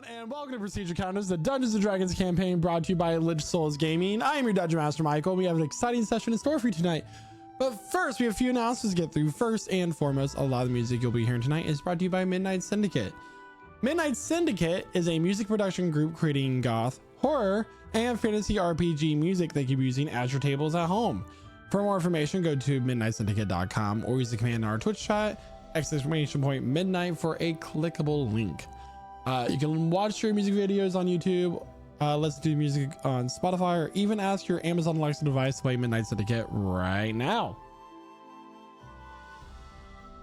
And welcome to Procedure Counters, the Dungeons & Dragons campaign brought to you by Lich Souls Gaming. I am your Dungeon Master, Michael. We have an exciting session in store for you tonight. But first, we have a few announcements to get through. First and foremost, a lot of the music you'll be hearing tonight is brought to you by Midnight Syndicate. Midnight Syndicate is a music production group creating goth, horror, and fantasy RPG music that you can be using at your tables at home. For more information, go to midnightsyndicate.com or use the command in our Twitch chat, !midnight for a clickable link. You can watch your music videos on YouTube, listen to music on Spotify, or even ask your Amazon Alexa device to play Midnight Syndicate right now.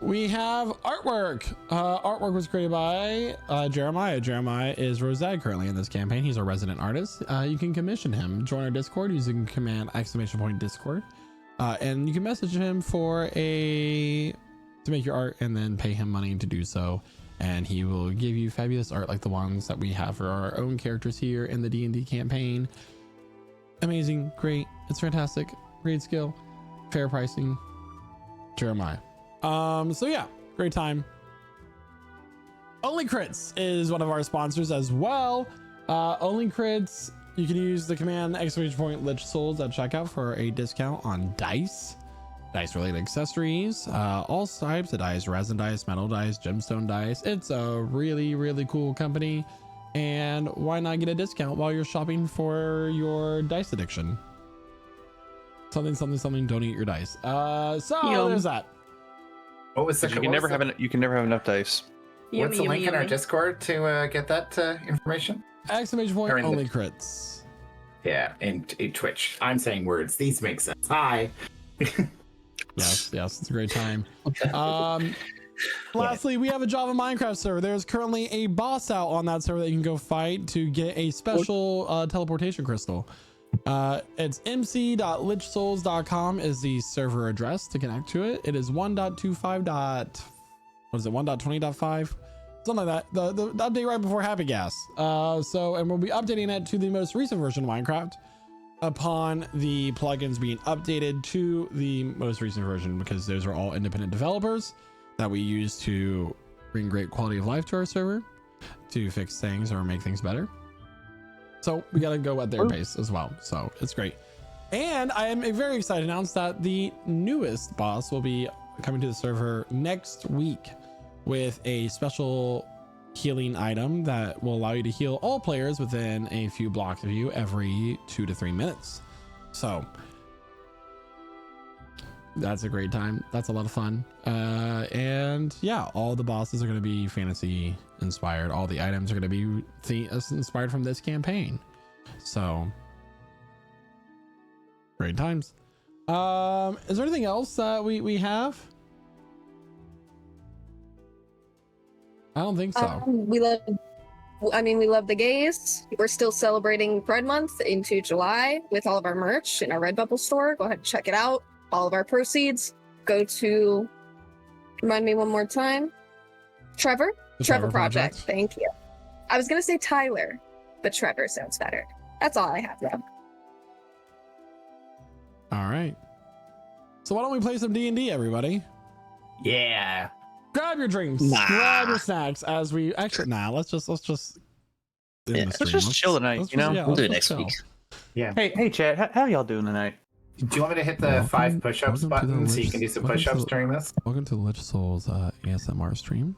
We have artwork. Artwork was created by Jeremiah. Jeremiah is Rosad currently in this campaign. He's a resident artist. You can commission him. Join our Discord using command !Discord, and you can message him to make your art and then pay him money to do so. And he will give you fabulous art like the ones that we have for our own characters here in the D&D campaign. Amazing, great, it's fantastic, great skill, fair pricing. Jeremiah. So yeah, great time. Only Crits is one of our sponsors as well. Only Crits, you can use the command !Lich Souls at checkout for a discount on dice related accessories, all types of dice, resin dice, metal dice, gemstone dice. It's a really cool company, and why not get a discount while you're shopping for your dice addiction? Something, don't eat your dice. So there's that. What was the? You can never have enough dice. What's the link in our Discord to get that information? Only Crits. Yeah, and Twitch. I'm saying words. These make sense. Hi. Yes, it's a great time. Lastly, we have a Java Minecraft server. There's currently a boss out on that server that you can go fight to get a special teleportation crystal. It's mc.lichsouls.com is the server address to connect to it. It is 1.20.5, something like that. The update right before Happy Gas. And we'll be updating it to the most recent version of Minecraft upon the plugins being updated to the most recent version, because those are all independent developers that we use to bring great quality of life to our server, to fix things or make things better. So we got to go at their pace as well. So it's great. And I am very excited to announce that the newest boss will be coming to the server next week with a special healing item that will allow you to heal all players within a few blocks of you every 2 to 3 minutes. So that's a great time. That's a lot of fun. And yeah, all the bosses are going to be fantasy inspired. All the items are going to be inspired from this campaign. So great times. Is there anything else that we have? I don't think so. We love the gays. We're still celebrating Pride Month into July with all of our merch in our Redbubble store. Go ahead and check it out. All of our proceeds go to, remind me one more time, Trevor Project. Thank you. I was going to say Tyler, but Trevor sounds better. That's all I have, though. All right. So why don't we play some D&D, everybody? Yeah. Grab your drinks, grab your snacks as we let's just chill tonight, we'll do it next week. Yeah. Hey Chad, how y'all doing tonight? Do you want me to hit the 5 push-ups button so you can do some push-ups during this? Welcome to the Lich Souls ASMR stream.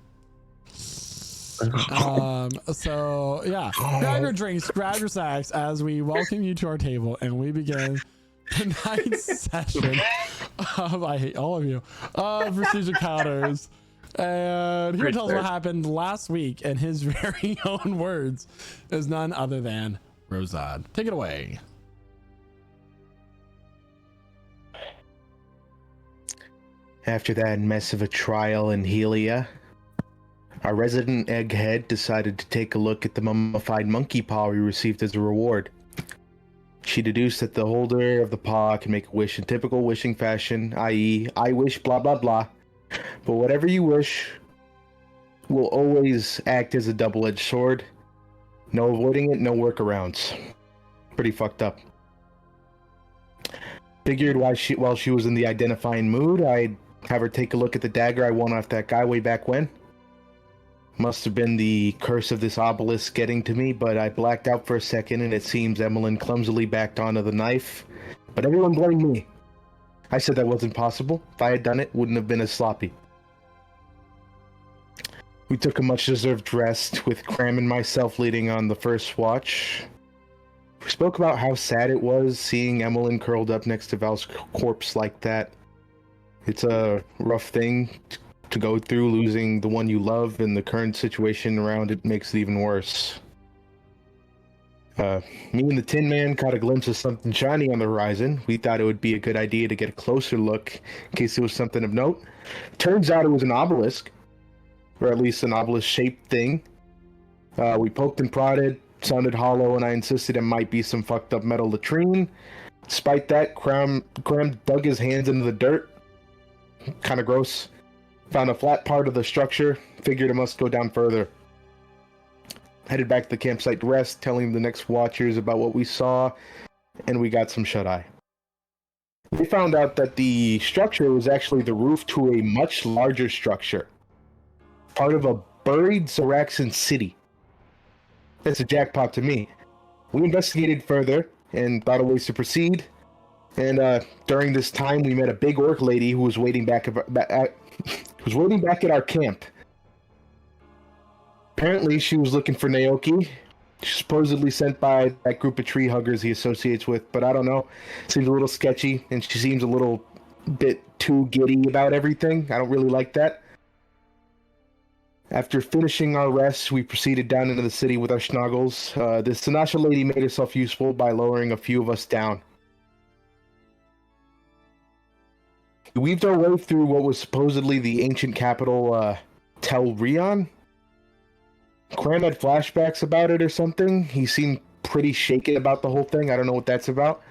So yeah, grab your drinks, grab your snacks as we welcome you to our table and we begin tonight's session of, I hate all of you, Procedure Counters. And here tells what happened last week in his very own words is none other than Rosad. Take it away. After that mess of a trial in Helia, our resident egghead decided to take a look at the mummified monkey paw we received as a reward. She deduced that the holder of the paw can make a wish in typical wishing fashion, i.e., I wish blah blah blah. But whatever you wish will always act as a double-edged sword. No avoiding it, no workarounds. Pretty fucked up. Figured while she was in the identifying mood, I'd have her take a look at the dagger I won off that guy way back when. Must have been the curse of this obelisk getting to me, but I blacked out for a second, and it seems Emmeline clumsily backed onto the knife. But everyone blamed me. I said that wasn't possible. If I had done it, wouldn't have been as sloppy. We took a much-deserved rest, with Craum and myself leading on the first watch. We spoke about how sad it was seeing Emmeline curled up next to Val's corpse like that. It's a rough thing to go through, losing the one you love, and the current situation around it makes it even worse. Me and the Tin Man caught a glimpse of something shiny on the horizon. We thought it would be a good idea to get a closer look in case it was something of note. Turns out it was an obelisk, or at least an obelisk-shaped thing. We poked and prodded, sounded hollow, and I insisted it might be some fucked up metal latrine. Despite that, Craum dug his hands into the dirt. Kind of gross. Found a flat part of the structure, figured it must go down further. Headed back to the campsite to rest, telling the next watchers about what we saw, and we got some shut-eye. We found out that the structure was actually the roof to a much larger structure. Part of a buried Zaraxan city. That's a jackpot to me. We investigated further and thought of ways to proceed. And during this time, we met a big orc lady who was waiting back at our camp. Apparently, she was looking for Naoki. She's supposedly sent by that group of tree huggers he associates with, but I don't know. Seems a little sketchy, and she seems a little bit too giddy about everything. I don't really like that. After finishing our rest, we proceeded down into the city with our schnoggles. The Sinasha lady made herself useful by lowering a few of us down. We weaved our way through what was supposedly the ancient capital, Tel Rion. Craum had flashbacks about it or something. He seemed pretty shaken about the whole thing. I don't know what that's about.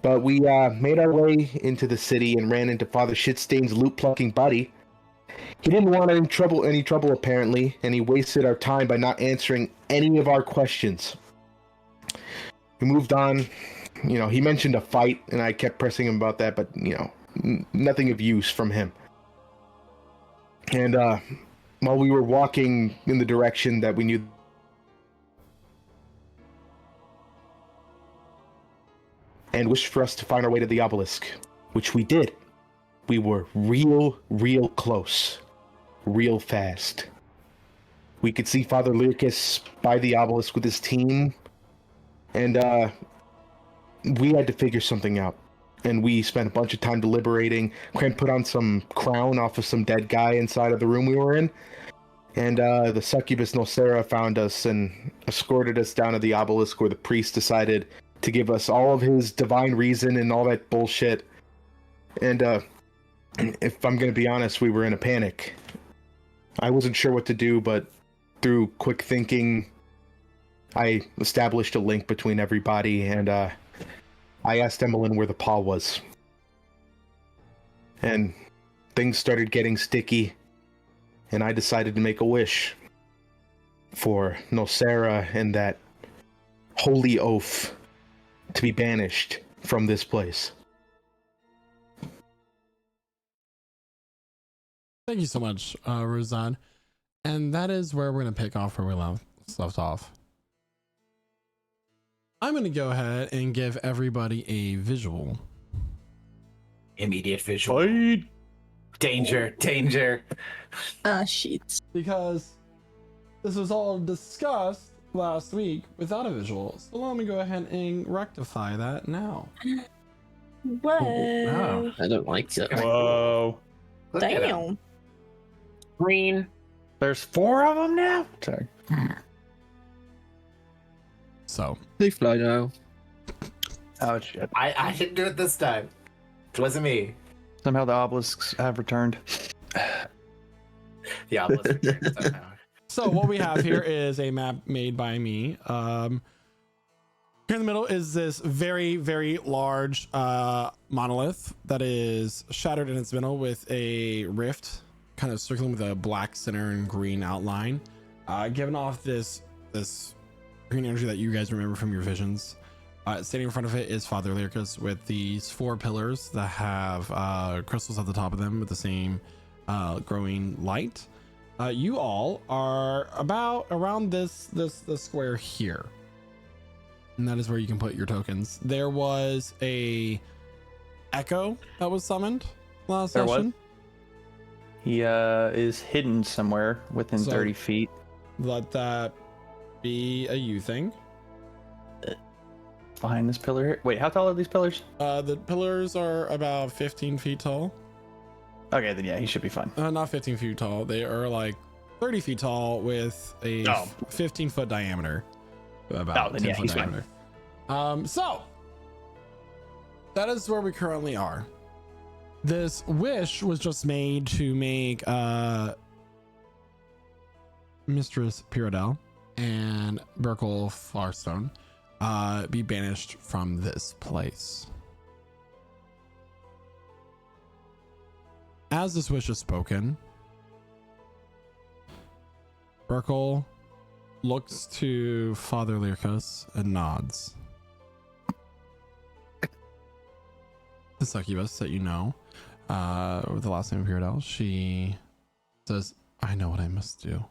But we made our way into the city and ran into Father Shitstain's loot-plucking buddy. He didn't want any trouble apparently, and he wasted our time by not answering any of our questions. We moved on. You know, he mentioned a fight, and I kept pressing him about that, but, you know, nothing of use from him. And while we were walking in the direction that we knew, and wished for us to find our way to the obelisk, which we did. We were real close. Real fast. We could see Father Lyrcas by the obelisk with his team, and we had to figure something out. And we spent a bunch of time deliberating. Craum put on some crown off of some dead guy inside of the room we were in. And the succubus Nocera found us and escorted us down to the obelisk, where the priest decided to give us all of his divine reason and all that bullshit. And if I'm going to be honest, we were in a panic. I wasn't sure what to do, but through quick thinking, I established a link between everybody, and I asked Emmeline where the paw was. And things started getting sticky, and I decided to make a wish for Nocera and that holy oath to be banished from this place. Thank you so much, Rozan. And that is where we're going to pick off where we left off. I'm going to go ahead and give everybody a visual. Immediate visual. Danger. Sheets. Because this was all discussed last week without a visual. So let me go ahead and rectify that now. Whoa. Wow. I don't like that. Whoa. Look at him. Damn. Green. There's 4 of them now? Sorry. So They fly now. Oh, shit. I didn't do it this time. It wasn't me. Somehow the obelisks have returned. The obelisk. Somehow. So what we have here is a map made by me. Here in the middle is this very large monolith that is shattered in its middle with a rift kind of circling with a black center and green outline, giving off this green energy that you guys remember from your visions. Standing in front of it is Father Lyrcas with these 4 pillars that have crystals at the top of them with the same growing light. You all are about around this square here, and that is where you can put your tokens. There was a echo that was summoned last There was? session. He is hidden somewhere within So- 30 feet. Let that be a you thing. Behind this pillar here. Wait, how tall are these pillars? The pillars are about 15 feet tall. Okay, then yeah, he should be fine. Not 15 feet tall. They are like 30 feet tall with a 15-foot diameter. About then 10 yeah, foot he's fine. diameter. So that is where we currently are. This wish was just made to make Mistress Pyrodel and Burkle Farstone be banished from this place. As this wish is spoken, Burkle looks to Father Lyrcas and nods. The succubus that you know, with the last name of Pyrodel, she says, I know what I must do.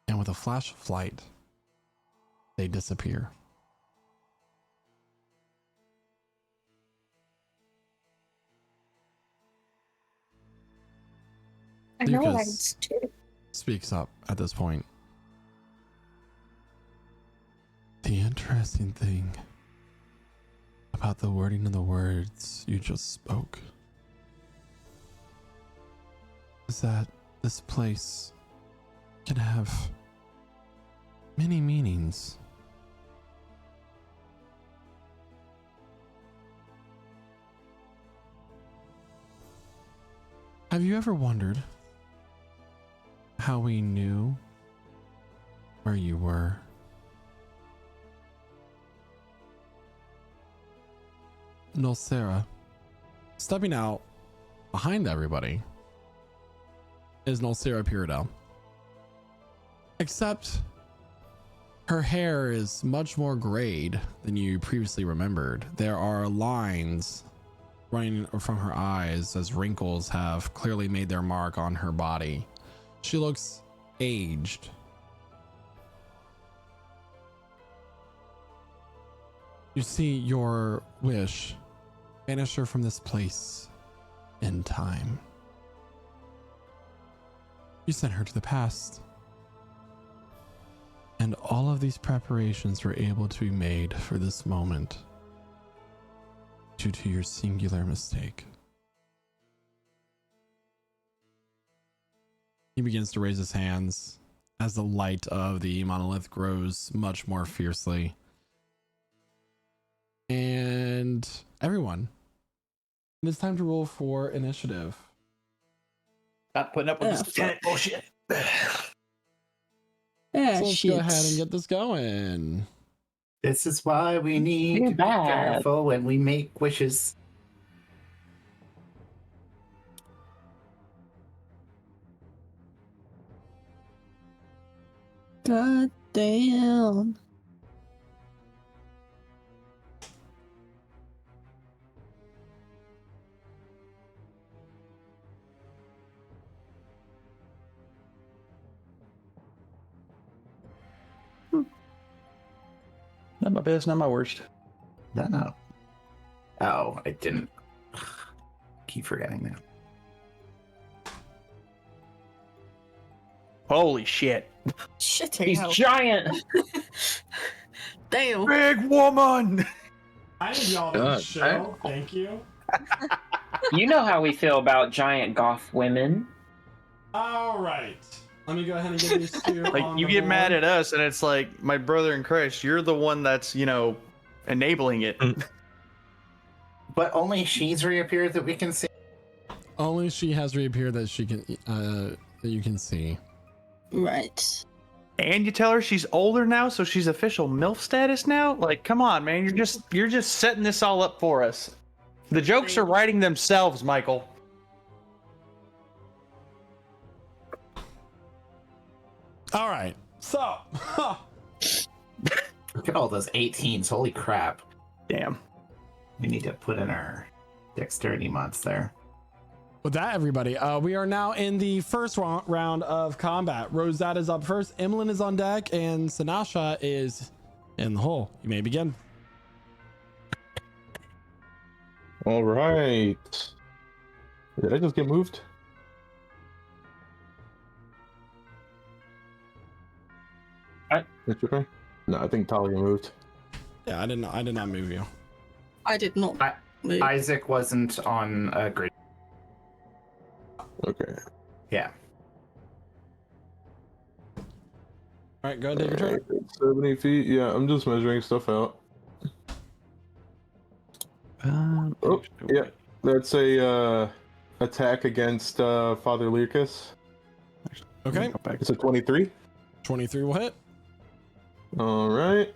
And with a flash of light, they disappear. I know what I Lucas must do. speaks up at this point. The interesting thing about the wording of the words you just spoke is that this place can have many meanings. Have you ever wondered how we knew where you were? Nulcera, stepping out behind everybody, is Nulcera Pyrodel. Except her hair is much more grayed than you previously remembered. There are lines running from her eyes as wrinkles have clearly made their mark on her body. She looks aged. You see, your wish banish her from this place in time. You sent her to the past. And all of these preparations were able to be made for this moment due to your singular mistake. He begins to raise his hands as the light of the monolith grows much more fiercely. And everyone, it is time to roll for initiative. Not putting up with this tenant bullshit. So let's go ahead and get this going. This is why we need to be careful when we make wishes. God damn. Not my best, not my worst. No. Oh, I didn't. Keep forgetting that. Holy shit. Shit, He's giant. Damn. Big woman! I need y'all to Good. chill. Thank you. You know how we feel about giant goth women. All right. Let me go ahead and get these two. Like, on you the get board. mad at us, and it's like, my brother in Christ, you're the one that's, enabling it. But only she's reappeared that we can see. Only she has reappeared that she can that you can see. Right. And you tell her she's older now, so she's official MILF status now? Like, come on, man. You're just setting this all up for us. The jokes are writing themselves, Michael. All right. So, Look at all those 18s. Holy crap. Damn. We need to put in our dexterity mods there. With that, everybody, we are now in the first round of combat. Rosette is up first, Emlyn is on deck, and Sinasha is in the hole. You may begin. All right. Did I just get moved? It's okay. No, I think Talia moved. Yeah, I did not move you. I did not. move. Isaac wasn't on a grid. Okay. Yeah. All right, go ahead, take your turn. 70 feet. Yeah, I'm just measuring stuff out. Oh, yeah. That's a attack against Father Lyrcas. Okay. It's a 23. 23 will hit. All right.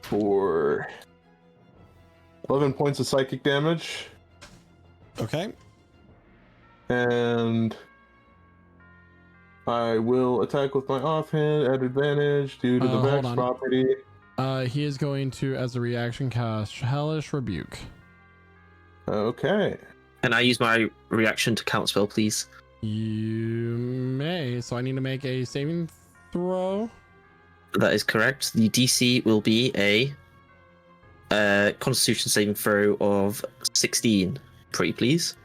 For 11 points of psychic damage. Okay. And I will attack with my offhand at advantage due to the hold Vex on. property. He is going to, as a reaction, cast Hellish Rebuke. Okay. Can I use my reaction to counterspell, please? You may. So I need to make a saving throw. That is correct. The DC will be a Constitution saving throw of 16. Pretty please.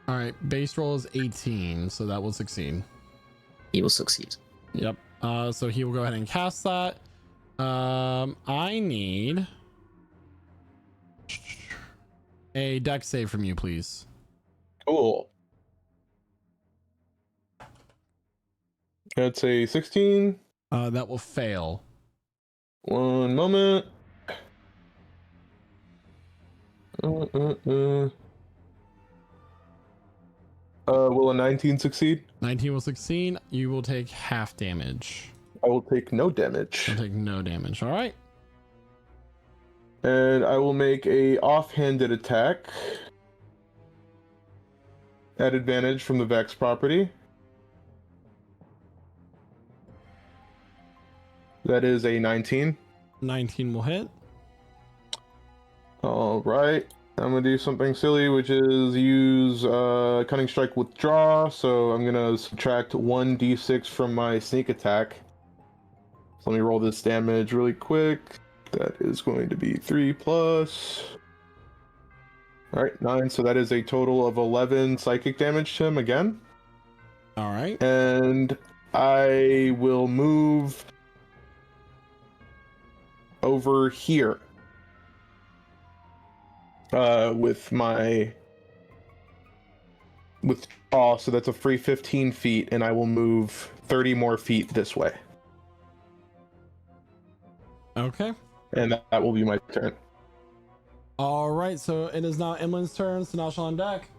All right. Base roll is 18, so that will succeed. He will succeed. Yep. So he will go ahead and cast that. I need a dex save from you, please. Cool. That's a 16. That will fail. One moment. Will a 19 succeed? 19 will succeed. You will take half damage. I will take no damage. You'll take no damage. All right. And I will make a offhanded attack at advantage from the Vex property. That is a 19. 19 will hit. All right. I'm going to do something silly, which is use Cunning Strike withdraw. So I'm going to subtract 1d6 from my sneak attack. So let me roll this damage really quick. That is going to be 3 plus. All right, 9. So that is a total of 11 psychic damage to him again. All right. And I will move over here with my withdraw. So that's a free 15 feet, and I will move 30 more feet this way. Okay. And that will be my turn. All right. So it is now Emlyn's turn. Sinasha on deck.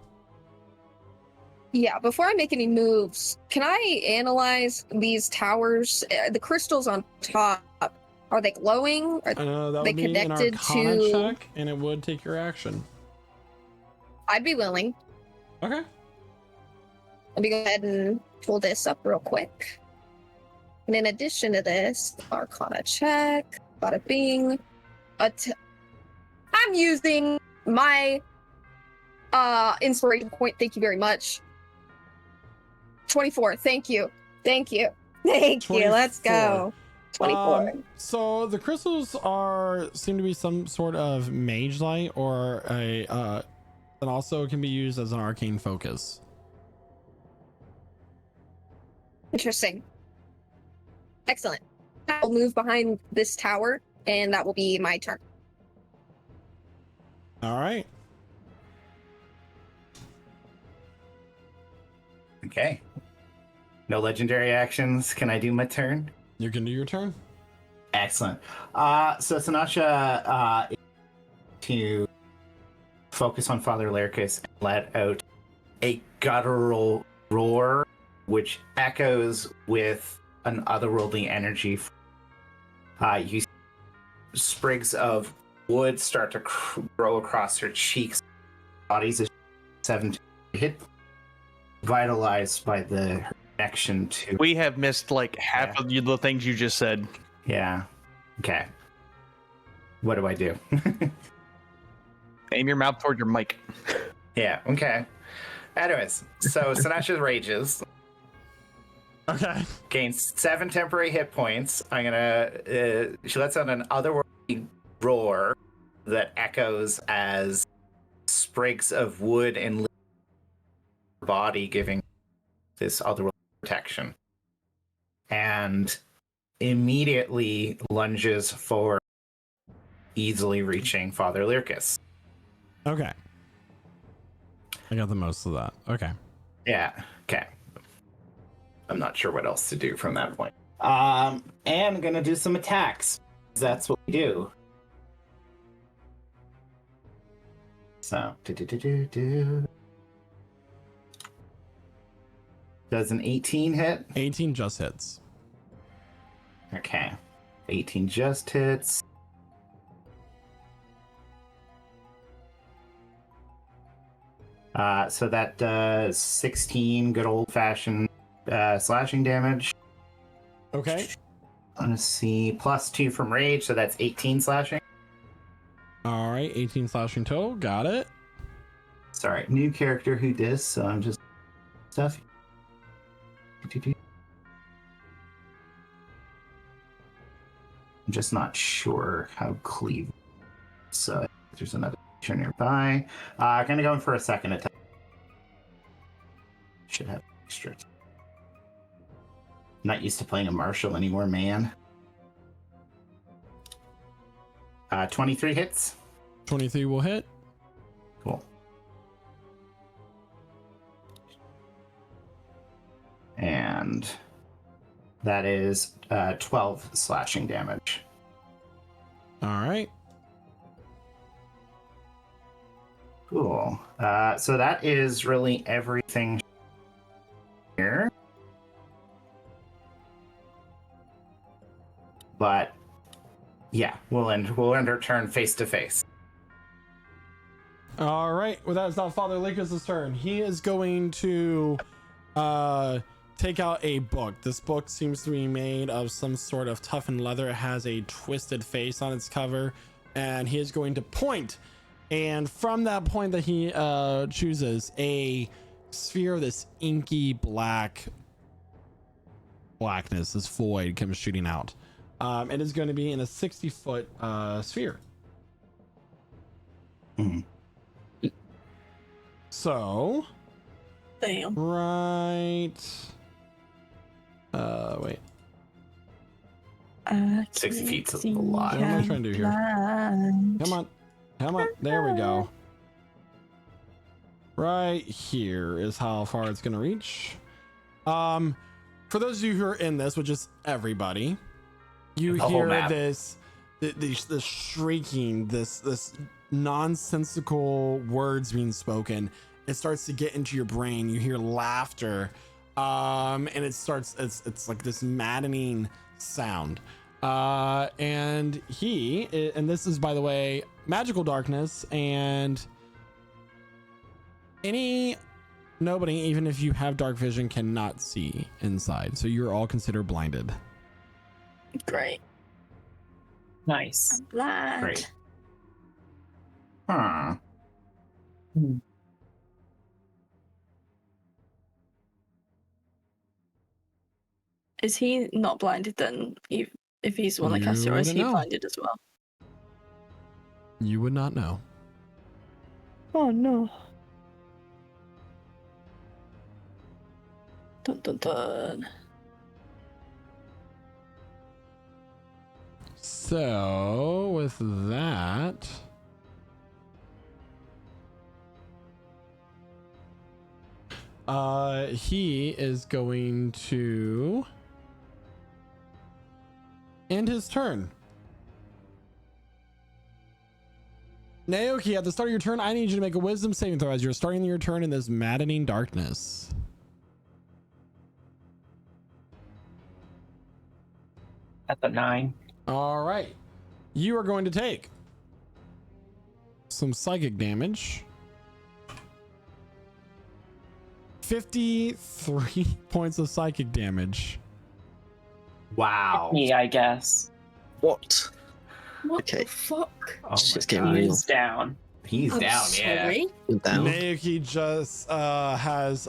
Yeah, before I make any moves, can I analyze these towers? The crystals on top, are they glowing? Are That they would be an connected Arcana to? check, and it would take your action. I'd be willing. Okay. Let me go ahead and pull this up real quick. And in addition to this, Arcana check, bada bing. I'm using my inspiration point. Thank you very much. 24. Thank you. Thank you. Thank you. Let's go. 24. So the crystals seem to be some sort of mage light, or and also can be used as an arcane focus. Interesting. Excellent. I'll move behind this tower, and that will be my turn. All right. Okay. No legendary actions. Can I do my turn? You can do your turn. Excellent. So Sinasha to focus on Father Lyrcas and let out a guttural roar, which echoes with an otherworldly energy. You see sprigs of wood start to grow across her cheeks. Bodies is 17 hit, vitalized by the connection to. We have missed like half of the things you just said. Yeah. Okay. What do I do? Aim your mouth toward your mic. Yeah, okay. Anyways, so Sinatra rages. Okay. Gains 7 temporary hit points. I'm gonna. She lets out an otherworldly roar that echoes as sprigs of wood and her body, giving this otherworldly protection. And immediately lunges forward, easily reaching Father Lyrcas. Okay. I got the most of that. Okay. Yeah. Okay. I'm not sure what else to do from that point. And I'm gonna do some attacks. That's what we do. So, does an 18 hit? 18 just hits. Okay. 18 just hits. So that does 16 good old-fashioned slashing damage. Okay. Let's see. +2 from rage, so that's 18 slashing. All right. 18 slashing total. Got it. Sorry, new character who dis, so I'm just stuff. I'm just not sure how cleave. So there's another picture nearby. Gonna go in for a second attack. Should have extra. Not used to playing a martial anymore, man. 23 hits. 23 will hit. Cool. And that is 12 slashing damage. All right. Cool. So that is really everything here. But yeah, we'll end our turn face to face. All right. Well, that is now Father Lyrcas' turn. He is going to take out a book. This book seems to be made of some sort of toughened leather. It has a twisted face on its cover, and he is going to point. And from that point that he chooses, a sphere of this inky blackness, this void comes shooting out. It is going to be in a 60-foot sphere. Mm-hmm. Damn. Right. Wait. 60 feet's a lot. What am I trying to do here? Come on. There we go. Right here is how far it's gonna reach. For those of you who are in this, which is everybody, you hear this shrieking, this nonsensical words being spoken. It starts to get into your brain. You hear laughter, and it's like this maddening sound. And this is, by the way, magical darkness, and nobody, even if you have dark vision, cannot see inside. So you're all considered blinded. Great. Nice. I'm blind. Great. Huh. Is he not blinded then? If he's the one that casts it, or is he blinded as well? You would not know. Oh no. Dun dun dun. So with that, he is going to end his turn. Naoki, at the start of your turn, I need you to make a wisdom saving throw as you're starting your turn in this maddening darkness. At the 9. All right. You are going to take some psychic damage. 53 points of psychic damage. Wow. Me, I guess. What? What Okay. the fuck? Oh Shit's my getting God. real. He's down. He's I'm down, yeah. sorry. Down. Naoki just has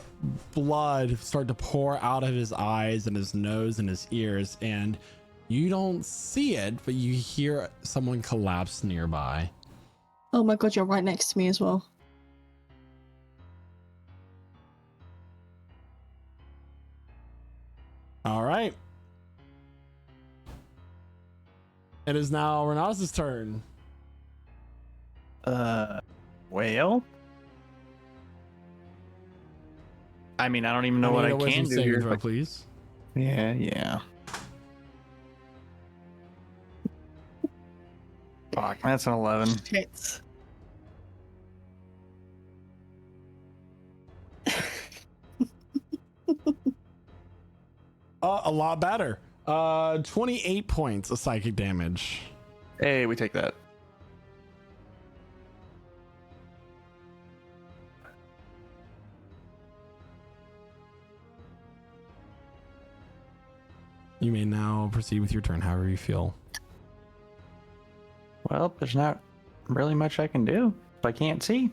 blood start to pour out of his eyes and his nose and his ears, and you don't see it, but you hear someone collapse nearby. Oh my god, you're right next to me as well. All right. It is now Renatus' turn. Well, I mean, I don't even know what I need a can wisdom do saving here. throw, But please. yeah. Fuck, that's an 11. Shit. A lot better. 28 points of psychic damage. Hey, we take that. You may now proceed with your turn, however you feel. Well, there's not really much I can do if I can't see.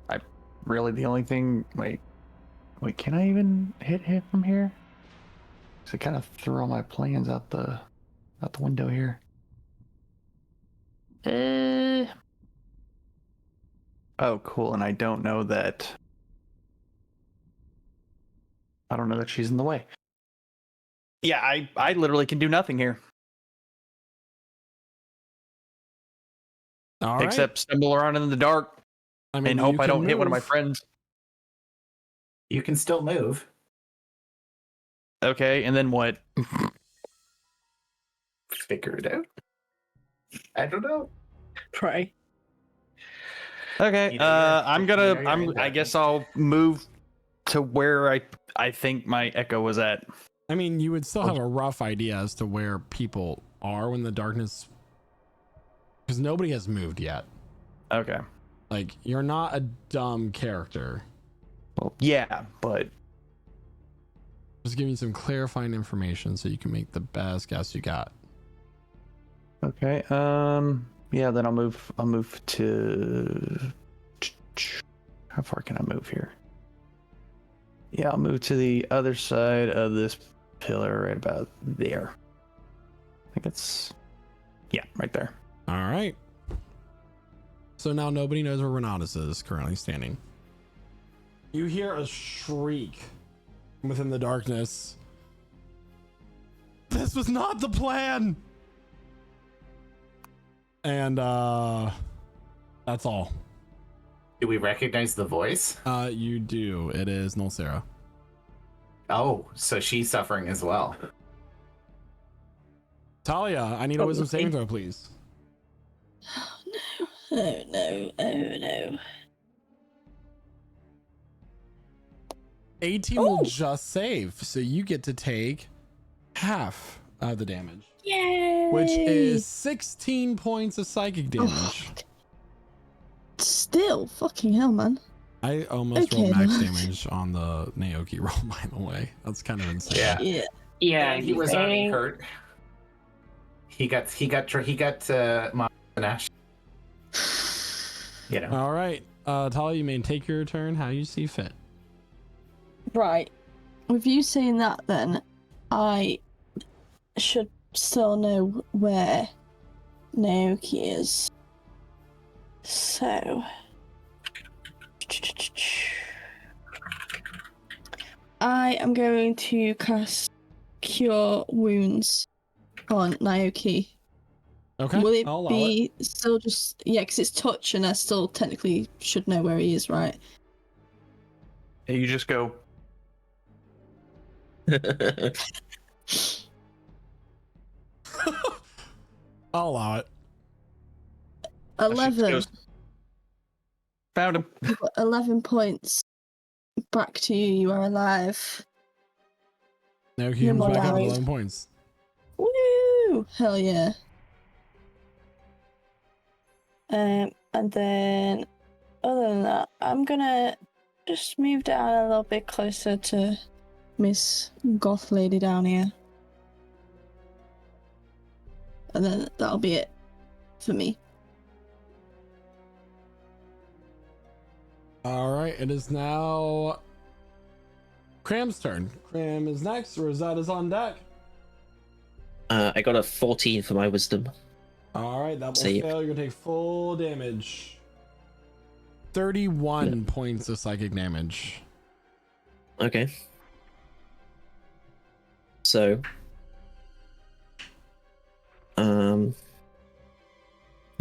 I really the only thing. Wait, can I even hit from here? So I kind of threw all my plans out the window here. Oh, cool. And I don't know that. I don't know that she's in the way. Yeah, I literally can do nothing here. All right. Except stumble around in the dark and hope you I can don't hit one of my move. friends. You can still move. Okay, and then what? Figure it out. I don't know. Pray. Okay, You know you're- I'm you know gonna. you're in I guess darkness. I'll move to where I think my echo was at. I mean, you would still have a rough idea as to where people are when the darkness, because nobody has moved yet. Okay. Like, you're not a dumb character. Well, yeah, but Just giving you some clarifying information so you can make the best guess you got. okay. Yeah. Then I'll move. I'll move to. How far can I move here? Yeah, I'll move to the other side of this pillar, right about there. I think it's. Yeah, right there. All right. So now nobody knows where Renatus is currently standing. You hear a shriek within the darkness. This was not the plan. And that's all. Do we recognize the voice? You do. It is Nulsera. Oh, so she's suffering as well. Talia, I need a wisdom saving throw, please. Oh no. 18 will just save, so you get to take half of the damage, Yay! which is 16 points of psychic damage. Still, fucking hell, man. I almost Okay, rolled max then. damage on the Naoki roll, by the way. That's kind of insane. Yeah. Yeah. Yeah, And he was already hurt. He got Monash. You know. All right, Talia, you may take your turn how you see fit. Right. With you saying that, then I should still know where Naoki is. So. I am going to cast Cure Wounds on Naoki. Okay, Will it I'll allow be still just. Yeah, because it's touch and I still technically should know where he is, right? Yeah, you just go. I'll allow it. 11. Found him. You've got 11 points. Back to you. You are alive. Naoki You're comes back up with alive. 11 points. Woo! Hell yeah. And then, other than that, I'm gonna just move down a little bit closer to Miss Goth Lady down here. And then that'll be it for me. All right, it is now Cram's turn. Cram is next. Rosetta's on deck. I got a 14 for my wisdom. All right, that will Save. fail. You're gonna take full damage. 31 points of psychic damage. Okay. So,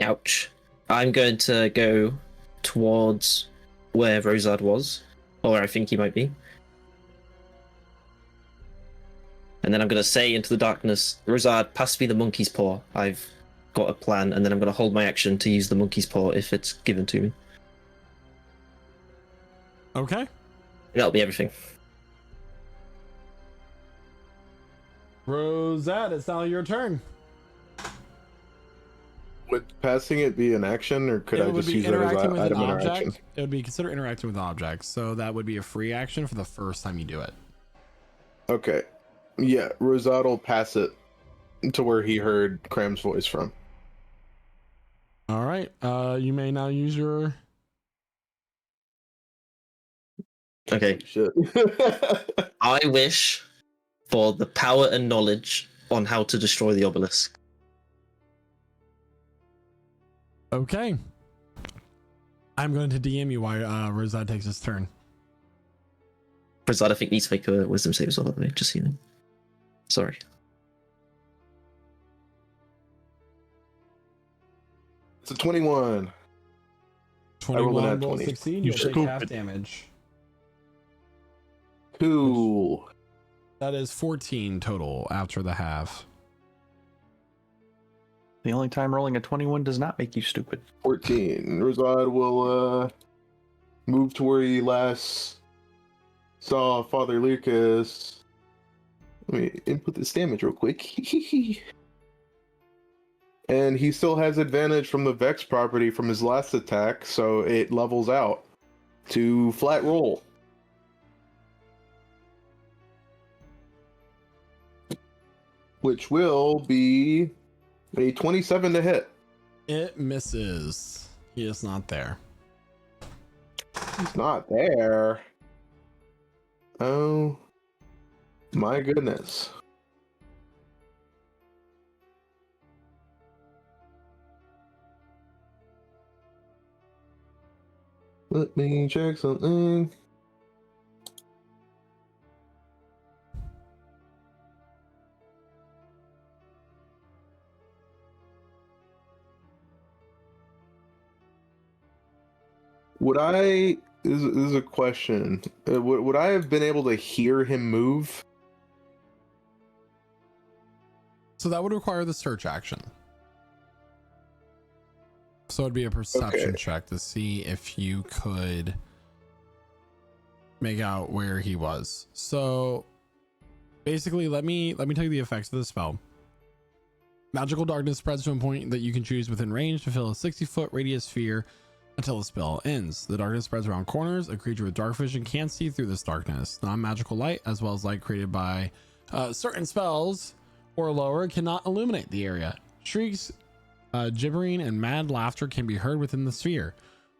ouch. I'm going to go towards where Rosard was, or where I think he might be. And then I'm going to say into the darkness, Rosard, pass me the monkey's paw. I've got a plan, and then I'm going to hold my action to use the monkey's paw if it's given to me. Okay. That'll be everything. Rosette, it's now your turn. Would passing it be an action, or could I just use it as an item interaction? It would be considered interacting with objects, so that would be a free action for the first time you do it. Okay. Yeah, Rosado will pass it to where he heard Cram's voice from. All right. You may now use your... Okay. Shit. I wish for the power and knowledge on how to destroy the obelisk. Okay. I'm going to DM you while Rosette takes his turn. Rosard, I think, needs to make a wisdom save as well, just so you know. Sorry. It's a 21. 21 will 20. succeed. You You'll take stupid. half damage. Cool. That is 14 total after the half. The only time rolling a 21 does not make you stupid. 14. Rosad will move to where he last saw Father Lyrcas. Let me input this damage real quick. And he still has advantage from the Vex property from his last attack, so it levels out to flat roll. Which will be a 27 to hit. It misses. He is not there. He's not there. Oh my goodness. Let me check something. Would I... This is a question. Would I have been able to hear him move? So that would require the search action. So it'd be a perception check to see if you could make out where he was. So basically, let me tell you the effects of the spell. Magical darkness spreads to a point that you can choose within range to fill a 60-foot radius sphere until the spell ends. The darkness spreads around corners. A creature with dark vision can't see through this darkness. Non-magical light, as well as light created by certain spells or lower, cannot illuminate the area. Shrieks, gibbering, and mad laughter can be heard within the sphere.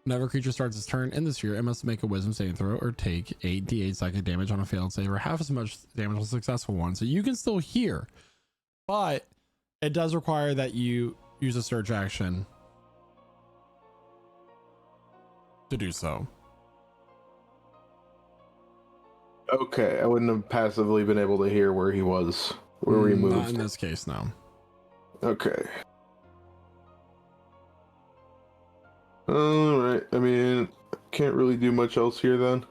Whenever a creature starts its turn in the sphere, it must make a wisdom saving throw or take 8d8 psychic damage on a failed save, or half as much damage on a successful one. So you can still hear, but it does require that you use a search action to do so. Okay, I wouldn't have passively been able to hear where he was, where he moved. Not in this case, no. Okay. Alright, I mean, can't really do much else here then.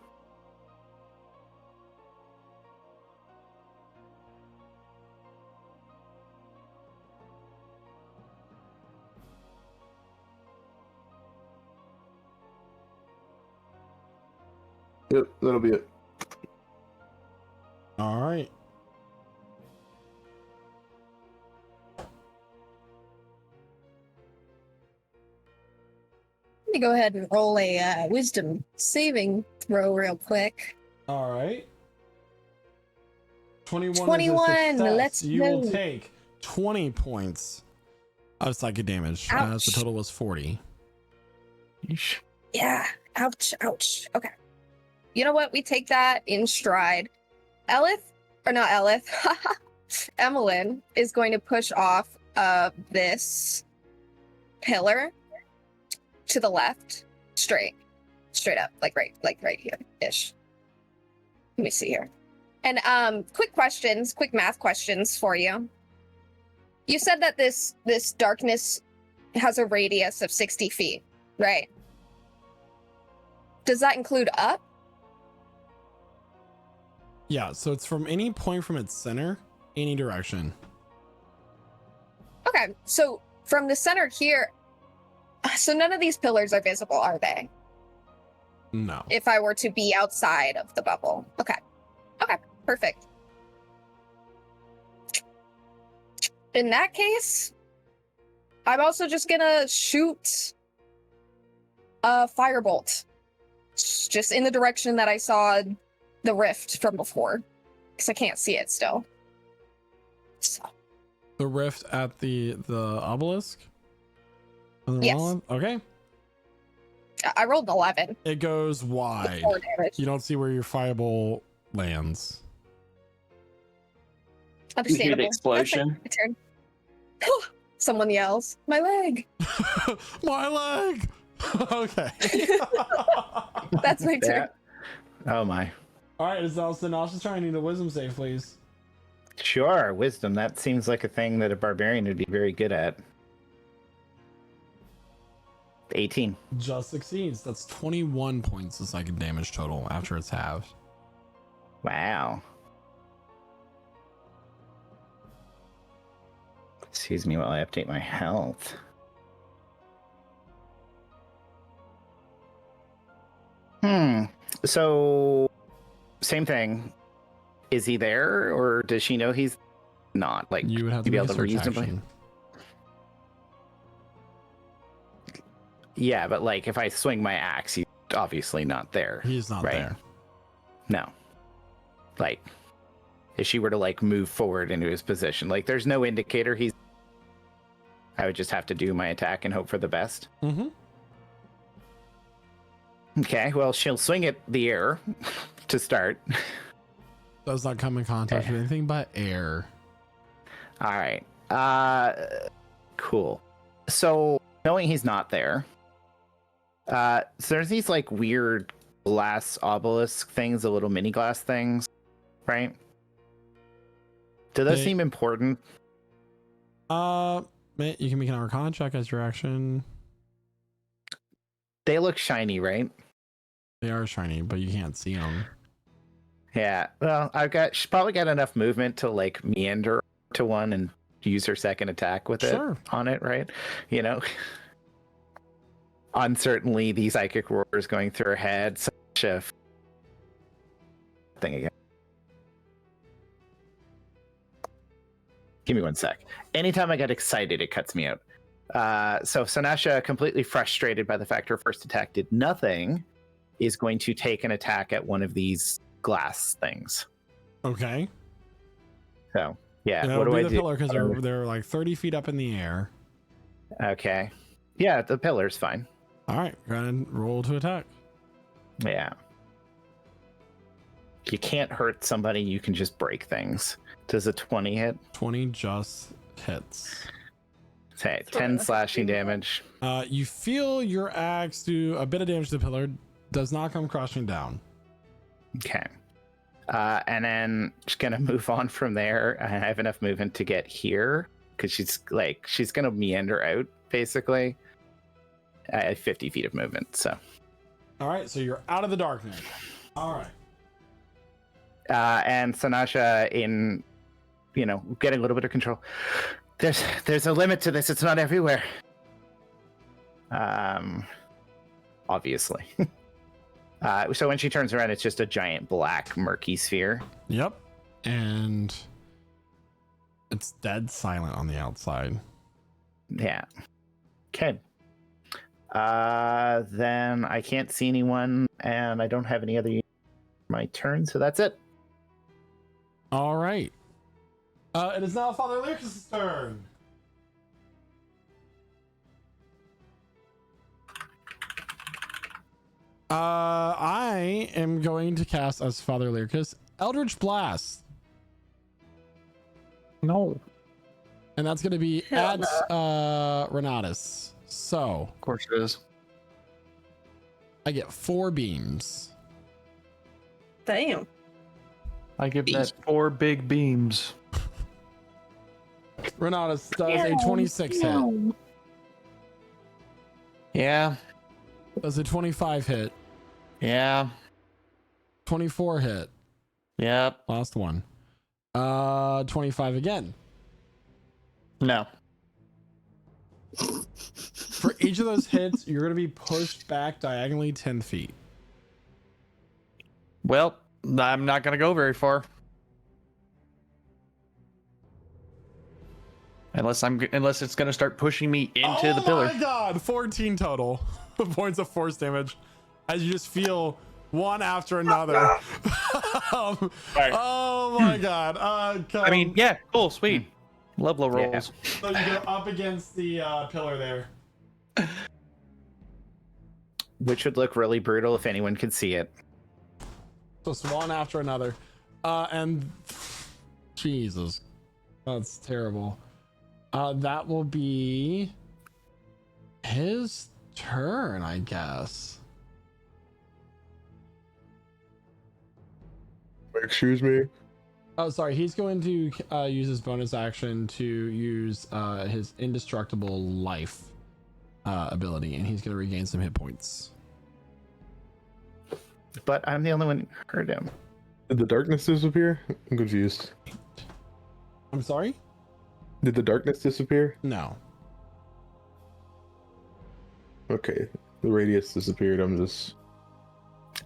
Yep, that'll be it. All right. Let me go ahead and roll a wisdom saving throw real quick. All right. 21 21, is a success. let's You will go. take 20 points of psychic damage, as the Ouch. total was 40. Yeah. Ouch. Ouch. Okay. You know what? We take that in stride. Elith, or not Elith, Emmeline is going to push off this pillar to the left, straight up, like right here ish. Let me see here. And quick math questions for you. You said that this darkness has a radius of 60 feet, right? Does that include up? Yeah, so it's from any point from its center, any direction. Okay, so from the center here, so none of these pillars are visible, are they? No. If I were to be outside of the bubble. Okay, perfect. In that case, I'm also just gonna shoot a firebolt. Just in the direction that I saw the rift from before, because I can't see it still. So. The rift at the obelisk? On the Yes. monolith? Okay. I rolled an 11. It goes wide. 4 damage. You don't see where your fireball lands. You hear the Understandable. explosion. That's my turn. Someone yells, "My leg!" My leg! Okay. That's my turn. Oh my. All right, is also Nasha's trying to need a wisdom save, please. Sure, wisdom. That seems like a thing that a barbarian would be very good at. 18. Just succeeds. That's 21 points of psychic damage total after it's halved. Wow. Excuse me while I update my health. So, same thing. Is he there, or does she know he's not? Like, You would have to be make able a to search reasonably. action. Yeah, but like, if I swing my axe, he's obviously not there. He's not right? there. No. Like, if she were to like move forward into his position, like, there's no indicator he's. I would just have to do my attack and hope for the best. Mm-hmm. Okay, well, she'll swing at the air to start. Does not come in contact with anything but air. All right. Cool. So, knowing he's not there, so there's these like weird glass obelisk things, the little mini glass things, right? Do those seem important? You can make an Arcana check as your action. They look shiny, right? They are shiny, but you can't see them. Yeah. Well, she's probably got enough movement to like meander to one and use her second attack with it on it, right? You know, uncertainly, the psychic roars going through her head. Such a thing again. Give me one sec. Anytime I get excited, it cuts me out. So Sanasha, completely frustrated by the fact her first attack did nothing, is going to take an attack at one of these glass things. Okay. So, yeah. What do I do? The pillar, because they're like 30 feet up in the air. Okay. Yeah, the pillar's fine. All right. Go ahead and roll to attack. Yeah. You can't hurt somebody, you can just break things. Does a 20 hit? 20 just hits. Okay, 10 slashing damage. You feel your axe do a bit of damage to the pillar. Does not come crashing down. Okay. And then she's gonna move on from there. I have enough movement to get here because she's gonna meander out basically. I have 50 feet of movement, so. All right, so you're out of the darkness. All right. And Sanasha, in getting a little bit of control. There's a limit to this. It's not everywhere. Obviously. So when she turns around, it's just a giant black murky sphere. Yep. And it's dead silent on the outside. Yeah. Okay. Then I can't see anyone, and I don't have any other my turn, so that's it. All right. It is now Father Lyrcas' turn. I am going to cast as Father Lyrcas Eldritch Blast. No. And that's going to be Hell at Renatus. So, Of course it is. I get 4 beams. Damn. I give that 4 big beams. Renatus does a 26 hit. Yeah. Does a 25 hit. Yeah. 24 hit. Yep. Last one. 25 again. No. For each of those hits, you're going to be pushed back diagonally 10 feet. Well, I'm not gonna go very far. Unless it's gonna start pushing me into the pillar. Oh my god, 14 total points of force damage as you just feel one after another. Oh my god. I mean, yeah, cool, sweet. Love low rolls. So you go up against the pillar there. Which would look really brutal if anyone could see it. Just one after another. And Jesus, that's terrible. That will be his turn, I guess. Excuse me. Oh, sorry. He's going to use his bonus action to use his indestructible life ability, and he's going to regain some hit points. But I'm the only one who heard him. Did the darkness disappear? I'm confused. I'm sorry? Did the darkness disappear? No. Okay. The radius disappeared. I'm just...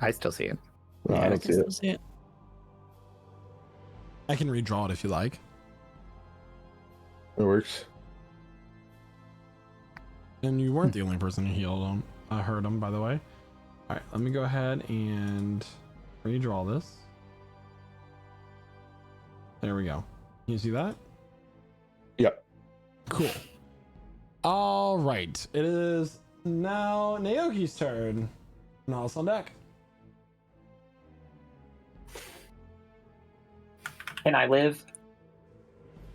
I still see it. Oh, I don't see it. I can redraw it if you like. It works. And you weren't the only person who healed him. I heard him, by the way. All right, let me go ahead and redraw this. There we go. You see that? Yep. Cool. All right. It is now Naoki's turn. Nal's on deck. Can I live?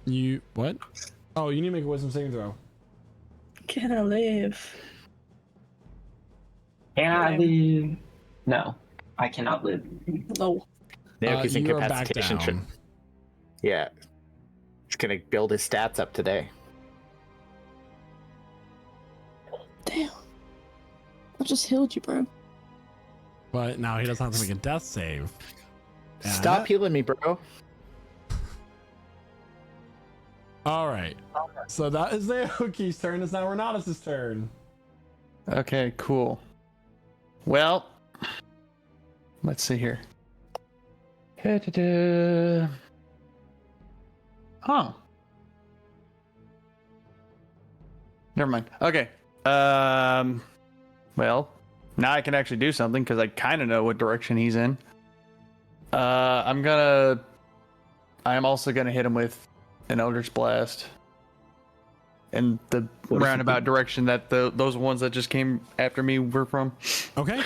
You what? Oh, you need to make a wisdom saving throw. Can I live? Can I live? No, I cannot live. No. Naoki's you are back incapacitation. down. Yeah. He's gonna build his stats up today. Damn. I just healed you, bro. But now he doesn't have to make a death save. And Stop healing me, bro. All right. So that is Naoki's turn. It's now Renatus' turn. Okay, cool. Well, let's see here. Huh. Never mind. Okay. Well, now I can actually do something because I kind of know what direction he's in. I am also gonna hit him with an Eldritch Blast in the roundabout direction that those ones that just came after me were from. Okay.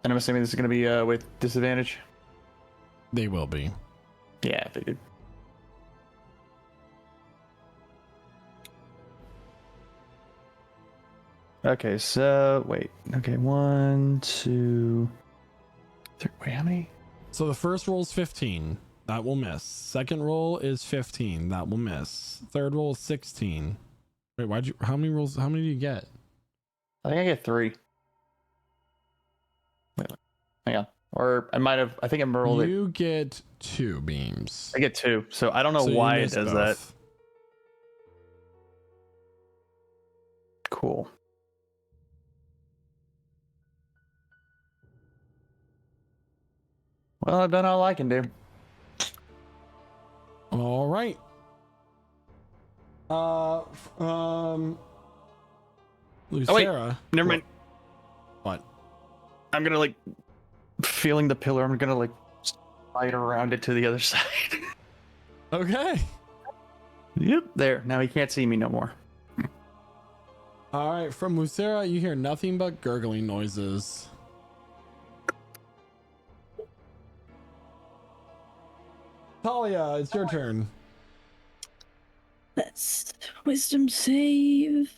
And I'm assuming this is gonna be with disadvantage. They will be. Yeah, I figured. Okay, so wait. Okay, 1, 2, 3. Wait, how many? So the first roll is 15. That will miss. Second roll is 15. That will miss. Third roll is 16. Wait, how many rolls? How many do you get? I think I get 3. Wait, hang on. Or I might have. I think I rolled it. You get 2 beams. I get 2. So I don't know So you why it miss does both. that. Cool. Well, I've done all I can do. All right. Lucera. Never mind. What? I'm gonna feeling the pillar. I'm gonna right around it to the other side. Okay. Yep, there. Now he can't see me no more. All right, from Lucera, you hear nothing but gurgling noises. Talia, it's your turn. Let's wisdom save.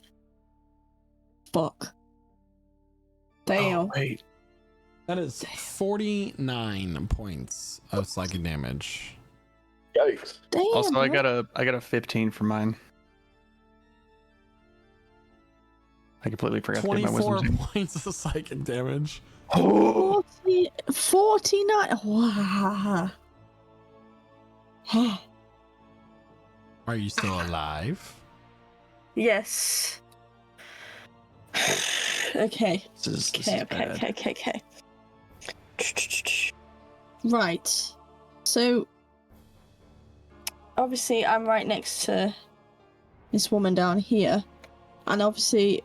Fuck. Damn. Oh, wait. That is 49 points of psychic damage. Yikes. Damn. Also, I bro. got a 15 for mine. I completely forgot to get my 24 wisdom. points of psychic damage. 49. Wow. Are you still alive? Yes. Okay. This is Okay. bad. Right. So, obviously, I'm right next to this woman down here, and obviously,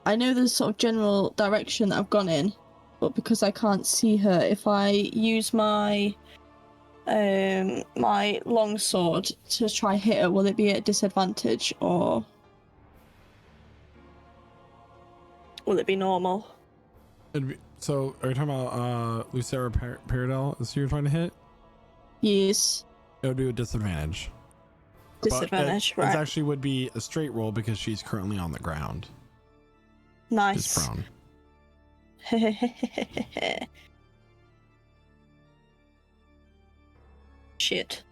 I know the sort of general direction that I've gone in, but because I can't see her, if I use my my longsword to try hit her, will it be at disadvantage or will it be normal? So, are you talking about Lucera Paradel? Is who you're trying to hit? Yes. It would be with disadvantage. Disadvantage, But right? it actually would be a straight roll because she's currently on the ground. Nice. Just prone. Shit.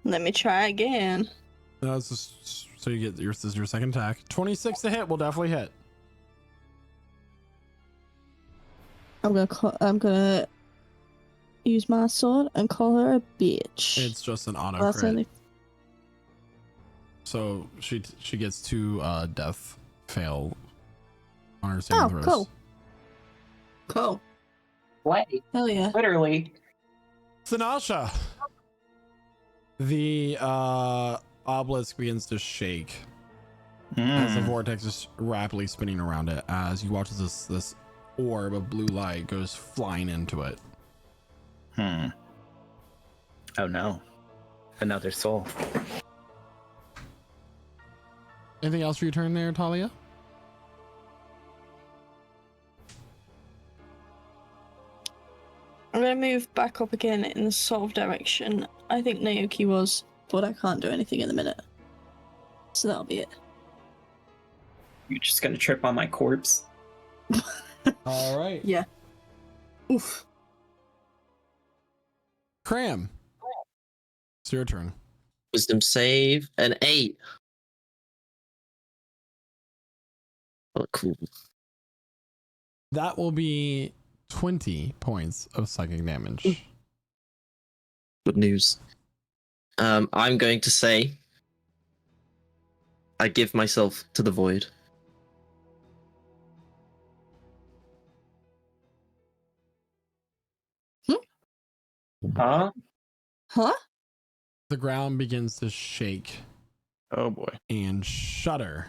Let me try again. That's just, so you get this is your second attack. 26 to hit will definitely hit. I'm gonna use my sword and call her a bitch. It's just an auto That's crit. only... So she gets 2 death fail on her saving throws. cool. Cool. Wait, Hell yeah. literally. Sinasha. The obelisk begins to shake as the vortex is rapidly spinning around it as you watch as this orb of blue light goes flying into it. Oh no. Another soul. Anything else for your turn there, Talia? I'm gonna move back up again in the sort of direction I think Naoki was, but I can't do anything in the minute. So that'll be it. You're just gonna trip on my corpse. All right. Yeah. Oof. Cram. It's your turn. Wisdom save an 8. Oh, cool. That will be 20 points of psychic damage. Good news. I'm going to say I give myself to the void. Huh? Huh? The ground begins to shake Oh boy. and shudder.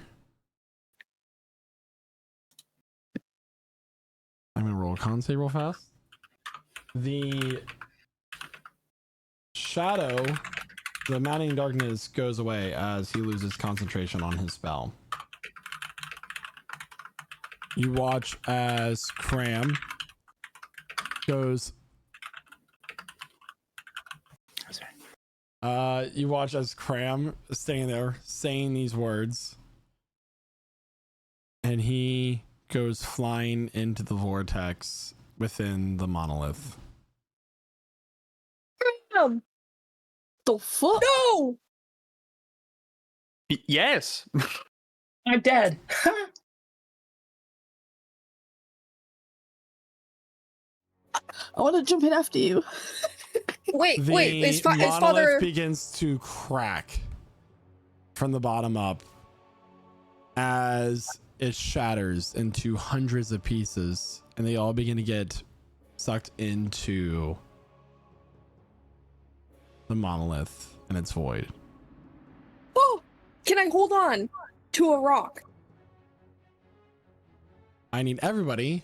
I'm gonna roll a con save real fast. The shadow, the mounting darkness goes away as he loses concentration on his spell. You watch as Cram goes. You watch as Cram is standing there saying these words, and he goes flying into the vortex within the monolith. The fuck? No! Yes. I'm dead. I want to jump in after you. Wait, The is monolith Father... begins to crack from the bottom up as it shatters into hundreds of pieces, and they all begin to get sucked into the monolith and its void. Oh! Can I hold on to a rock? I need everybody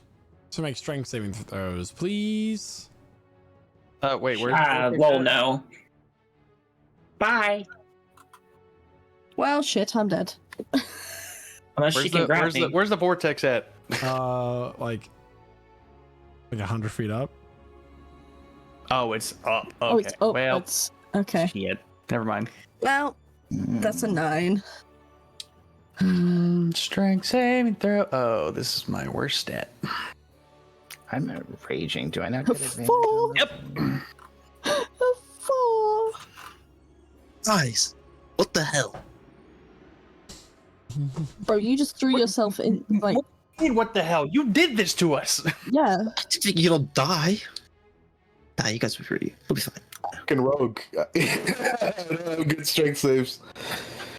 to make strength saving throws, please. Wait, where's Well, no. Bye. Well, shit, I'm dead. Unless she can grab me. where's the vortex at? Like 100 feet up. Oh, it's up. Okay. Oh, it's up. Well, It's okay. shit. Never mind. Well, that's a 9. Strength saving throw. Oh, this is my worst stat. I'm raging. Do I not get advantage? 4. Yep. A 4. Guys, what the hell? Bro, you just threw yourself in, like, What the hell? You did this to us. yeah. I didn't think you don't die. Nah, you guys will be fine. Fucking rogue. Good strength saves.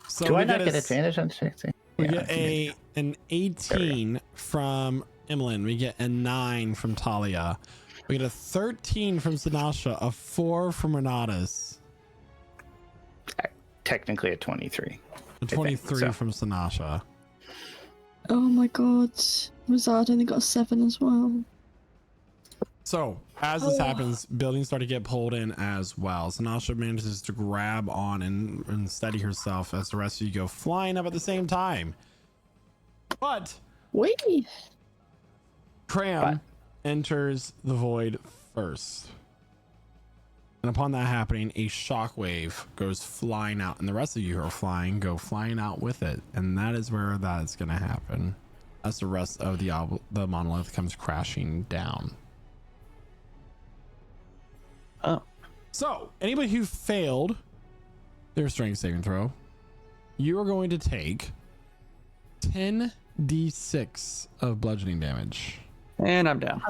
So Do we I not a get s- advantage on strength? We Yeah, get an 18 from Emlyn. We get a 9 from Talia. We get a 13 from Sinasha. A 4 from Renatus. technically a 23. A 23 so. from Sinasha. Oh my god. Rosard only got a 7 as well. So, as this happens, buildings start to get pulled in as well. Sinasha manages to grab on and steady herself as the rest of you go flying up at the same time. But Wait. Craum enters the void first. And upon that happening, a shockwave goes flying out, and the rest of you who are flying go flying out with it. And that is where that is going to happen as the rest of the monolith comes crashing down. Oh. So, anybody who failed their strength saving throw, you are going to take 10d6 of bludgeoning damage. And I'm down.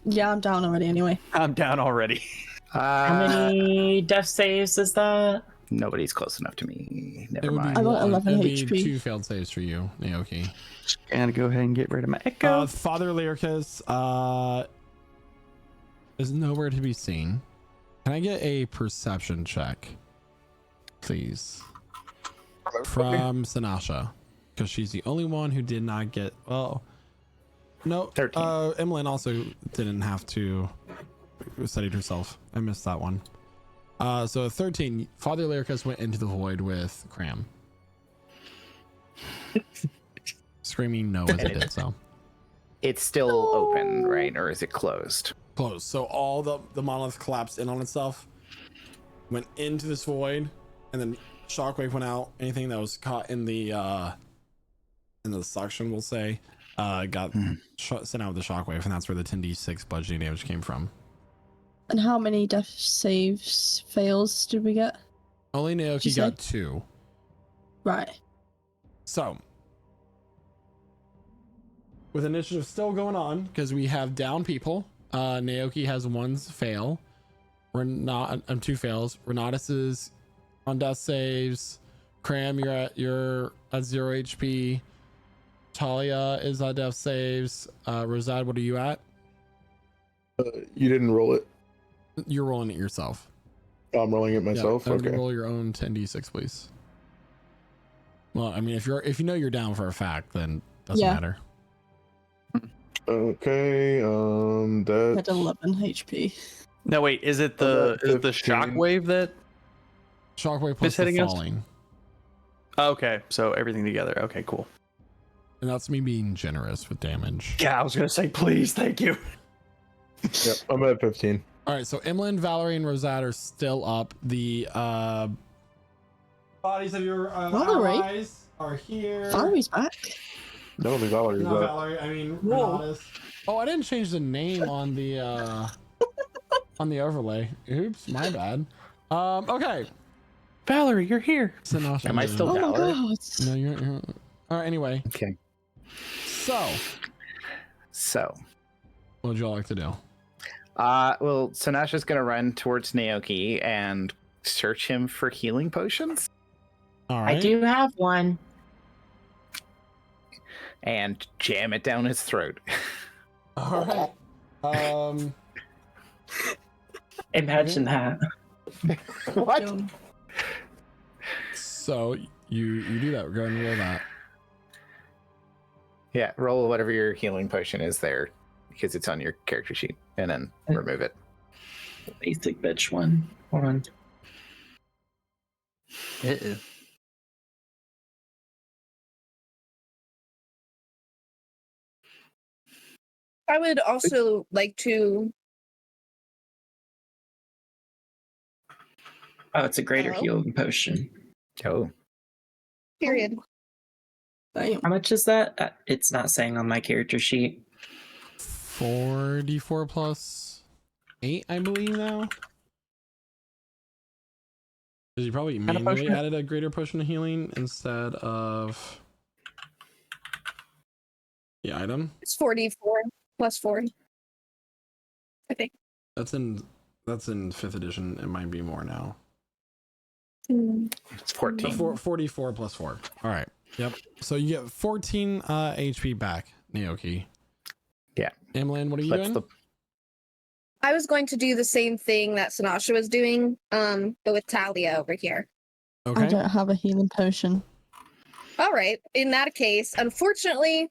Yeah, I'm down already anyway. I'm down already. How many death saves is that? Nobody's close enough to me. Never It would be mind. I got one- 11 it'd be HP. 2 failed saves for you, Naoki. And go ahead and get rid of my echo. Father Lyrcas is nowhere to be seen. Can I get a perception check, please, from Sinasha? Because she's the only one who did not get. Well, no. 13. Emlyn also didn't have to study herself. I missed that one. So 13. Father Lyrcas went into the void with Craum, screaming no as it did so. It's still open, right? Or is it closed? Close. So all the monolith collapsed in on itself, went into this void, and then shockwave went out. Anything that was caught in the suction, we'll say, got sent out with the shockwave, and that's where the 10d6 bludgeoning damage came from. And how many death saves fails did we get? Only She Naoki said- got 2. Right. So, with initiative still going on, because we have down people, Naoki has 1 fail. 2 fails. Renatus is on death saves. Craum, you're at 0 HP. Talia is on death saves. Rosad, what are you at? You didn't roll it. You're rolling it yourself. Oh, I'm rolling it myself. Yeah, Okay. roll your own 10d6, please. Well, I mean, if you know you're down for a fact, then doesn't matter. Okay. Had That's 11 HP. No, wait. Is it the About 15. shockwave that? Shockwave plus Is hitting the us? falling. Okay, so everything together. Okay, cool. And that's me being generous with damage. Yeah, I was gonna say, please, thank you. Yep, I'm at 15. All right, so Emlyn, Valerie, and Rosad are still up. The bodies of your Valerie? allies are here. Valerie's back. No, the Valerie is Not that. Valerie, I mean Whoa. Renatus. Oh, I didn't change the name on the overlay. Oops, my bad. Okay. Valerie, you're here. Sinasha, Am I still Oh my Valerie? god. No, you're all right. Anyway, Okay. so So, what would you all like to do? well, Sinasha's gonna run towards Naoki and search him for healing potions All right. I do have one. and jam it down his throat. All right. Imagine that. What? So you do that. Go ahead and roll that. Yeah, roll whatever your healing potion is there because it's on your character sheet and then remove it. Basic bitch one. Hold on. Uh-oh. I would also like to. Oh, it's a greater Hello? healing potion. Oh, Period. Damn. How much is that? It's not saying on my character sheet. 4d4 plus 8, I believe now. Because you probably Kind of manually potion? added a greater potion of healing instead of the item. It's 44 plus 4. I think. That's in 5th edition. It might be more now. it's 14. 44 plus 4. All right. Yep. So you get 14 HP back, Naoki. Yeah. Emlyn, what are you That's doing? the I was going to do the same thing that Sinasha was doing, but with Talia over here. I Okay. don't have a healing potion. All right. In that case, unfortunately,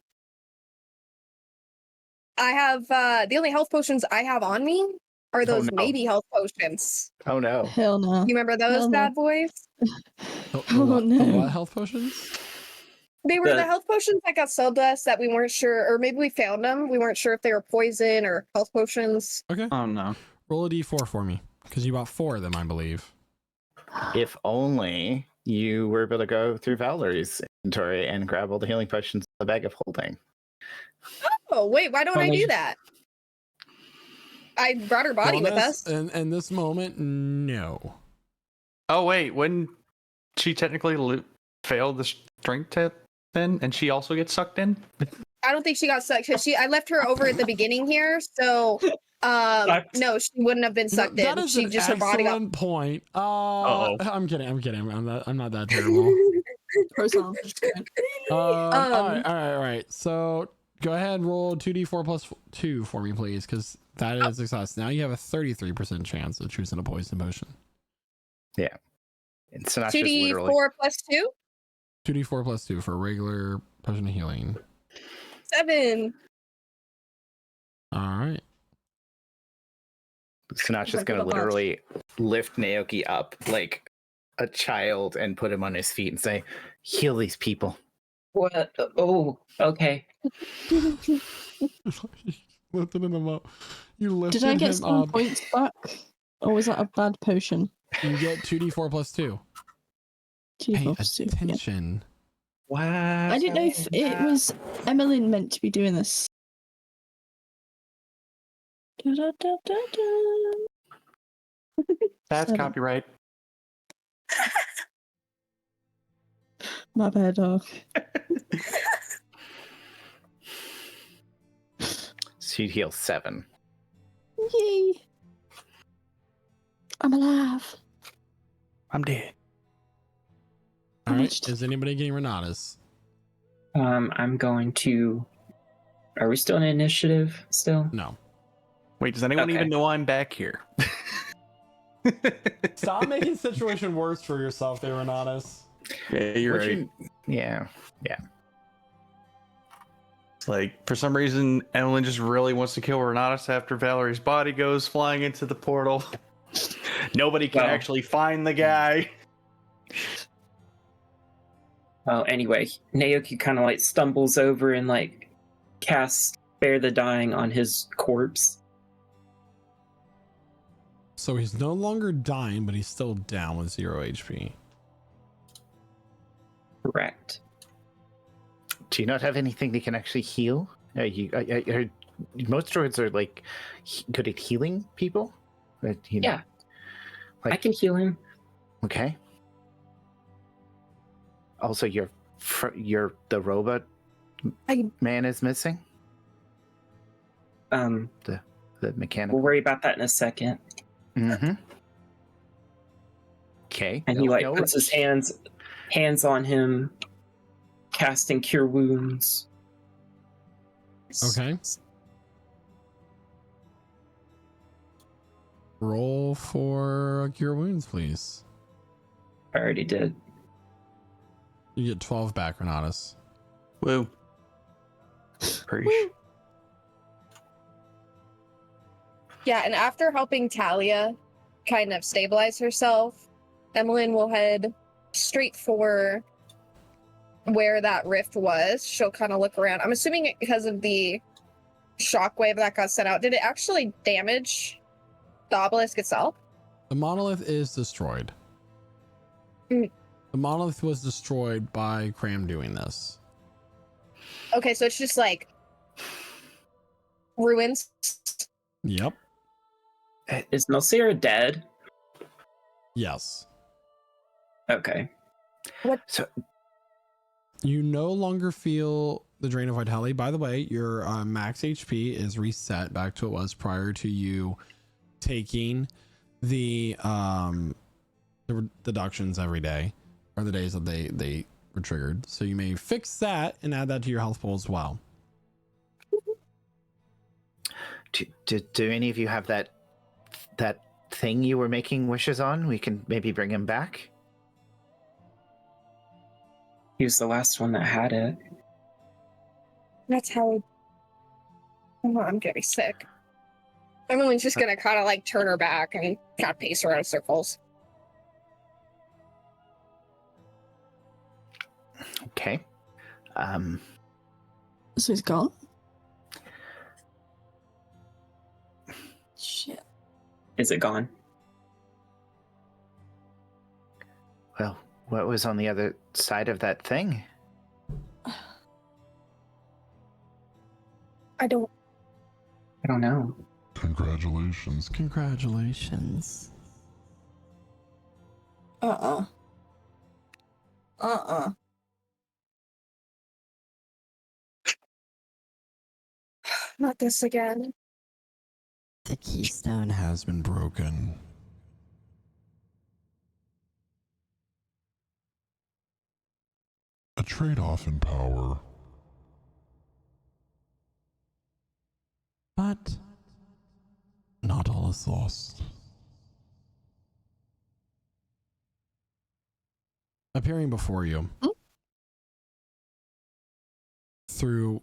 I have the only health potions I have on me are those no. maybe health potions. Oh no. Hell no. You remember those Hell no. bad boys? The Oh, no. what health potions? They were the The- health potions that got sold to us that we weren't sure, or maybe we found them. We weren't sure if they were poison or health potions. Okay. Oh no. Roll a d4 for me, because you bought 4 of them, I believe. If only you were able to go through Valerie's inventory and grab all the healing potions in the bag of holding. Oh, wait, why don't I do that? I brought her body with us. In this moment, no. Oh wait, when she technically failed the strength test, then, and she also gets sucked in. I don't think she got sucked because I left her over at the beginning here, so no, she wouldn't have been sucked That in. is She an just her body got. excellent point. Uh-oh. I'm kidding. I'm not that terrible. Pro sound. All right. So go ahead and roll 2d4 plus 2 for me, please, because that is success. Now you have a 33% chance of choosing a poison potion. Yeah. And Sinasha's 2d4 literally plus 2? 2d4 plus 2 for regular potion of healing. 7. All right. Sinasha's Like gonna a box. literally lift Naoki up like a child and put him on his feet and say, "Heal these people." What? Oh, okay. Lifting him up. You lifted Did I get him some up. points back? Or was that a bad potion? You get 2d4 plus 2. Pay 2 plus 2. Yeah. attention. Wow. I didn't know if it was Emmeline meant to be doing this. Da-da-da-da-da. That's 7. copyright. My bad, dog. She'd heal 7. Yay! I'm alive. I'm dead. All right. Almost. Is anybody getting Renatus? I'm going to. Are we still in initiative? Still? No. Wait, does anyone Okay. even know I'm back here? Stop making the situation worse for yourself there, Renatus. Yeah, you're right. Yeah. It's like, for some reason, Evelyn just really wants to kill Renatus after Valerie's body goes flying into the portal. Nobody can Well. actually find the guy. Well, anyway, Naoki kind of like stumbles over and like casts Spare the Dying on his corpse. So he's no longer dying, but he's still down with 0 HP. Correct. Do you not have anything that can actually heal? I heard most druids are like good at healing people. But, Yeah. I like, can heal him. okay. Also, the robot man is missing. The mechanical. We'll worry about that in a second. Mm-hmm. Okay. And he like puts his hands on him, casting Cure Wounds. Okay. Roll for Cure Wounds, please. I already did. You get 12 back, Renatus. Woo. Preach. Yeah, and after helping Talia kind of stabilize herself, Emmeline will head straight for where that rift was. She'll kind of look around. I'm assuming because of the shockwave that got sent out, did it actually damage the obelisk itself? The monolith is destroyed. Mm. The monolith was destroyed by Craum doing this. Okay, so it's just like ruins. Yep. Is Nulcira dead? Yes. Okay. So You no longer feel the drain of vitality. By the way, your max HP is reset back to what it was prior to you taking the deductions every day, or the days that they were triggered. So you may fix that and add that to your health pool as well. do any of you have that thing you were making wishes on? We can maybe bring him back. He was the last one that had it. That's how. Oh, I'm getting sick. Emmeline's just gonna kind of like turn her back and kind of pace around in circles. Okay. So he's gone? Shit. Is it gone? Well, what was on the other side of that thing? I don't. I don't know. Congratulations. Congratulations. Not this again. The keystone has been broken. A trade-off in power. But not all is lost. Appearing before you through,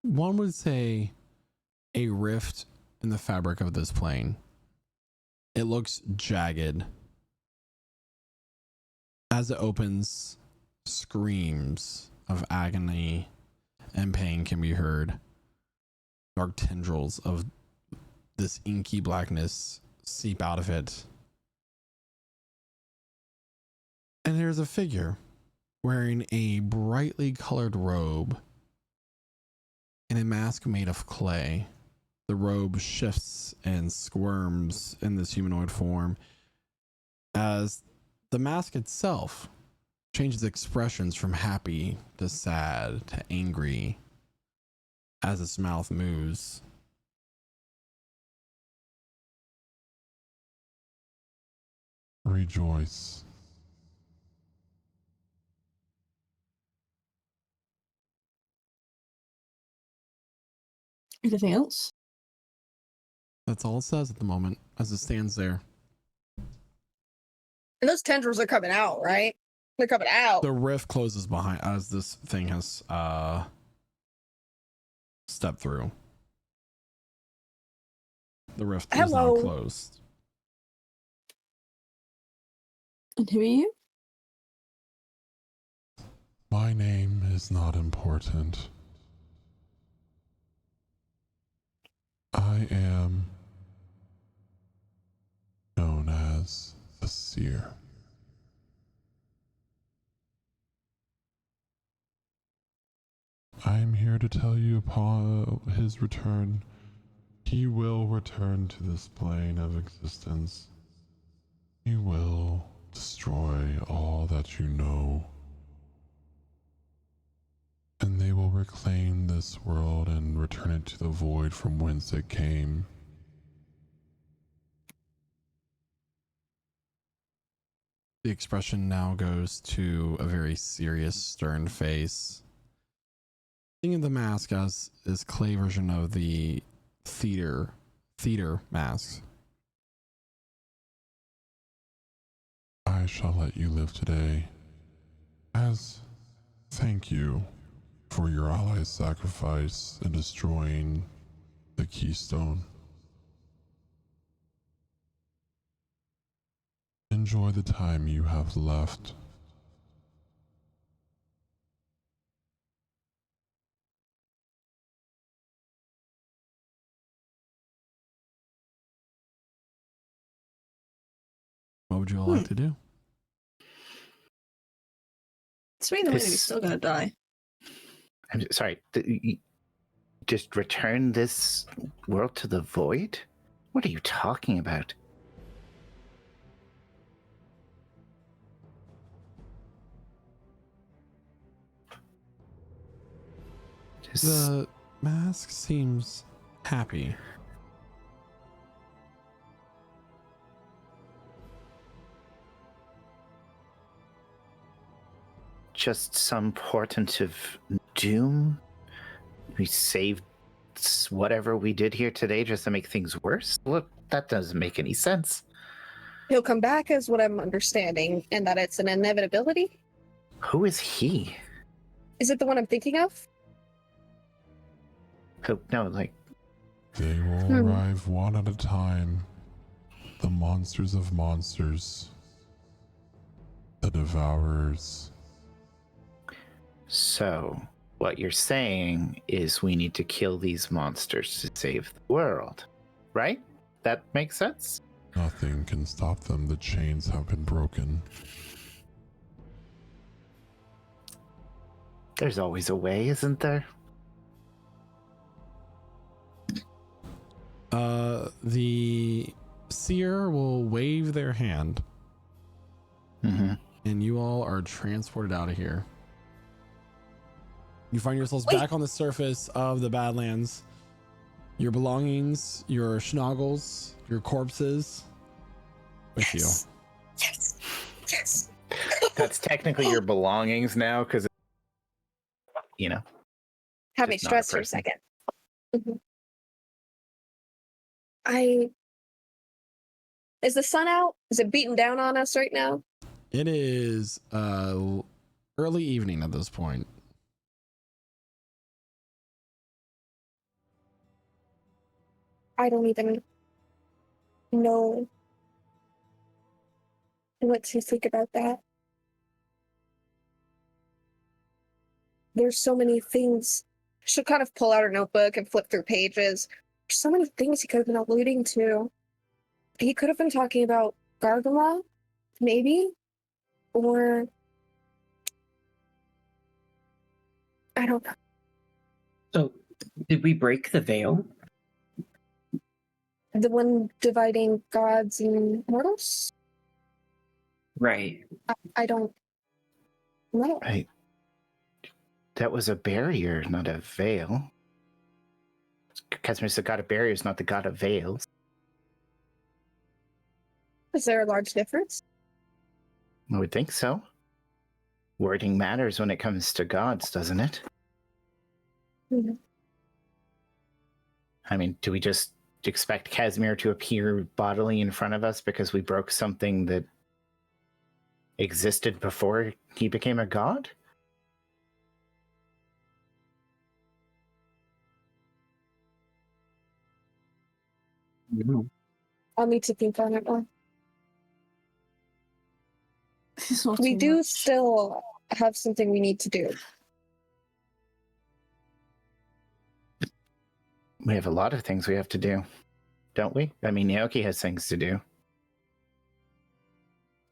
one would say, a rift in the fabric of this plane. It looks jagged. As it opens, screams of agony and pain can be heard. Dark tendrils of this inky blackness seep out of it. And there's a figure wearing a brightly colored robe and a mask made of clay. The robe shifts and squirms in this humanoid form as the mask itself changes expressions from happy to sad to angry as its mouth moves. Rejoice. Anything else? That's all it says at the moment as it stands there. And those tendrils are coming out, right? They're coming out. The rift closes behind as this thing has stepped through. The rift is now closed. And who are you? My name is not important. I am known as the Seer. I am here to tell you upon his return, he will return to this plane of existence. He will destroy all that you know. And they will reclaim this world and return it to the void from whence it came. The expression now goes to a very serious, stern face. Think of the mask as this clay version of the theater masks. I shall let you live today as thank you for your allies' sacrifice in destroying the keystone. Enjoy the time you have left. What would you all like to do? It's me the way we're This- still gonna die. I'm sorry. Just return this world to the void? What are you talking about? The mask seems happy. Just some portent of doom? We saved whatever we did here today just to make things worse? Look, that doesn't make any sense. He'll come back, is what I'm understanding, and that it's an inevitability. Who is he? Is it the one I'm thinking of? Oh, no, like, They will arrive one at a time. The monsters of monsters. The devourers. so what you're saying is we need to kill these monsters to save the world, right? That makes sense? Nothing can stop them. The chains have been broken. There's always a way, isn't there? The seer will wave their hand, Mm-hmm. and you all are transported out of here. You find yourselves Wait. back on the surface of the Badlands. Your belongings, your schnoggles, your corpses with Yes. Yes. Yes. That's technically your belongings now, because, you know. Have me Just not a stress for a person. second. Mhm. Is the sun out? Is it beating down on us right now? you. It is early evening at this point. I don't even know what to think about that. There's so many things. She'll kind of pull out her notebook and flip through pages. There's so many things he could have been alluding to. He could have been talking about Gargala, maybe? Or I don't know. So, did we break the veil? The one dividing gods and mortals? Right. I don't know. Right. That was a barrier, not a veil. Casimir's the god of barriers, not the god of veils. Is there a large difference? I would think so. Wording matters when it comes to gods, doesn't it? Mhm. I mean, do we just expect Casimir to appear bodily in front of us because we broke something that existed before he became a god? I'll need to think on it more. This is all We too do much. still have something we need to do. We have a lot of things we have to do, don't we? I mean, Naoki has things to do.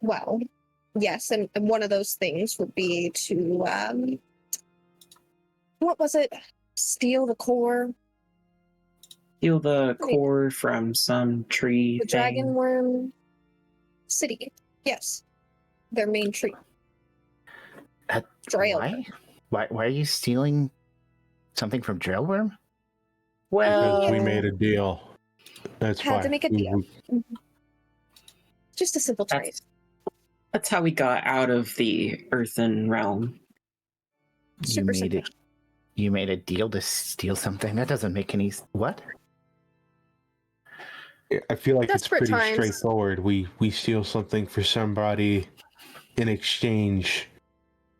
Well, yes, and one of those things would be to what was it? Steal the core, Steal the core from some tree the thing. dragon worm city. Yes, their main tree. Drailworm. Why are you stealing something from Drailworm? Well, We made a deal. That's Had why. to make a deal. Just a simple trade. that's how we got out of the earthen realm. Super simple. You made a deal to steal something? That doesn't make any... What? I feel like Desperate it's pretty times. straightforward. We steal something for somebody in exchange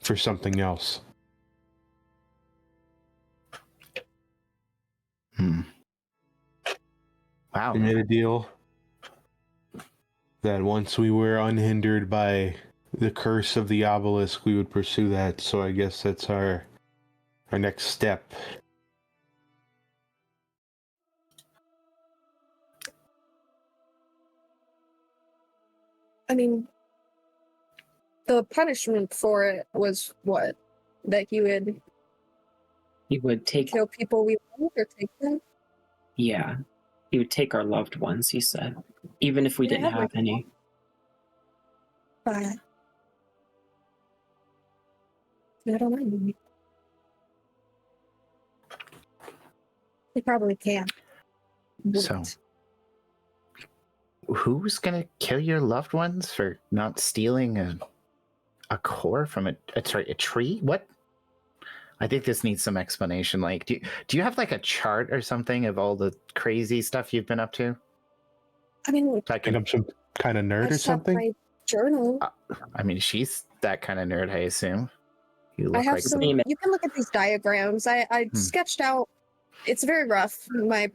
for something else. Wow. We made a deal. that once we were unhindered by the curse of the obelisk, we would pursue that. So I guess that's our next step. I mean, the punishment for it was what? That you would He would take, kill people we love or take them? yeah, he would take our loved ones, he said, even if we Yeah, didn't have like- any. But I don't know. They probably can. So, who's gonna kill your loved ones for not stealing a core from a tree? What? I think this needs some explanation. Like, do you have like a chart or something of all the crazy stuff you've been up to? I mean, Like I'm some kind of I nerd or just have something? my journal. I mean, she's that kind of nerd, I assume. You I look have like some. Name it. You can look at these diagrams. I sketched out. It's very rough. My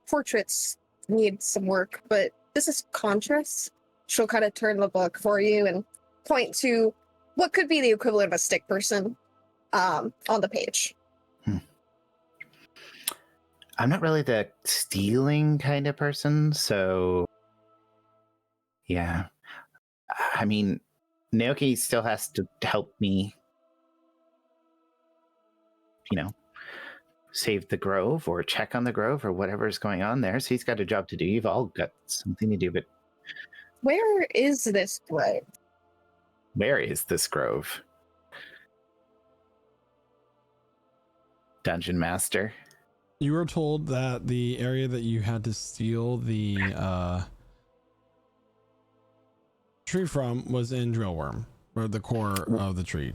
portraits need some work, but this is contrast. She'll kind of turn the book for you and point to what could be the equivalent of a stick person on the page. I'm not really the stealing kind of person, so yeah. I mean, Naoki still has to help me, save the grove or check on the grove or whatever's going on there. So he's got a job to do. You've all got something to do, but Where is this grove? where is this grove? Dungeon Master. You were told that the area that you had to steal the tree from was in Drillworm, or the core of the tree.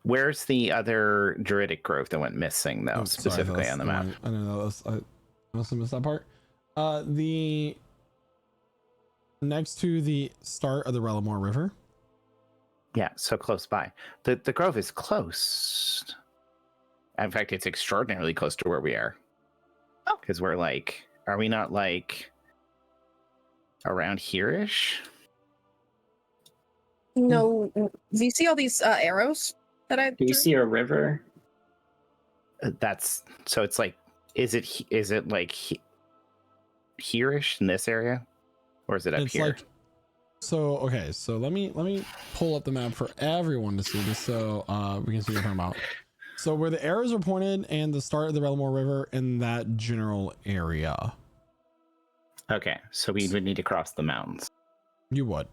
Where's the other druidic grove that went missing, though, Oh, sorry, specifically that's on the the map? one- I don't know. I must have missed that part. The next to the start of the Relamore River. Yeah, so close by. The grove is close. In fact, it's extraordinarily close to where we are. Oh. Because we're like, are we not like around here-ish? No. Do you see all these arrows that I Do you drew? see a river? That's so it's like, is it like here-ish in this area? Or is it up It's here? like, so okay, so let me pull up the map for everyone to see this, so we can see what you're talking about. So where the arrows are pointed and the start of the Relamore River in that general area. Okay, so we would need to cross the mountains. You would.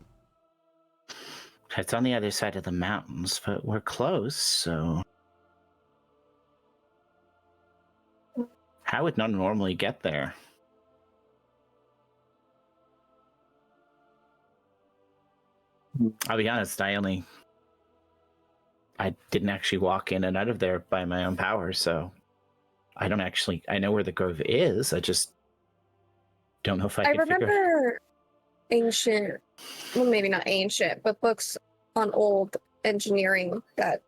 It's on the other side of the mountains, but we're close, so how would one normally get there? I'll be honest, I didn't actually walk in and out of there by my own power, so I know where the grove is, I just don't know if I could figure remember ancient, well, maybe not ancient, but books on old engineering that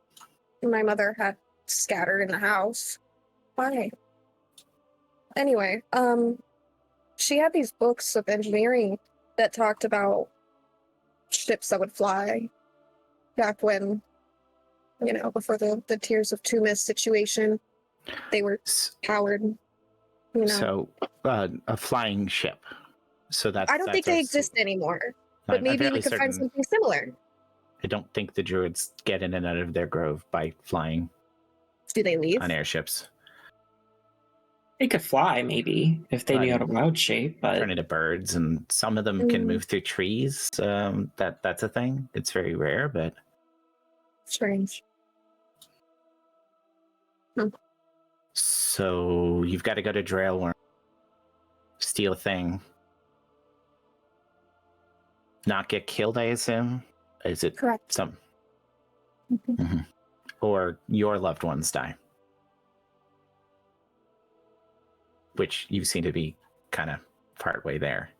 my mother had scattered in the house. Why? Anyway, she had these books of engineering that talked about ships that would fly back when, before the Tears of Tumas situation, they were powered, So, a flying ship. So I don't think they exist anymore, but maybe we could find something similar. I don't think the druids get in and out of their grove by flying Do they leave? on airships. They could fly, maybe, if they knew how to wild shape, but Turn into birds, and some of them can move through trees. That's a thing. It's very rare, but Strange. so you've got to go to Drailworm, steal a thing, not get killed. I assume. Is it Correct. some? Mhm. Or your loved ones die, which you seem to be kind of part way there.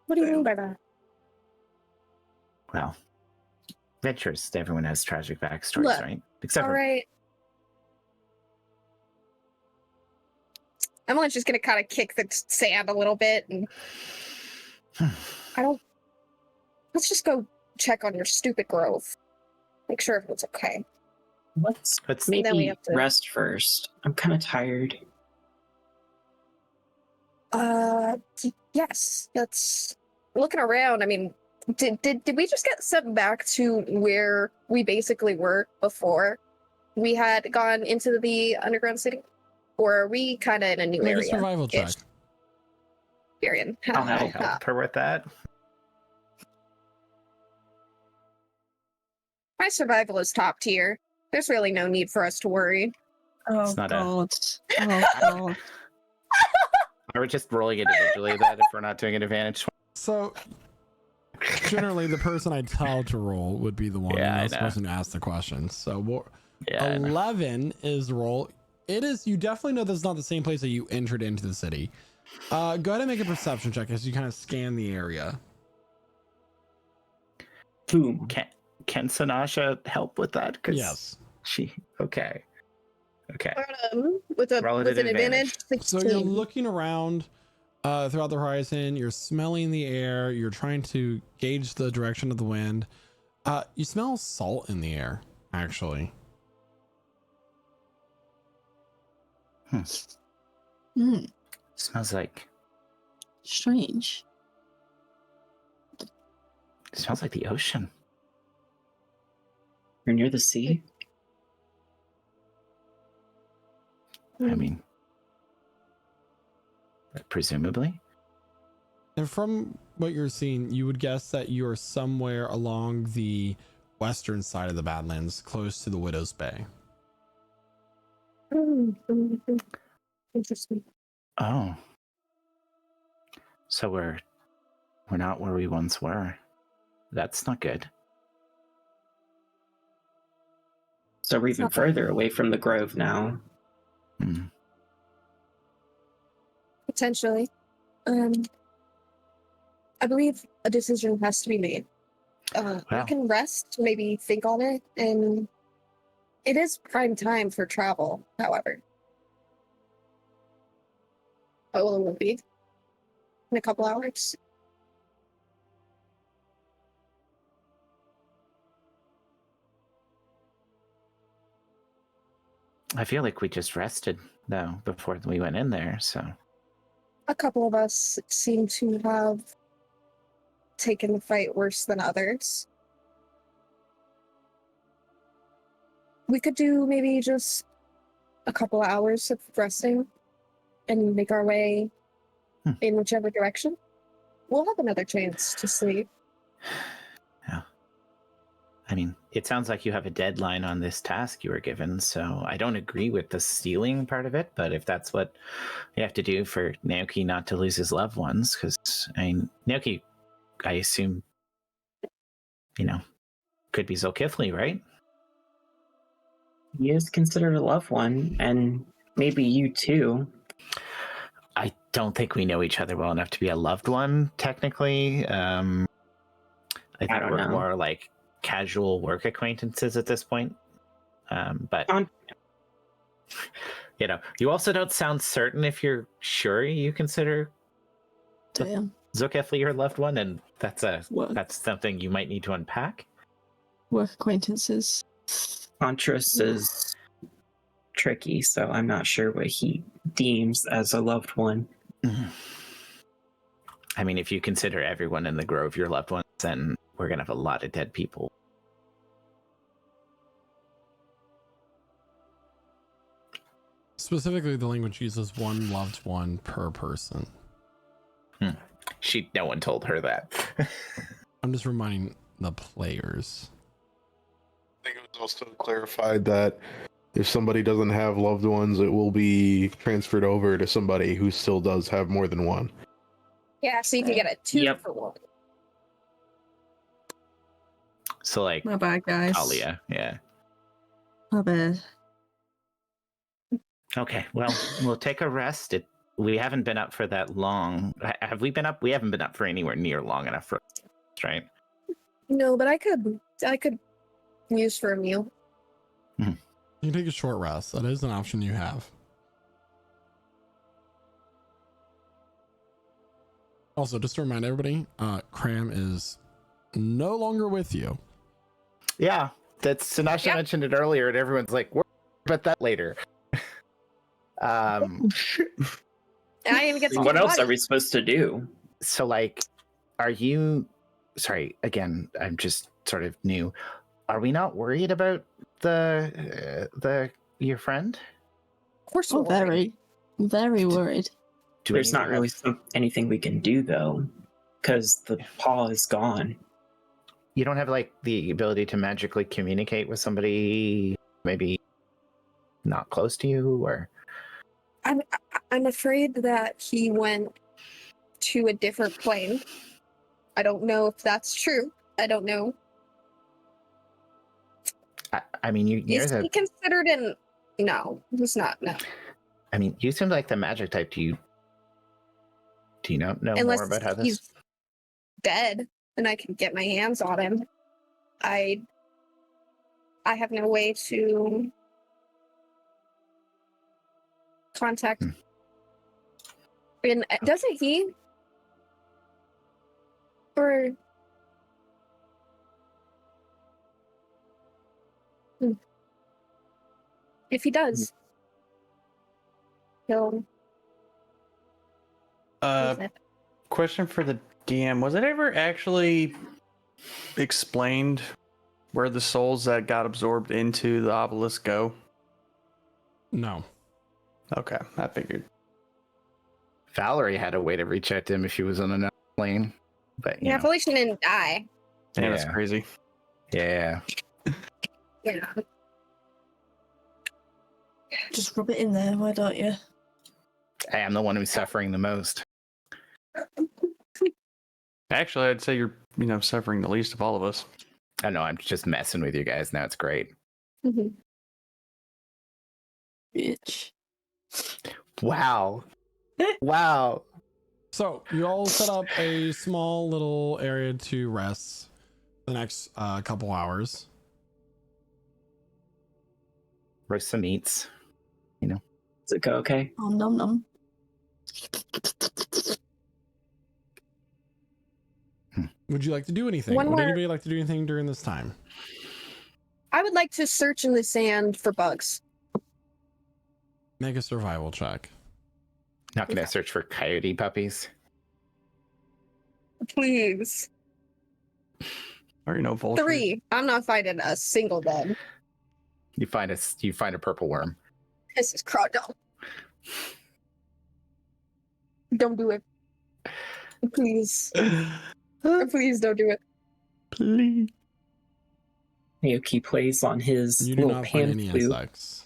What do you mean by that? Well, adventures. Everyone has tragic backstories, Look, right? Except All for right. Emily's just gonna kind of kick the sand a little bit and Let's just go check on your stupid grove. Make sure everyone's okay. Let's And then we maybe have to- rest first. I'm kind of tired. Yes. That's looking around. I mean, did we just get sent back to where we basically were before we had gone into the underground city? Or are we kind of in a new Make a area? survival check. Period. I'll I help. help her with that. My survival is top tier. There's really no need for us to worry. Oh It's not a- god. Oh god. Are we just rolling individually that if we're not doing an advantage? So generally, the person I tell to roll would be the one Yeah, I that's know. supposed to ask the questions. So Yeah. I know. 11 is the roll. It is. You definitely know this is not the same place that you entered into the city. Go ahead and make a perception check as you kind of scan the area. Boom. Can Sanasha help with that? 'Cause Yes. She. Okay. Okay. With an Relative advantage, So 16. you're looking around throughout the horizon. You're smelling the air. You're trying to gauge the direction of the wind. You smell salt in the air, actually. Hmm. Smells like. Strange. It smells like the ocean. You're near the sea? I mean, presumably. And from what you're seeing, you would guess that you're somewhere along the western side of the Badlands, close to the Widow's Bay. Interesting. Oh. So we're not where we once were. That's not good. So we're even not bad. further away from the grove now. Hmm. Potentially. I believe a decision has to be made. We Well. can rest, maybe think on it, and it is prime time for travel, however. Oh, well, it will be in a couple hours. I feel like we just rested though before we went in there. So A couple of us seem to have taken the fight worse than others. We could do maybe just a couple hours of resting and make our way in whichever direction. We'll have another chance to sleep. yeah. I mean, it sounds like you have a deadline on this task you were given, so I don't agree with the stealing part of it, but if that's what you have to do for Naoki not to lose his loved ones, because, I mean, Naoki, I assume, could be Zolkifli, right? He is considered a loved one, and maybe you too. I don't think we know each other well enough to be a loved one, technically. I think don't we're know. more like casual work acquaintances at this point. But you also don't sound certain if you're sure you consider Damn. Zolkifli your loved one, and that's Work, something you might need to unpack. work acquaintances. Contras is tricky, so I'm not sure what he deems as a loved one. I mean, if you consider everyone in the grove your loved ones, then we're gonna have a lot of dead people. Specifically, the language uses one loved one per person. No one told her that. I'm just reminding the players. I think it was also clarified that if somebody doesn't have loved ones, it will be transferred over to somebody who still does have more than one. Yeah, so you can get a 2 Yep. for 1. So, like, My bad, guys. Talia, yeah. My bad. Okay, well, we'll take a rest. We haven't been up for that long. Have we been up? We haven't been up for anywhere near long enough for us, right? No, but I could use for a meal. You can take a short rest. That is an option you have. Also, just to remind everybody, Craum is no longer with you. Yeah, that's Sinasha mentioned it earlier, and everyone's like, "We're about that later." And I didn't even get to What do else body. are we supposed to do? So, like, are you? Sorry, again, I'm just sort of new. Are we not worried about your friend? Of course, Oh, we're worried. very worried. Do There's any not of really us- anything we can do though, because the paw is gone. You don't have like the ability to magically communicate with somebody, maybe not close to you, or I'm afraid that he went to a different plane. I don't know if that's true. I don't know. I mean, you're Is he considered an? No, he's not. No, I mean, you seem like the magic type. Do you know unless more about how this? he's dead, and I can get my hands on him. I have no way to contact. And doesn't he? Or if he does, he'll. Question for the DM: was it ever actually explained where the souls that got absorbed into the obelisk go? No. Okay, I figured. Valerie had a way to reach out to him if he was on another plane, but Yeah, Felicia didn't die. Yeah, that's Yeah. crazy. Yeah. Yeah. Just rub it in there, why don't you? I am the one who's suffering the most. Actually, I'd say you're, suffering the least of all of us. I know, I'm just messing with you guys now. It's great. Bitch. Wow. Wow. So you all set up a small little area to rest the next couple hours. Roast some meats. Does it go okay? Oh, nom nom. Would you like to do anything? One Would more- anybody like to do anything during this time? I would like to search in the sand for bugs. Make a survival check. Not gonna search for coyote puppies. Please. Or vulture. 3. I'm not finding a single bug. You find a purple worm. This is crowded. Don't do it. Please. Please don't do it. Please. Naoki plays on his You do little not find pan any flute. insects.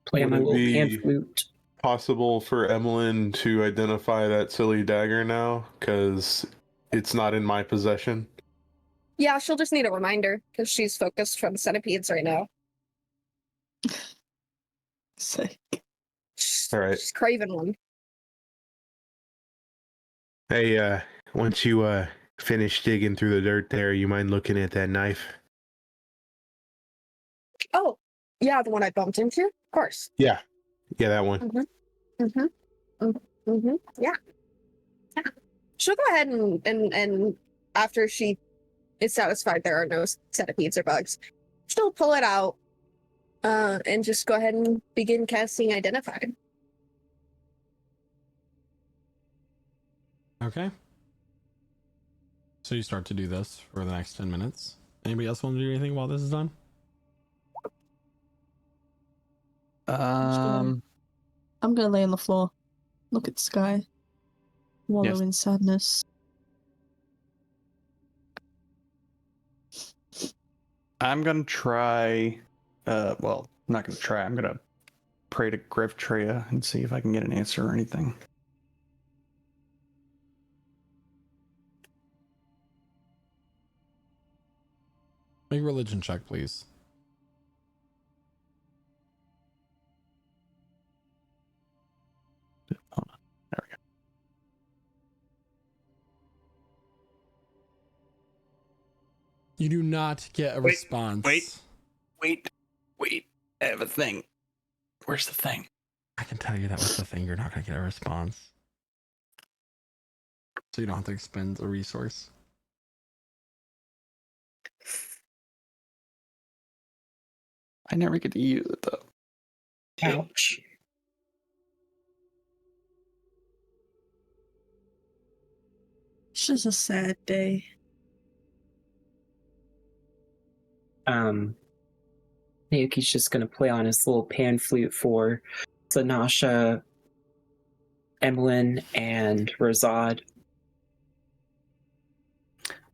Play on my Would it little pan be- flute. Possible for Emmeline to identify that silly dagger now, because it's not in my possession. Yeah, she'll just need a reminder because she's focused from centipedes right now. Sick. All right. She's craving one. Hey, once you finish digging through the dirt there, you mind looking at that knife? Oh, yeah, the one I bumped into? Of course. Yeah, that one. Yeah. She'll go ahead and after she is satisfied there are no centipedes or bugs, she'll pull it out and just go ahead and begin casting Identify. Okay. So you start to do this for the next 10 minutes. Anybody else want to do anything while this is done? I'm gonna lay on the floor, look at the sky, wallow Yes. in sadness. I'm gonna try. Well, I'm not gonna try. I'm gonna pray to Griftria and see if I can get an answer or anything. Make a religion check, please. Hold on. There we go. You do not get a Wait, response. wait. Wait. I have a thing. Where's the thing? I can tell you that with the thing, you're not gonna get a response. So you don't have to expend a resource. I never get to use it though. Ouch. It's just a sad day. Naoki's just gonna play on his little pan flute for Sanasha, Emlyn, and Razad.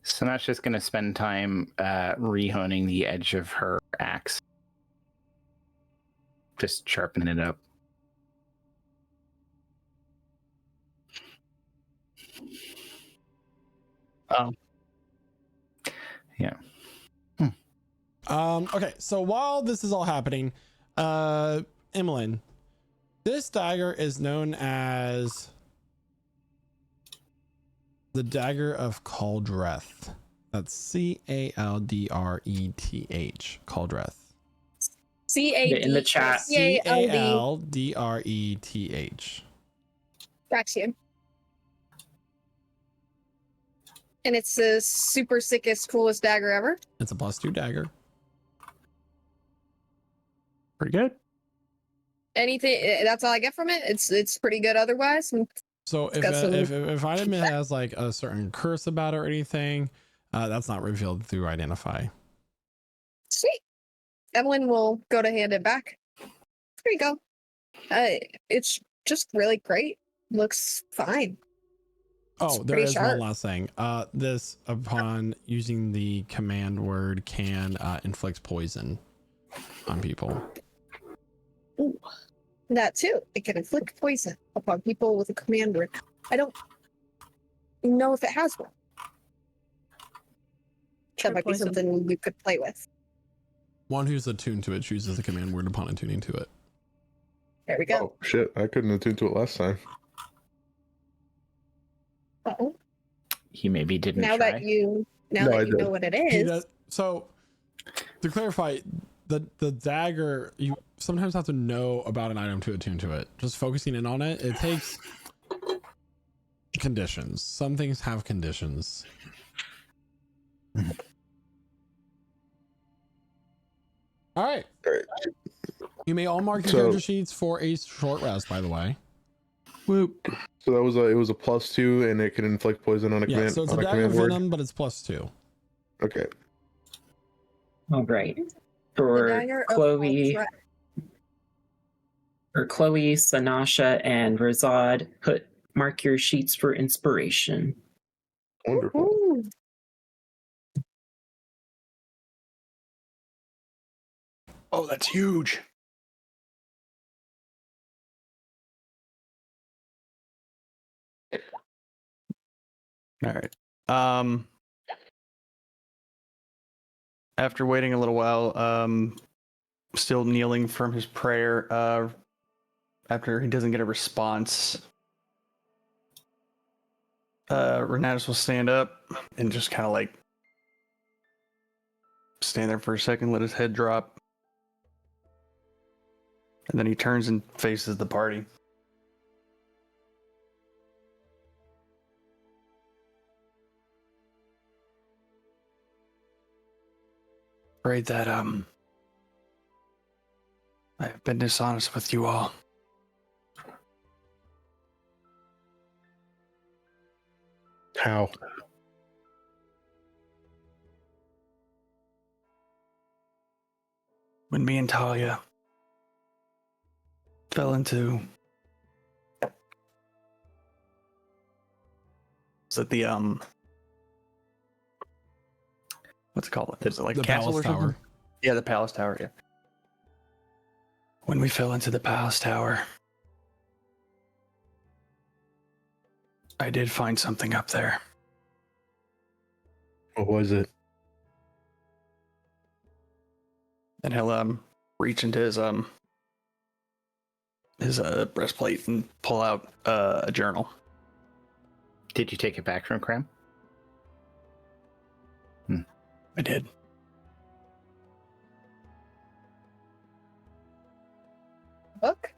Sanasha's going to spend time rehoning the edge of her axe. Just sharpening it up. Yeah. Okay, so while this is all happening, Emlyn, this dagger is known as the Dagger of Caldreth. That's Caldreth. Caldreth. C-A-D. In the chat. C-A-L-D. Caldreth. Tracks you. And it's the super sickest, coolest dagger ever. It's a +2 dagger. Pretty good. Anything, that's all I get from it. It's pretty good otherwise. So if item has like a certain curse about it or anything, that's not revealed through identify. Sweet. Emlyn will go to hand it back. There you go. It's just really great. Looks fine. Oh, there pretty is sharp. one last thing. This, upon using the command word, can inflict poison on people. Ooh. That too. It can inflict poison upon people with a command word. I don't know if it has one. That might be poison. something we could play with. One who's attuned to it chooses the command word upon attuning to it. There we go. Oh shit! I couldn't attune to it last time. Uh-oh. He maybe didn't Now try. that you No, I know did. what it He is. does, so to clarify, the dagger, you sometimes have to know about an item to attune to it. Just focusing in on it, it takes conditions. Some things have conditions. All right. You may all mark your character sheets for a short rest, by the way. Whoop. So that was it was a +2, and it can inflict poison on a Yeah, command. so it's on a a dagger command word. venom, but it's +2. Okay. All right. The For dagger of Chloe, Ultra. Sanasha, and Razad, mark your sheets for inspiration. Wonderful. Ooh. Oh, that's huge. All right. After waiting a little while, still kneeling from his prayer, after he doesn't get a response, Renatus will stand up and just kind of like stand there for a second, let his head drop. And then he turns and faces the party. Afraid that I've been dishonest with you all. How? When me and Talia fell into, was it the what's it called? Is it like The castle or palace something? tower. Yeah, the palace tower. Yeah. When we fell into the palace tower, I did find something up there. What was it? And he'll reach into his breastplate and pull out a journal. Did you take it back from Craum? I did. Book.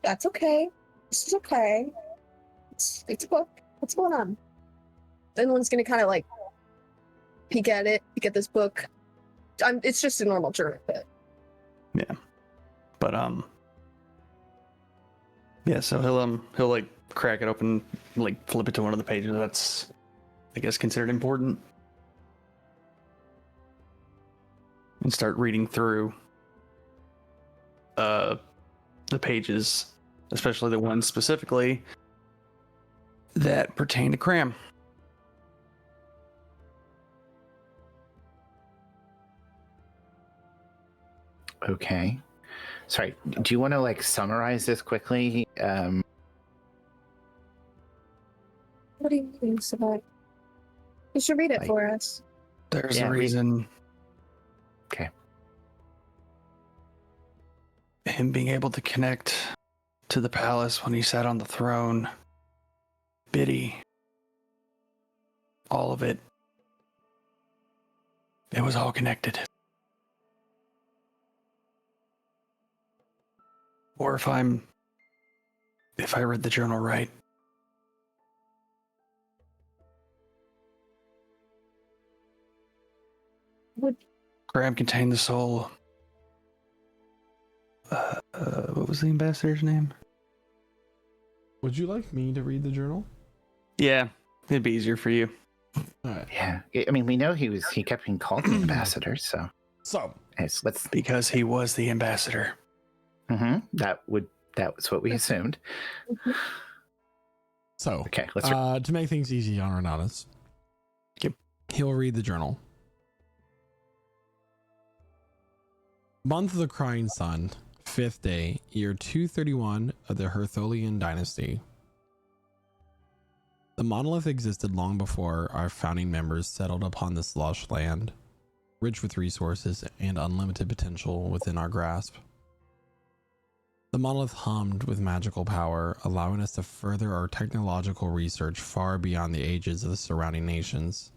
That's okay. This is okay. It's a book. What's going on? Everyone's gonna kind of like peek at this book. It's just a normal journal. But yeah, so he'll like crack it open, like flip it to one of the pages that's, I guess, considered important, and start reading through the pages, especially the ones specifically that pertain to Craum. Okay. Sorry, do you want to like summarize this quickly? what do you mean, Savant? You should read it for us. There's a reason. Okay. Him being able to connect to the palace when he sat on the throne, Biddy, all of it. It was all connected. Or if I read the journal right, Craum contained the soul. What was the ambassador's name? Would you like me to read the journal? Yeah, it'd be easier for you. All right. Yeah, I mean, we know he kept being called the ambassador, so let's. Because he was the ambassador. That was what we assumed. So, okay, let's. To make things easy on Renatus, he'll read the journal. Month of the Crying Sun, 5th day, year 231 of the Hertholian dynasty. The monolith existed long before our founding members settled upon this lush land, rich with resources and unlimited potential within our grasp. The monolith hummed with magical power, allowing us to further our technological research far beyond the ages of the surrounding nations.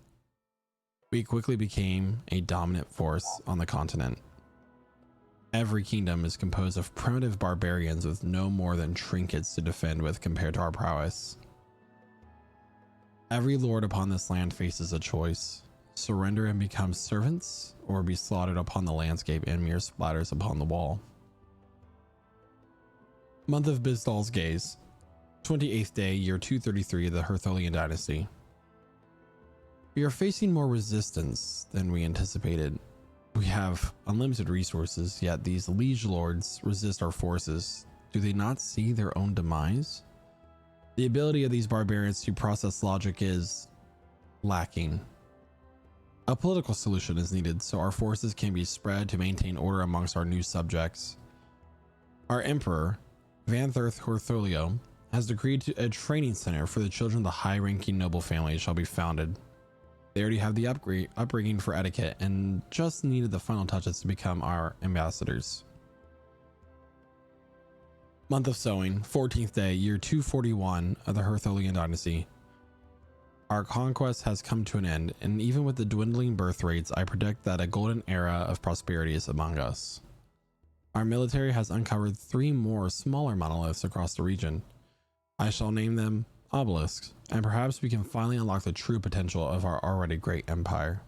We quickly became a dominant force on the continent. Every kingdom is composed of primitive barbarians with no more than trinkets to defend with compared to our prowess. Every lord upon this land faces a choice: surrender and become servants, or be slaughtered upon the landscape and mere splatters upon the wall. Month of Bizdal's Gaze, 28th day, year 233 of the Hertholian dynasty. We are facing more resistance than we anticipated. We have unlimited resources, yet these liege lords resist our forces. Do they not see their own demise? The ability of these barbarians to process logic is lacking. A political solution is needed so our forces can be spread to maintain order amongst our new subjects. Our emperor, Vanthurth Hortholio, has decreed a training center for the children of the high-ranking noble family shall be founded. They already have the upbringing for etiquette and just needed the final touches to become our ambassadors. Month of Sowing, 14th day, year 241 of the Hertholian dynasty. Our conquest has come to an end, and even with the dwindling birth rates, I predict that a golden era of prosperity is among us. Our military has uncovered 3 more smaller monoliths across the region. I shall name them obelisks, and perhaps we can finally unlock the true potential of our already great empire.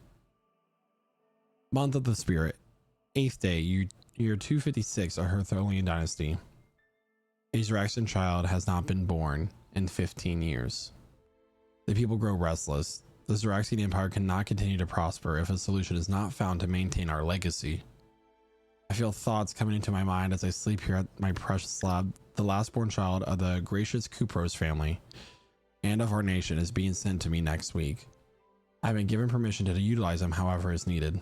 Month of the Spirit, 8th day, year 256 of Hertholian dynasty. A Zeraxian child has not been born in 15 years. The people grow restless. The Zeraxian Empire cannot continue to prosper if a solution is not found to maintain our legacy. I feel thoughts coming into my mind as I sleep here at my precious slab. The last-born child of the gracious Kupros family and of our nation is being sent to me next week. I have been given permission to utilize him however is needed.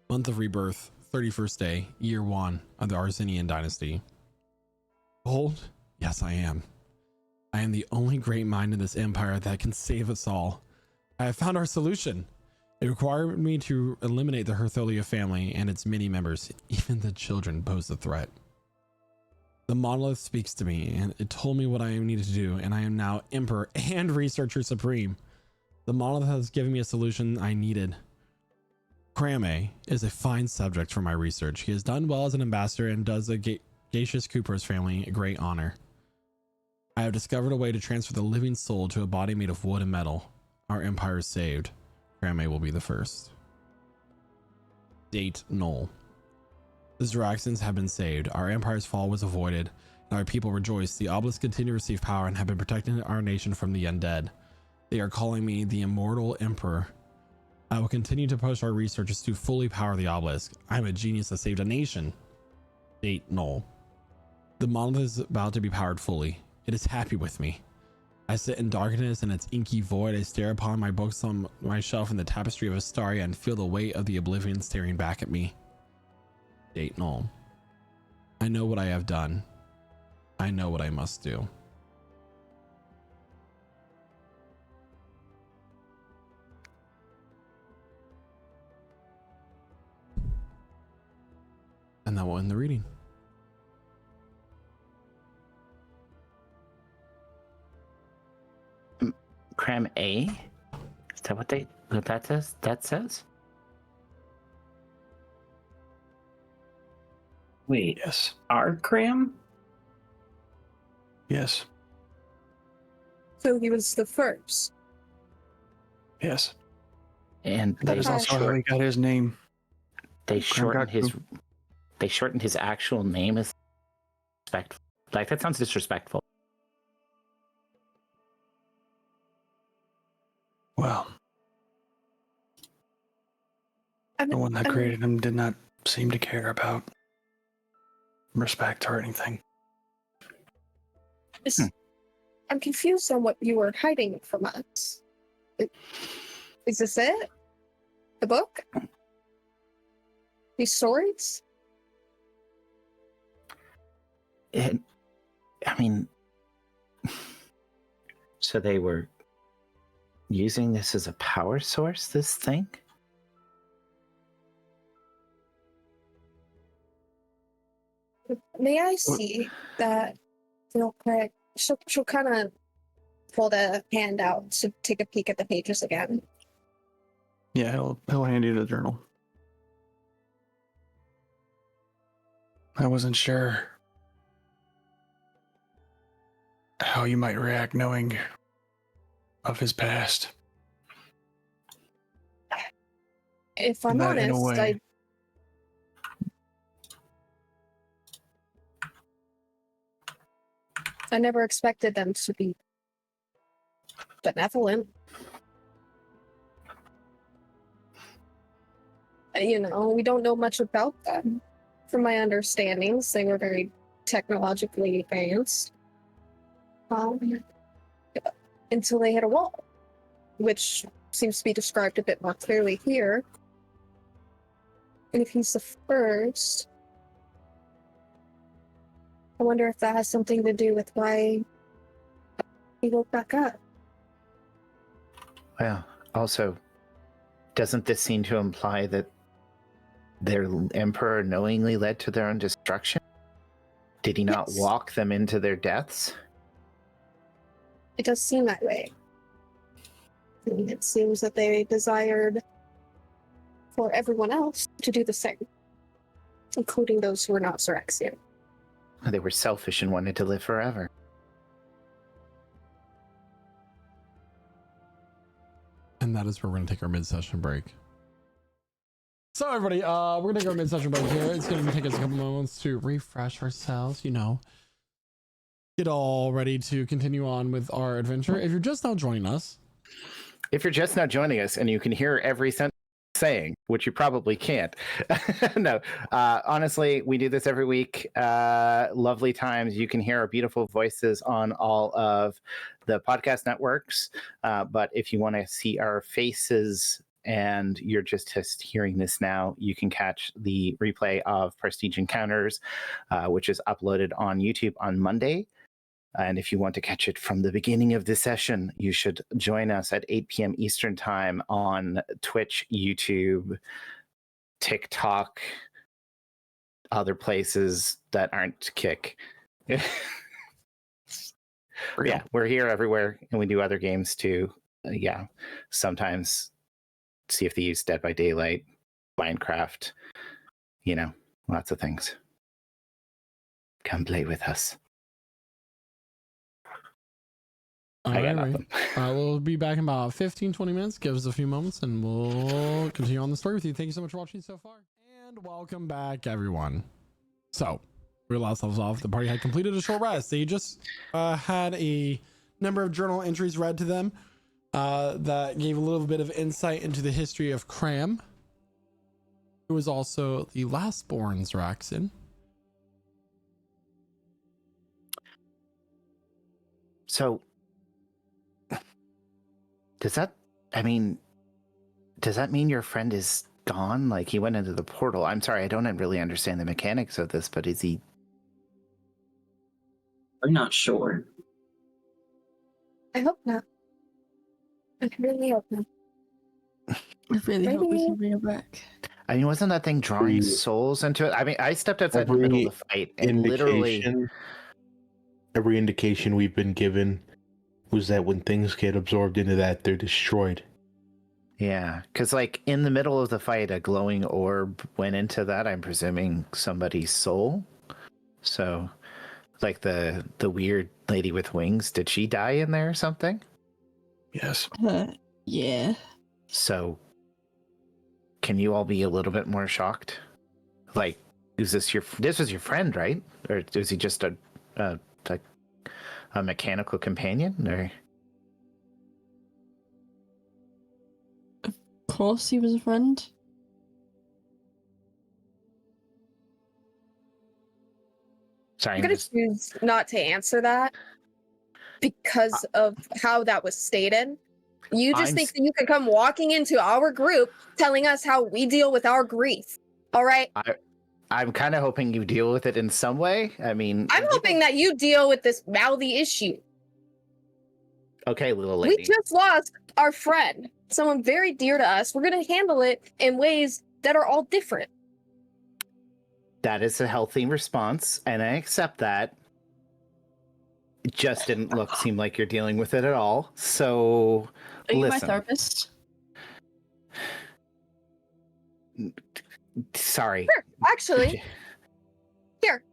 Month of Rebirth, 31st day, year 1 of the Arsenian dynasty. Old? Yes, I am. I am the only great mind in this empire that can save us all. I have found our solution. It required me to eliminate the Hertholia family and its many members. Even the children pose a threat. The monolith speaks to me, and it told me what I needed to do, and I am now Emperor and Researcher Supreme. The monolith has given me a solution I needed. Craum is a fine subject for my research. He has done well as an ambassador and does Gaseous Cooper's family a great honor. I have discovered a way to transfer the living soul to a body made of wood and metal. Our empire is saved. Craum will be the first. Date null. The Zoraxans have been saved. Our empire's fall was avoided, and our people rejoice. The obelisks continue to receive power and have been protecting our nation from the undead. They are calling me the Immortal Emperor. I will continue to push our researchers to fully power the obelisk. I'm a genius that saved a nation. Date null. The monolith is about to be powered fully. It is happy with me. I sit in darkness and its inky void. I stare upon my books on my shelf in the tapestry of Astaria and feel the weight of the oblivion staring back at me. Date null. I know what I have done. I know what I must do. And that will end the reading. Cram A? Is that what that says? That says? Wait, Yes. our Cram? Yes. So he was the first. Yes. And That is also how he got his name. they shortened his Grangaku. they shortened his actual name as respectful. Like that sounds disrespectful. Well, the one that created him did not seem to care about respect or anything. I'm confused on what you were hiding from us. Is this it? The book? These swords? I mean, so they were using this as a power source, this thing? May I see that real quick? She'll kind of hold a hand out to take a peek at the pages again. Yeah, he'll hand you the journal. I wasn't sure how you might react knowing of his past. If I'm That, in a honest, way. I never expected them to be benevolent. You know, we don't know much about them. From my understandings, they were very technologically advanced. Until they hit a wall, which seems to be described a bit more clearly here. And if he's the first, I wonder if that has something to do with why he woke back up. Well, also, doesn't this seem to imply that their emperor knowingly led to their own destruction? Did he not Yes. walk them into their deaths? It does seem that way. It seems that they desired for everyone else to do the same, including those who were not Zoraxian. They were selfish and wanted to live forever. And that is where we're going to take our mid-session break. So everybody, we're going to take our mid-session break here. It's going to take us a couple moments to refresh ourselves, you know, get all ready to continue on with our adventure. If you're just now joining us. If you're just now joining us and you can hear every sentence saying, which you probably can't. No, honestly, we do this every week. Lovely times. You can hear our beautiful voices on all of the podcast networks. But if you want to see our faces and you're just hearing this now, you can catch the replay of Prestige Encounters, which is uploaded on YouTube on Monday. And if you want to catch it from the beginning of the session, you should join us at 8 p.m. Eastern Time on Twitch, YouTube, TikTok, other places that aren't Kick. Yeah, we're here everywhere, and we do other games too. Sometimes Sea of Thieves, Dead by Daylight, Minecraft, lots of things. Come play with us. All I got right. nothing. We'll be back in about 15, 20 minutes. Give us a few moments and we'll continue on the story with you. Thank you so much for watching so far. And welcome back, everyone. So, we last left off. The party had completed a short rest. They just had a number of journal entries read to them that gave a little bit of insight into the history of Craum, who was also the last-born Zaraxin. So, does that mean your friend is gone? Like, he went into the portal. I'm sorry, I don't really understand the mechanics of this, but is he... I'm not sure. I hope not. I really hope not. I really hope we can bring her back. I mean, wasn't that thing drawing souls into it? I mean, I stepped outside in the middle of the fight and literally... Every indication we've been given was that when things get absorbed into that, they're destroyed. Yeah, because like in the middle of the fight, a glowing orb went into that. I'm presuming somebody's soul. So, like the weird lady with wings, did she die in there or something? Yes. Yeah. So, can you all be a little bit more shocked? Like, this was your friend, right? Or was he just a mechanical companion? Or Of course he was a friend. sorry, I'm going to choose not to answer that because of how that was stated. You just think that you can come walking into our group telling us how we deal with our grief. All right? I'm kind of hoping you deal with it in some way. I mean, I'm hoping that you deal with this mouthy issue. Okay, little lady. We just lost our friend, someone very dear to us. We're going to handle it in ways that are all different. That is a healthy response, and I accept that. It just didn't seem like you're dealing with it at all. So, Are you listen. my therapist? Sorry. Sure, actually. Here,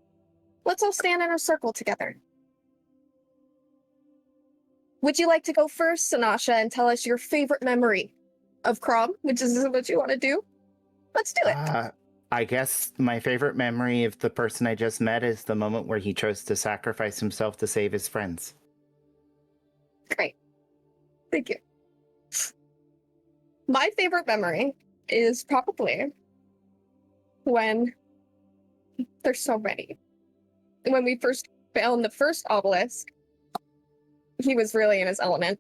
let's all stand in a circle together. Would you like to go first, Sanasha, and tell us your favorite memory of Craum, which is what you want to do? Let's do it. I guess my favorite memory of the person I just met is the moment where he chose to sacrifice himself to save his friends. Great. Thank you. My favorite memory is probably when there's so many. When we first found the first obelisk, he was really in his element.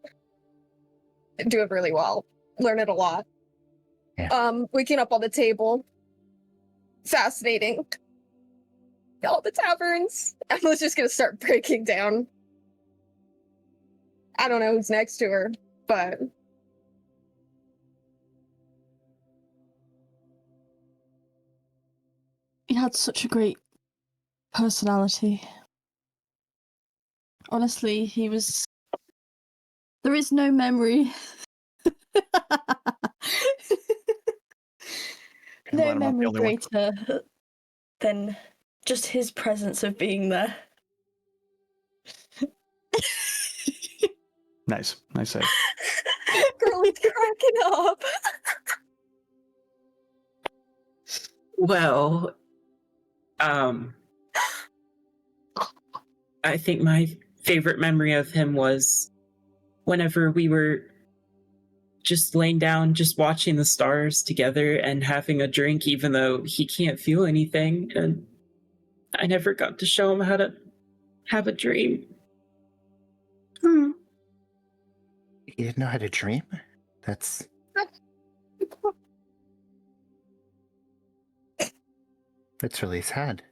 Doing really well. Learning a lot. Yeah. Waking up on the table. Fascinating. All the taverns. I was just gonna start breaking down. I don't know who's next to her, but He had such a great personality. Honestly, he was... There is no memory. No memory greater than just his presence of being there. Nice save. Girlie's cracking up. Well, I think my favorite memory of him was whenever we were just laying down, just watching the stars together and having a drink, even though he can't feel anything. And I never got to show him how to have a dream. You didn't know how to dream? That's really sad.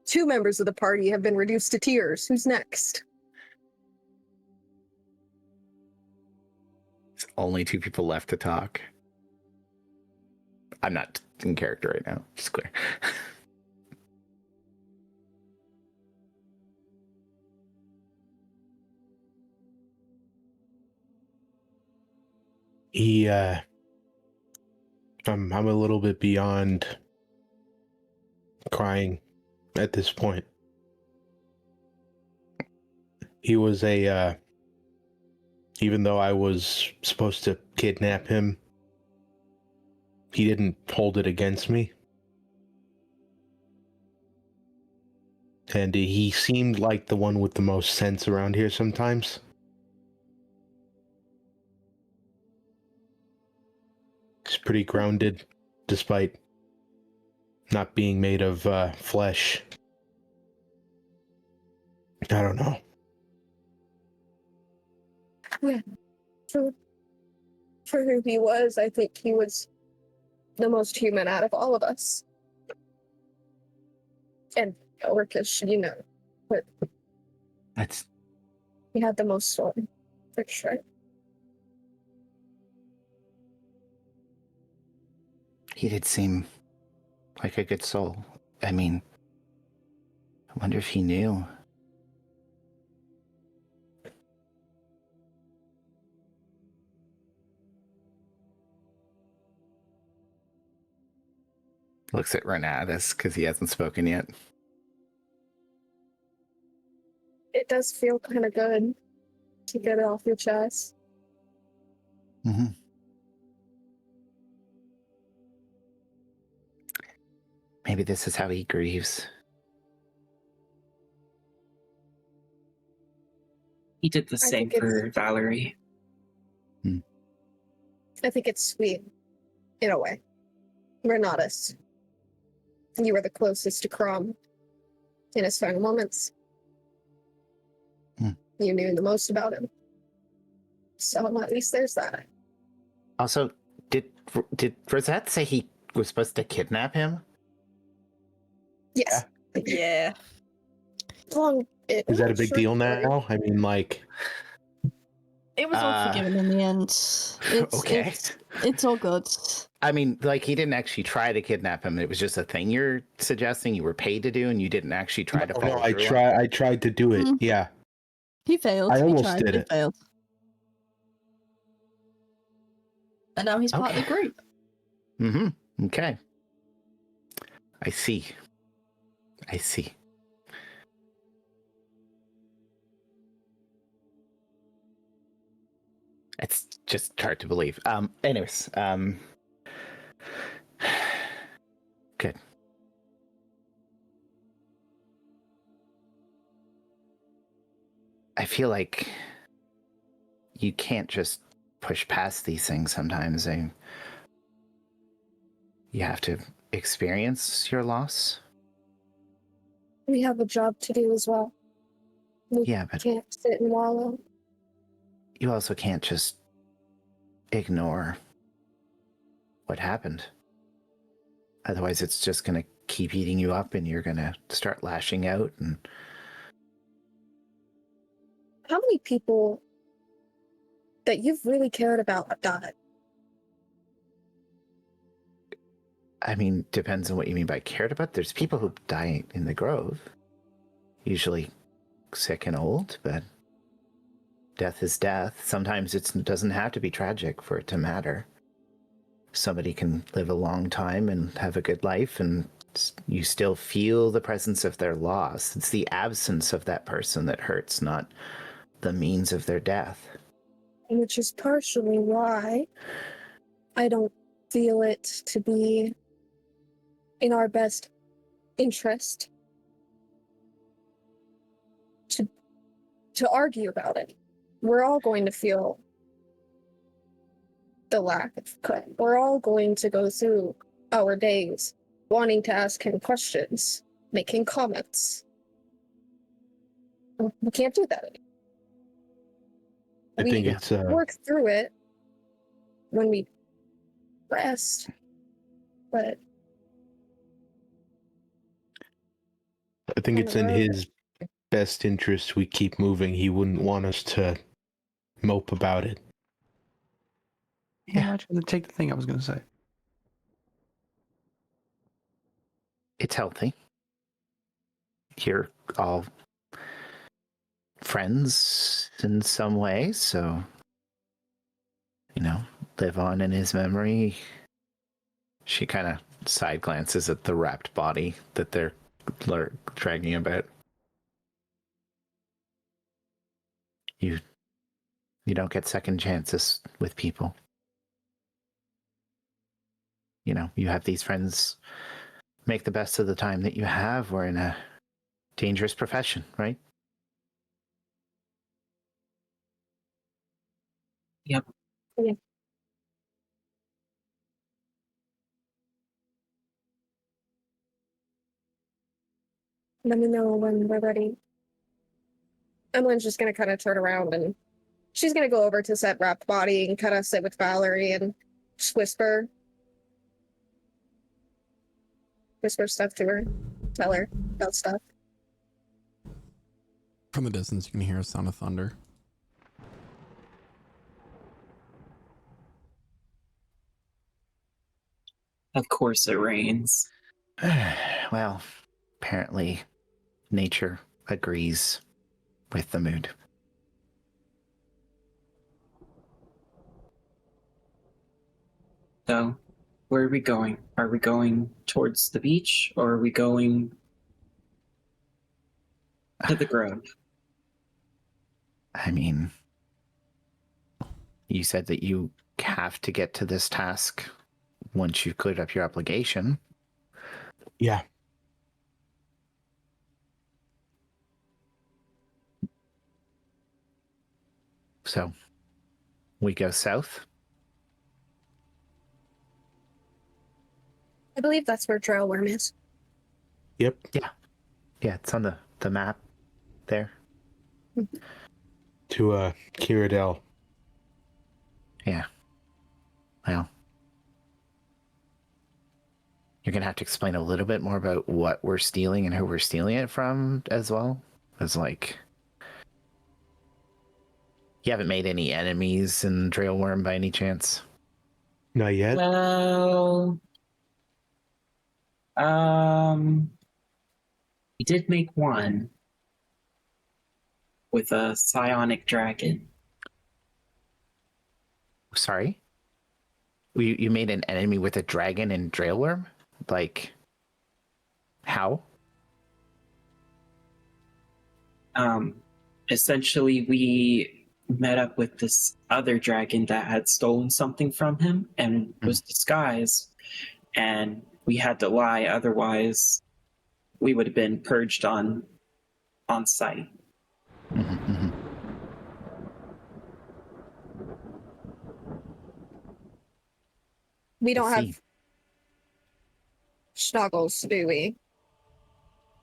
2 members of the party have been reduced to tears. Who's next? There's only 2 people left to talk. I'm not in character right now, just clear. I'm a little bit beyond crying at this point. He was even though I was supposed to kidnap him, he didn't hold it against me. And he seemed like the one with the most sense around here sometimes. He's pretty grounded, despite not being made of flesh. I don't know. Yeah. For who he was, I think he was the most human out of all of us. And Lyrcas, you know, but That's he had the most soul, for sure. he did seem like a good soul. I mean, I wonder if he knew. Looks at Renatus because he hasn't spoken yet. It does feel kind of good to get it off your chest. Mm-hmm. Maybe this is how he grieves. He did the I same think for Valerie. I think it's sweet, in a way. Renatus, you were the closest to Craum in his final moments. You knew the most about him. So at least there's that. Also, did Rosette say he was supposed to kidnap him? Yes. Yeah. Is that a big deal now? I mean, like... It was all forgiven in the end. It's, okay. It's all good. I mean, like, he didn't actually try to kidnap him. It was just a thing you're suggesting you were paid to do, and you didn't actually try to follow through. I tried to do it. Yeah. He failed. I He almost tried, did he it. failed. And now he's part of the group. Mm-hmm. Okay. I see. It's just hard to believe. Anyways, good. I feel like you can't just push past these things sometimes. You have to experience your loss. We have a job to do as well. We Yeah, but can't sit and wallow. you also can't just ignore what happened. Otherwise, it's just going to keep eating you up and you're going to start lashing out. And How many people that you've really cared about have died? I mean, depends on what you mean by cared about. There's people who die in the grove, usually sick and old, but death is death. Sometimes it doesn't have to be tragic for it to matter. Somebody can live a long time and have a good life, and you still feel the presence of their loss. It's the absence of that person that hurts, not the means of their death. Which is partially why I don't feel it to be in our best interest to argue about it. We're all going to feel the lack of cut. We're all going to go through our days wanting to ask him questions, making comments. We can't do that anymore. I think it's work through it when we rest, but I think it's in his best interest we keep moving. He wouldn't want us to mope about it. Yeah, I tried to take the thing I was going to say. It's healthy. You're all friends in some way, so, live on in his memory. She kind of side glances at the wrapped body that they're dragging about. You don't get second chances with people. You know, you have these friends. Make the best of the time that you have. We're in a dangerous profession, right? Yep. Yeah. Let me know when we're ready. Emily's just gonna kind of turn around and she's gonna go over to Set Wrapped Body and kind of sit with Valerie and just whisper stuff to her, tell her about stuff. From the distance, you can hear a sound of thunder. Of course it rains. Well, apparently nature agrees with the mood. So, where are we going? Are we going towards the beach, or are we going to the grove? I mean, you said that you have to get to this task once you've cleared up your obligation. Yeah. So, we go south. I believe that's where Trailworm is. Yep. Yeah, it's on the map there. To Kiradel. Yeah. Well, you're gonna have to explain a little bit more about what we're stealing and who we're stealing it from as well. As like, you haven't made any enemies in Trailworm by any chance? Not yet. Well, we did make one with a psionic dragon. Sorry? You made an enemy with a dragon in Trailworm? Like, how? Essentially, we met up with this other dragon that had stolen something from him and was disguised, and we had to lie, otherwise we would have been purged on site. We don't I have see. schnoggles, do we?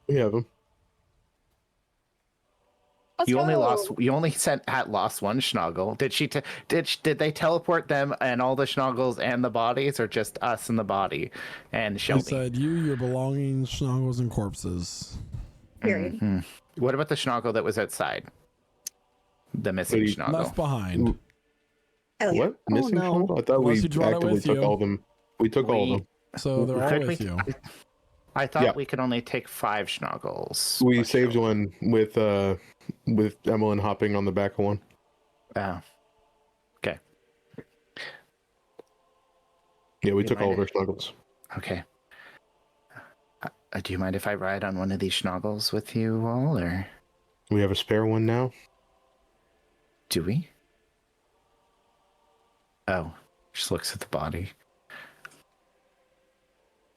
We have them. Let's You go. only lost one Schnoggle. Did they teleport them and all the Schnoggles and the bodies, or just us and the body and He Shelby? said, "You, your belongings, schnoggles, and corpses." Period. Mhm. What about the Schnoggle that was outside? The missing Wait, Schnoggle. Left behind. Hell yeah. What? Missing no. Schnoggle? I thought Unless we you brought it actively with took you. all of them. We took all of We- them. So they're all Could with we- you. I thought Yeah. we could only take 5 Schnoggles. We plus saved Shelby. one with Emmeline hopping on the back of one. Oh. Okay. Yeah, we You took all of mind our Schnoggles. Okay. Do you mind if I ride on one of these Schnoggles with you all, or We have a spare one now. do we? Oh, just looks at the body.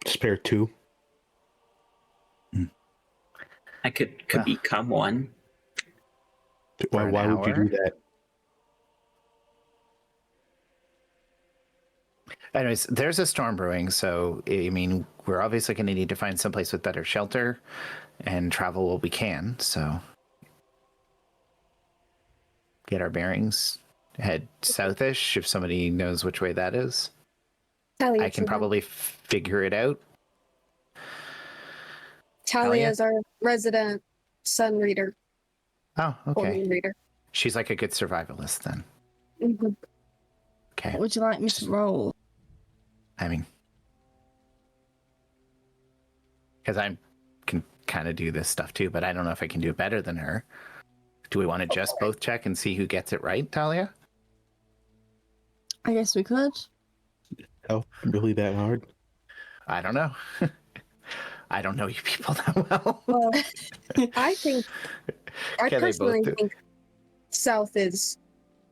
Spare 2. I could become one. Why an would you hour? do that? Anyways, there's a storm brewing, so I mean, we're obviously going to need to find someplace with better shelter and travel what we can. So get our bearings, head southish if somebody knows which way that is. Talia, I can probably figure it out. Talia is our resident sun reader. Oh, Or okay. moon reader. She's like a good survivalist then. Mm-hmm. Okay. What would you like me to roll? I mean, because I can kind of do this stuff too, but I don't know if I can do it better than her. Do we want to just both check and see who gets it right, Talia? I guess we could. Oh, really that hard? I don't know. I don't know you people that well. Well, I think I Can they both personally do? think south is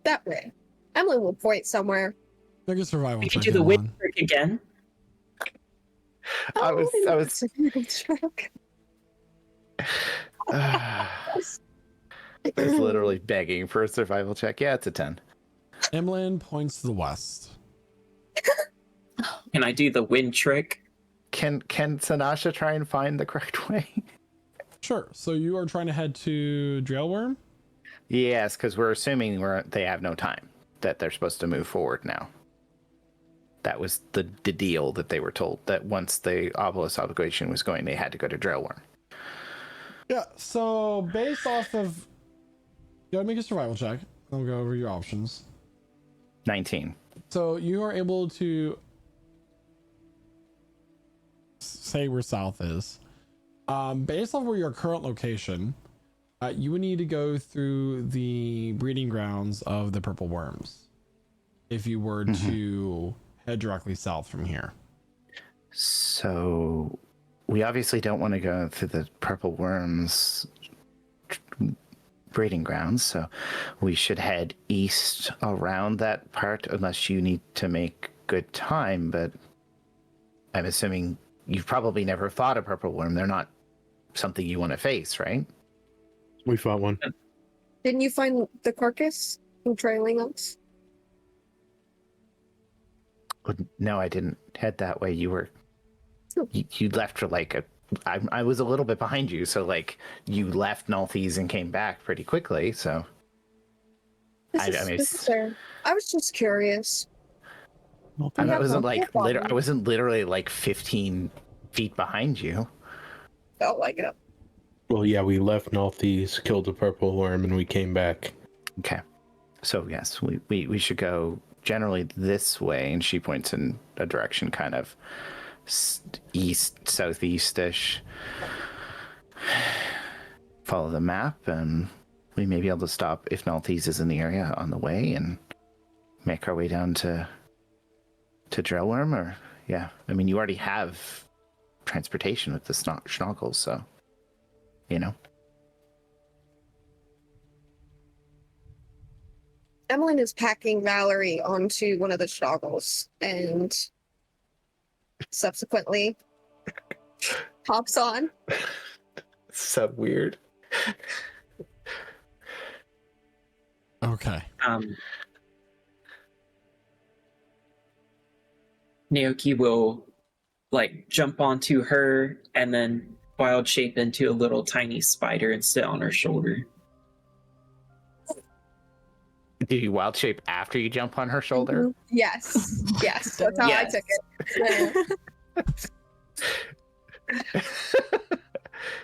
that way. Emily will point somewhere. Make a survival We could check. do the wind Emlyn. trick again. I was it's literally begging for a survival check. Yeah, it's a 10. Emlyn points to the west. Can I do the wind trick? Can Sanasha try and find the correct way? Sure. So you are trying to head to Drailworm? Yes, because we're assuming they have no time, that they're supposed to move forward now. That was the deal that they were told, that once the obelisk obligation was going, they had to go to Drailworm. Yeah. So based off of, you gotta make a survival check. I'll go over your options. 19. So you are able to say where south is. Based off where your current location, you would need to go through the breeding grounds of the purple worms if you were to head directly south from here. So we obviously don't want to go through the purple worms breeding grounds, so we should head east around that part, unless you need to make good time. But I'm assuming you've probably never fought a purple worm. They're not something you want to face, right? We fought one. Didn't you find the carcass from trailing us? No, I didn't head that way. You left for like I was a little bit behind you, so like you left Nalthies and came back pretty quickly. So This is fair. I was just curious. I wasn't literally like 15 feet behind you. Felt like it. Well, yeah, we left Nalthies, killed the purple worm, and we came back. Okay, so yes, we should go generally this way, and she points in a direction kind of east, southeast-ish. Follow the map, and we may be able to stop if Nalthies is in the area on the way, and make our way down to Drillworm. Or yeah, I mean, you already have transportation with the schnoggles, so you know. Emmeline is packing Valerie onto one of the schnoggles and subsequently hops on. So weird. Okay. Naoki will like jump onto her and then wild shape into a little tiny spider and sit on her shoulder. Do you wild shape after you jump on her shoulder? Yes. Yes. That's how I took it.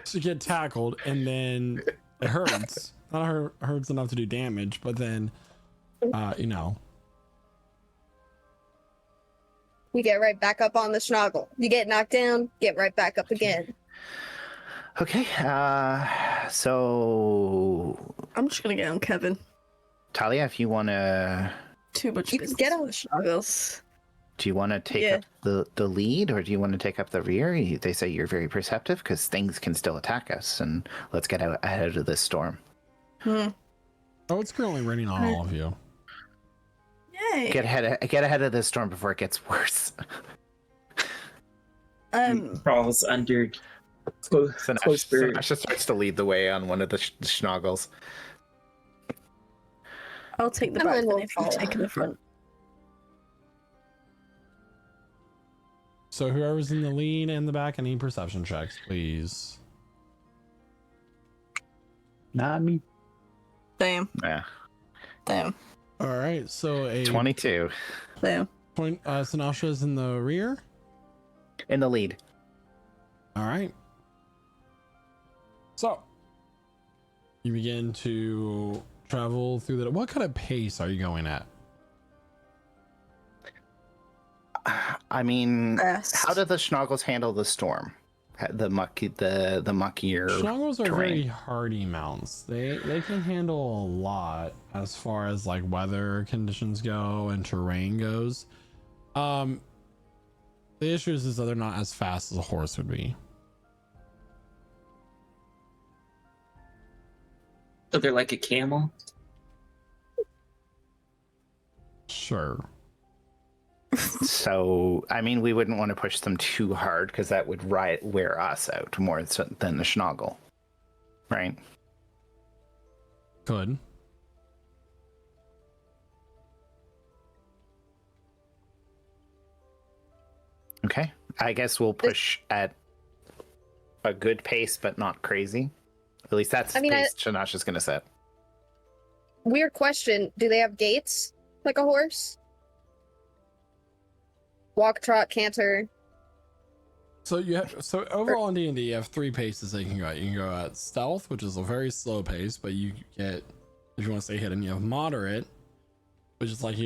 So you get tackled and then it hurts. Not hurts enough to do damage, but then you know. You get right back up on the schnoggle. You get knocked down, get right back up again. Okay, so I'm just gonna get on Kevin. Talia, if you want to... Too much You can get on the schnoggles. Do you want to take up the lead, or do you want to take up the rear? They say you're very perceptive, because things can still attack us, and let's get out ahead of this storm. Oh, it's currently raining on all of you. Yay! Get ahead of this storm before it gets worse. Crawls under closer. Sinasha starts to lead the way on one of the schnoggles. I'll take the back then if you take the front. So whoever's in the lead and the back, I need perception checks, please. Not me. Damn. Yeah. Damn. All right, so a 22. Damn. point. Sinasha's in the rear. In the lead. All right. So you begin to travel through the. What kind of pace are you going at? I mean, Fast. how do the schnoggles handle the storm? The muckier Schnoggles are terrain. very hardy mounts. They can handle a lot as far as like weather conditions go and terrain goes. The issue is that they're not as fast as a horse would be. So they're like a camel? Sure. So, I mean, we wouldn't want to push them too hard because that would wear us out more than the Schnoggle. Right? Could. Okay. I guess we'll push at a good pace, but not crazy. At least that's the pace Shanasha's going to set. Weird question. Do they have gaits like a horse? Walk, trot, canter. So overall in D&D, you have 3 paces that you can go at. You can go at stealth, which is a very slow pace, but you get, if you want to stay hidden, you have moderate, which is like,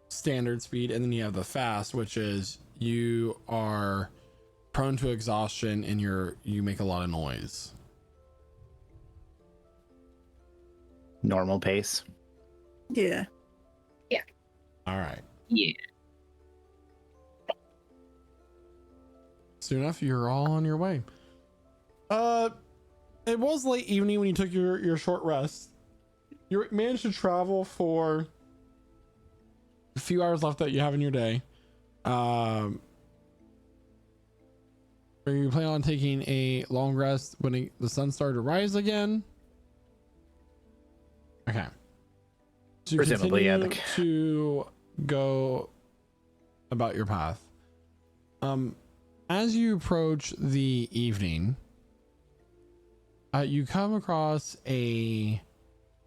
standard speed, and then you have the fast, which is you are prone to exhaustion and you make a lot of noise. Normal pace. Yeah. All right. Yeah. Soon enough, you're all on your way. It was late evening when you took your short rest. You managed to travel for a few hours left that you have in your day. Are you planning on taking a long rest when the sun started to rise again? Okay. So you Presumably, yeah. continue to go about your path. As you approach the evening, you come across a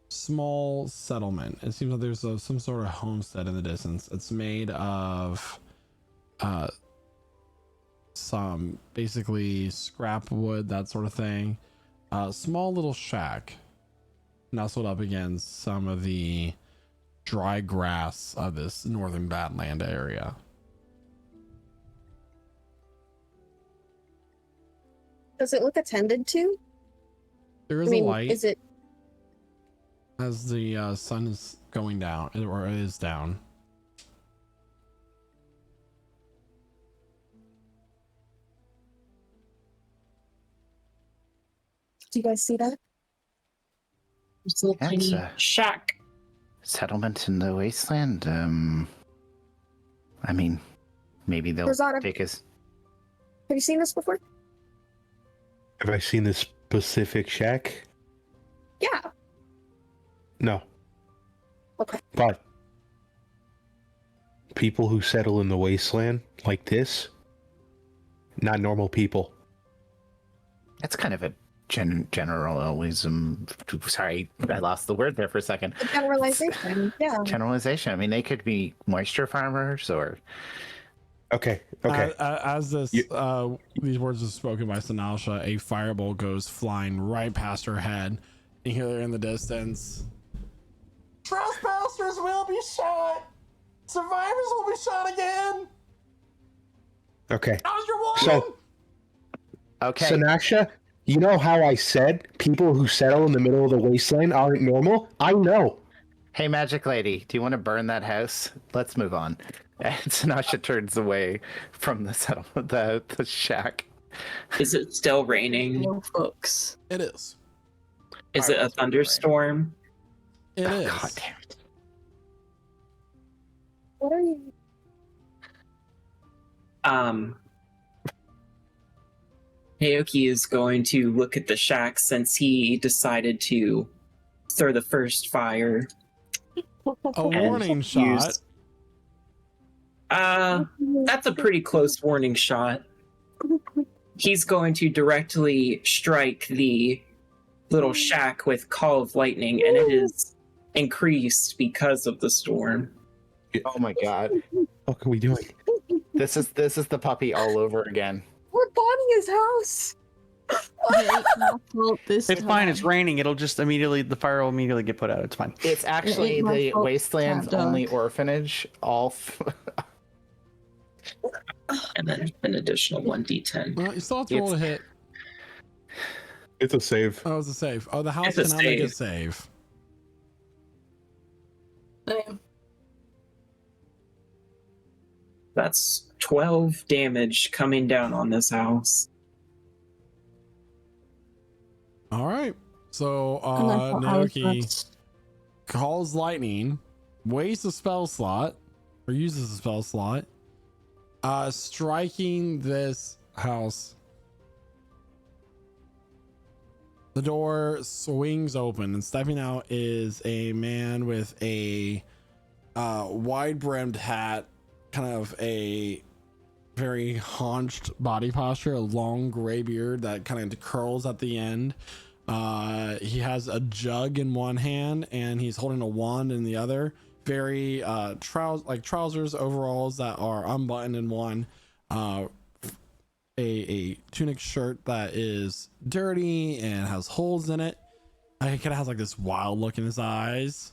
small settlement. It seems like there's some sort of homestead in the distance. It's made of some basically scrap wood, that sort of thing. Small little shack nestled up against some of the dry grass of this northern Badland area. Does it look attended to? There is a light. Is it? As the sun is going down, or it is down. Do you guys see that? It's a little That's tiny a shack. settlement in the wasteland. I mean, maybe they'll Rosada. take us. Have you seen this before? Have I seen this specific shack? Yeah. No. Okay. But people who settle in the wasteland like this, not normal people. That's kind of a generalism. Sorry, I lost the word there for a second. A generalization. Yeah. Generalization. I mean, they could be moisture farmers or. Okay. As these words are spoken by Sanalsha, a fireball goes flying right past her head. You hear her in the distance. Trespassers will be shot. Survivors will be shot again. Okay. How's your woman? So, Okay. Sanasha, you know how I said people who settle in the middle of the wasteland aren't normal? I know. Hey, Magic Lady, do you want to burn that house? Let's move on. And Sanasha turns away from the settlement, the shack. Is it still raining? No fucks. It is. Is it a thunderstorm? It is. God damn it. What are you? Aoki is going to look at the shack since he decided to throw the first fire. A warning shot. That's a pretty close warning shot. He's going to directly strike the little shack with Call of Lightning, and it is increased because of the storm. Oh my god. What are we doing? This is the puppy all over again. We're bombing his house. It's fine. It's raining. It'll just immediately, the fire will immediately get put out. It's fine. It's actually the wasteland's only orphanage. And then an additional 1d10. Well, you still have to roll a hit. It's a save. Oh, it's a save. Oh, the house It's a cannot make a save. That's 12 damage coming down on this house. All right. So And I thought I was Naoki next. calls lightning, wastes a spell slot, or uses a spell slot, striking this house. The door swings open, and stepping out is a man with a wide-brimmed hat, kind of a very haunched body posture, a long gray beard that kind of curls at the end. He has a jug in one hand, and he's holding a wand in the other. Very trousers, overalls that are unbuttoned in one. A tunic shirt that is dirty and has holes in it. He kind of has like this wild look in his eyes.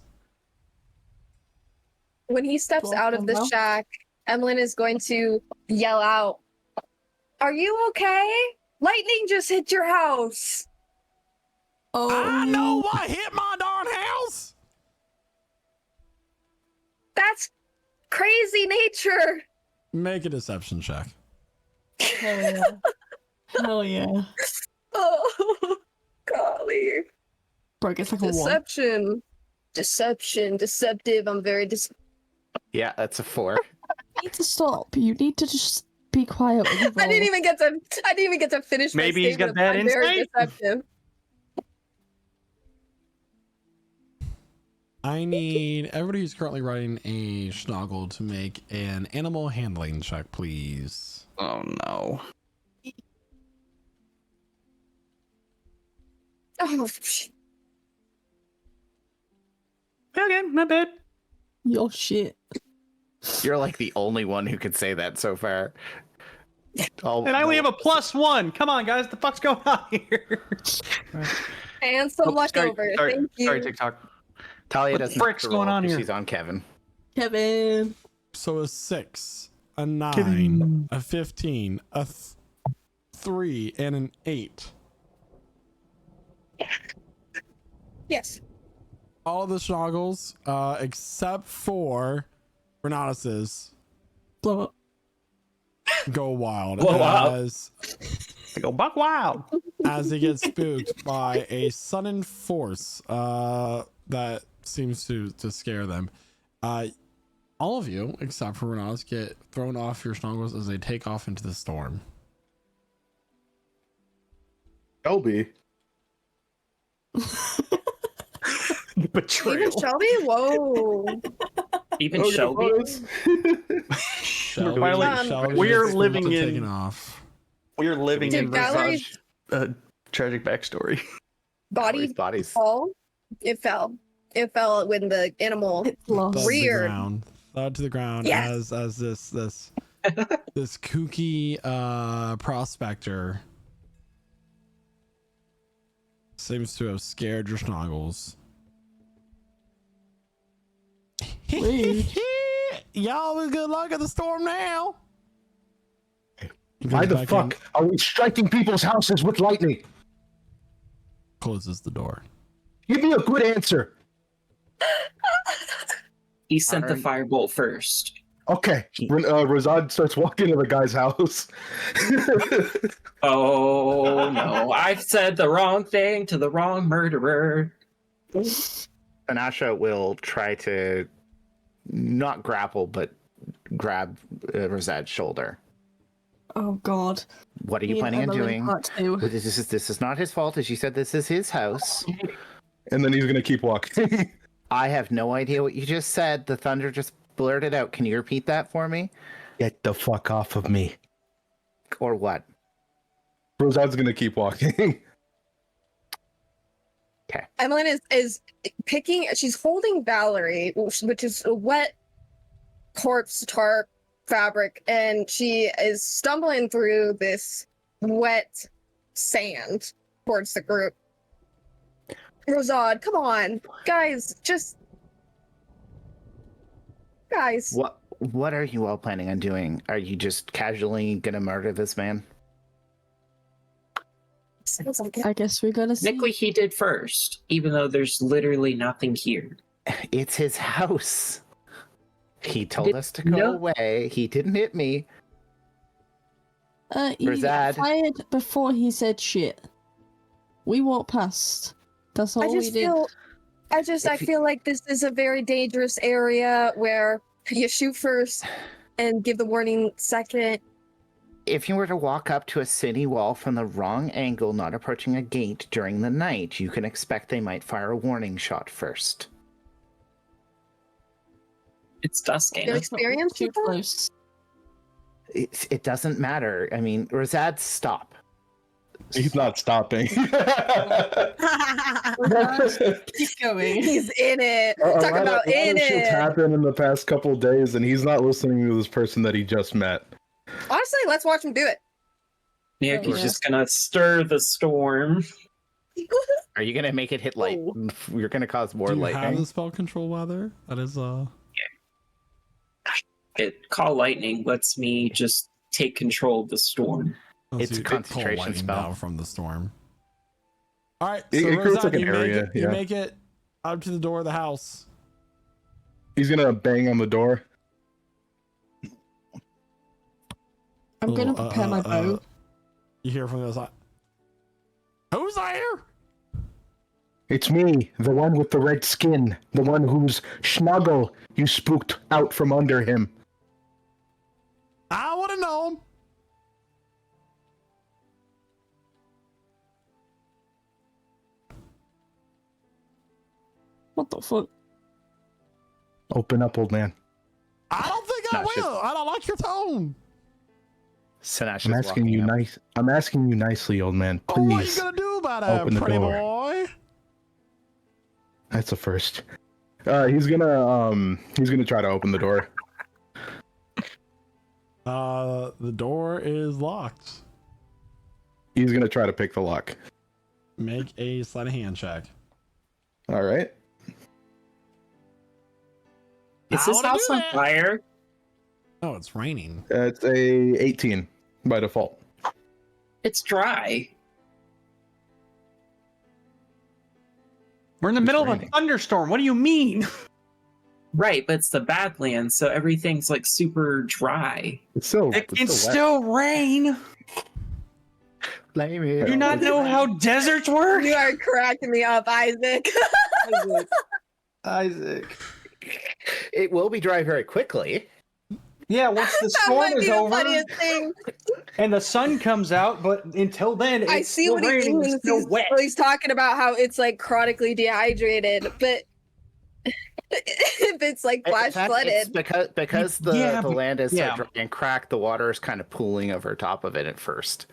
When he steps out of the Welcome. shack, Emlyn is going to yell out, "Are you okay? Lightning just hit your house." Oh, I know what hit my darn house. That's crazy nature. Make a deception check. Hell yeah. Hell yeah. Oh, golly. Bro, it gets like a 1. Deceptive. I'm very Yeah, that's a 4. You need to stop. You need to just be quiet when you roll. I didn't even get to finish my Maybe he's got statement. bad I'm very insight? deceptive. I need everybody who's currently riding a Schnoggle to make an animal handling check, please. Oh no. Oh, Okay, not bad. Your shit. You're like the only one who could say that so far. Oh, And I only have a +1. Come on, guys. The fuck's going on here? and some leftovers. Thank you. Sorry, TikTok. Talia What the doesn't frick's have to going roll on 'cause here? She's on Kevin. Kevin. So a 6, a 9, Kidding. a 15, a 3, and an 8. Yes. All of the Schnoggles, except for Renatus's, Blow up. go wild. Blow up. I go buck wild. As he gets spooked by a sudden force that seems to scare them. All of you, except for Renatus, get thrown off your Schnoggles as they take off into the storm. Shelby. Betrayal. Even Shelby? Whoa. Even Okay, Shelby. boys. Shelby, Finally, Shelby we are gets living spooked and in- taken off. We're living Dude, in Valerie's Versace. Tragic backstory. bodies fall. It fell. It fell when the animal It's lost. Thud to the Reared. ground. Thud to the ground Yes. as this kooky prospector seems to have scared your Schnoggles. Rude. Y'all with good luck at the storm now. He Why goes the back fuck are we striking people's houses with lightning? in, closes the door. Give me a good answer. He sent the Alright. firebolt first. Okay. Razad starts walking to the guy's house. Oh no, I've said the wrong thing to the wrong murderer. Anasha will try to not grapple, but grab Razad's shoulder. Oh god. What are you Me and planning on Emily doing? part 2. This is not his fault. As you said, this is his house. And then he's gonna keep walking. I have no idea what you just said. The thunder just blurted out. Can you repeat that for me? Get the fuck off of me. Or what? Razad's gonna keep walking. Emlyn is picking. She's holding Valerie, which is a wet corpse tarp fabric, and she is stumbling through this wet sand towards the group. Rosad, come on, guys, guys. What are you all planning on doing? Are you just casually gonna murder this man? Sounds like it. I guess we're gonna see. Technically, he did first, even though there's literally nothing here. It's his house. He told us to go No. away. He didn't hit me. He Razad. fired before he said shit. We walked past. That's all we did. I feel like this is a very dangerous area where you shoot first and give the warning second. If you were to walk up to a city wall from the wrong angle, not approaching a gate during the night, you can expect they might fire a warning shot first. It's dusk, Good ain't it? experience Too with that? close. It doesn't matter. I mean, Razad, stop. He's not stopping. Keep going. He's in it. A Talk lot about of in shit's it. happened in the past couple days, and he's not listening to this person that he just met. Honestly, let's watch him do it. Yeah, Oh, he's yeah. just gonna stir the storm. Are you going to make it hit light? Oh. You're going to cause more Do you lightning. have the spell control weather? That is Call lightning lets me just take control of the storm. It's a you call concentration lightning spell. now from the storm. All right, It so creates Rosad, like an you make area, it. You yeah. make it up to the door of the house. He's gonna bang on the door. I'm gonna prepare my bow. You hear from the other side. Who's there? It's me, the one with the red skin, the one whose schnuggle you spooked out from under him. I want to know. What the fuck? Open up, old man. I don't think I No, she's- will. I don't like your tone. Sinash I'm is asking walking you up. nice. I'm asking you nicely, old man. Oh, what are you Please. gonna do about it, open the pretty door. boy? That's a first. He's gonna try to open the door. The door is locked. He's gonna try to pick the lock. Make a sleight of hand check. All right. Is I this wanna house do on that. fire? Oh, it's raining. It's a 18 by default. It's dry. We're in the middle of a raining. thunderstorm. What do you mean? Right, but it's the Badlands, so everything's like super dry. It's still. It it's can still wet. still rain. Blame it Do you on not the know rain. how deserts work? You are cracking me up, Isaac. Isaac. It will be dry very quickly. Yeah, once the That storm might be is the over funniest thing. and the sun comes out, but until then, it's I see still what he raining, means. it's still wet. He's talking about how it's like chronically dehydrated, but if it's like In flash fact, flooded, it's because the, Yeah, the but- land is yeah. so dry and cracked, the water is kind of pooling over top of it at first.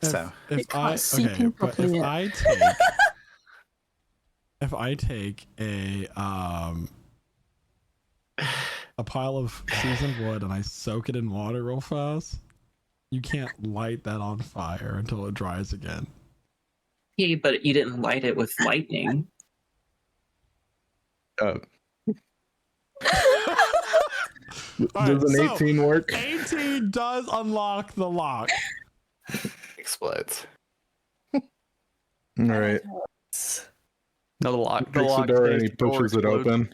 So If It can't I seep okay, in but properly if yet. I take if I take a pile of seasoned wood and I soak it in water real fast, you can't light that on fire until it dries again. Yeah, but you didn't light it with lightning. All right, Does an 18 work? 18 does unlock the lock. explodes. All right. No, the lock. He picks the door and he pushes it open,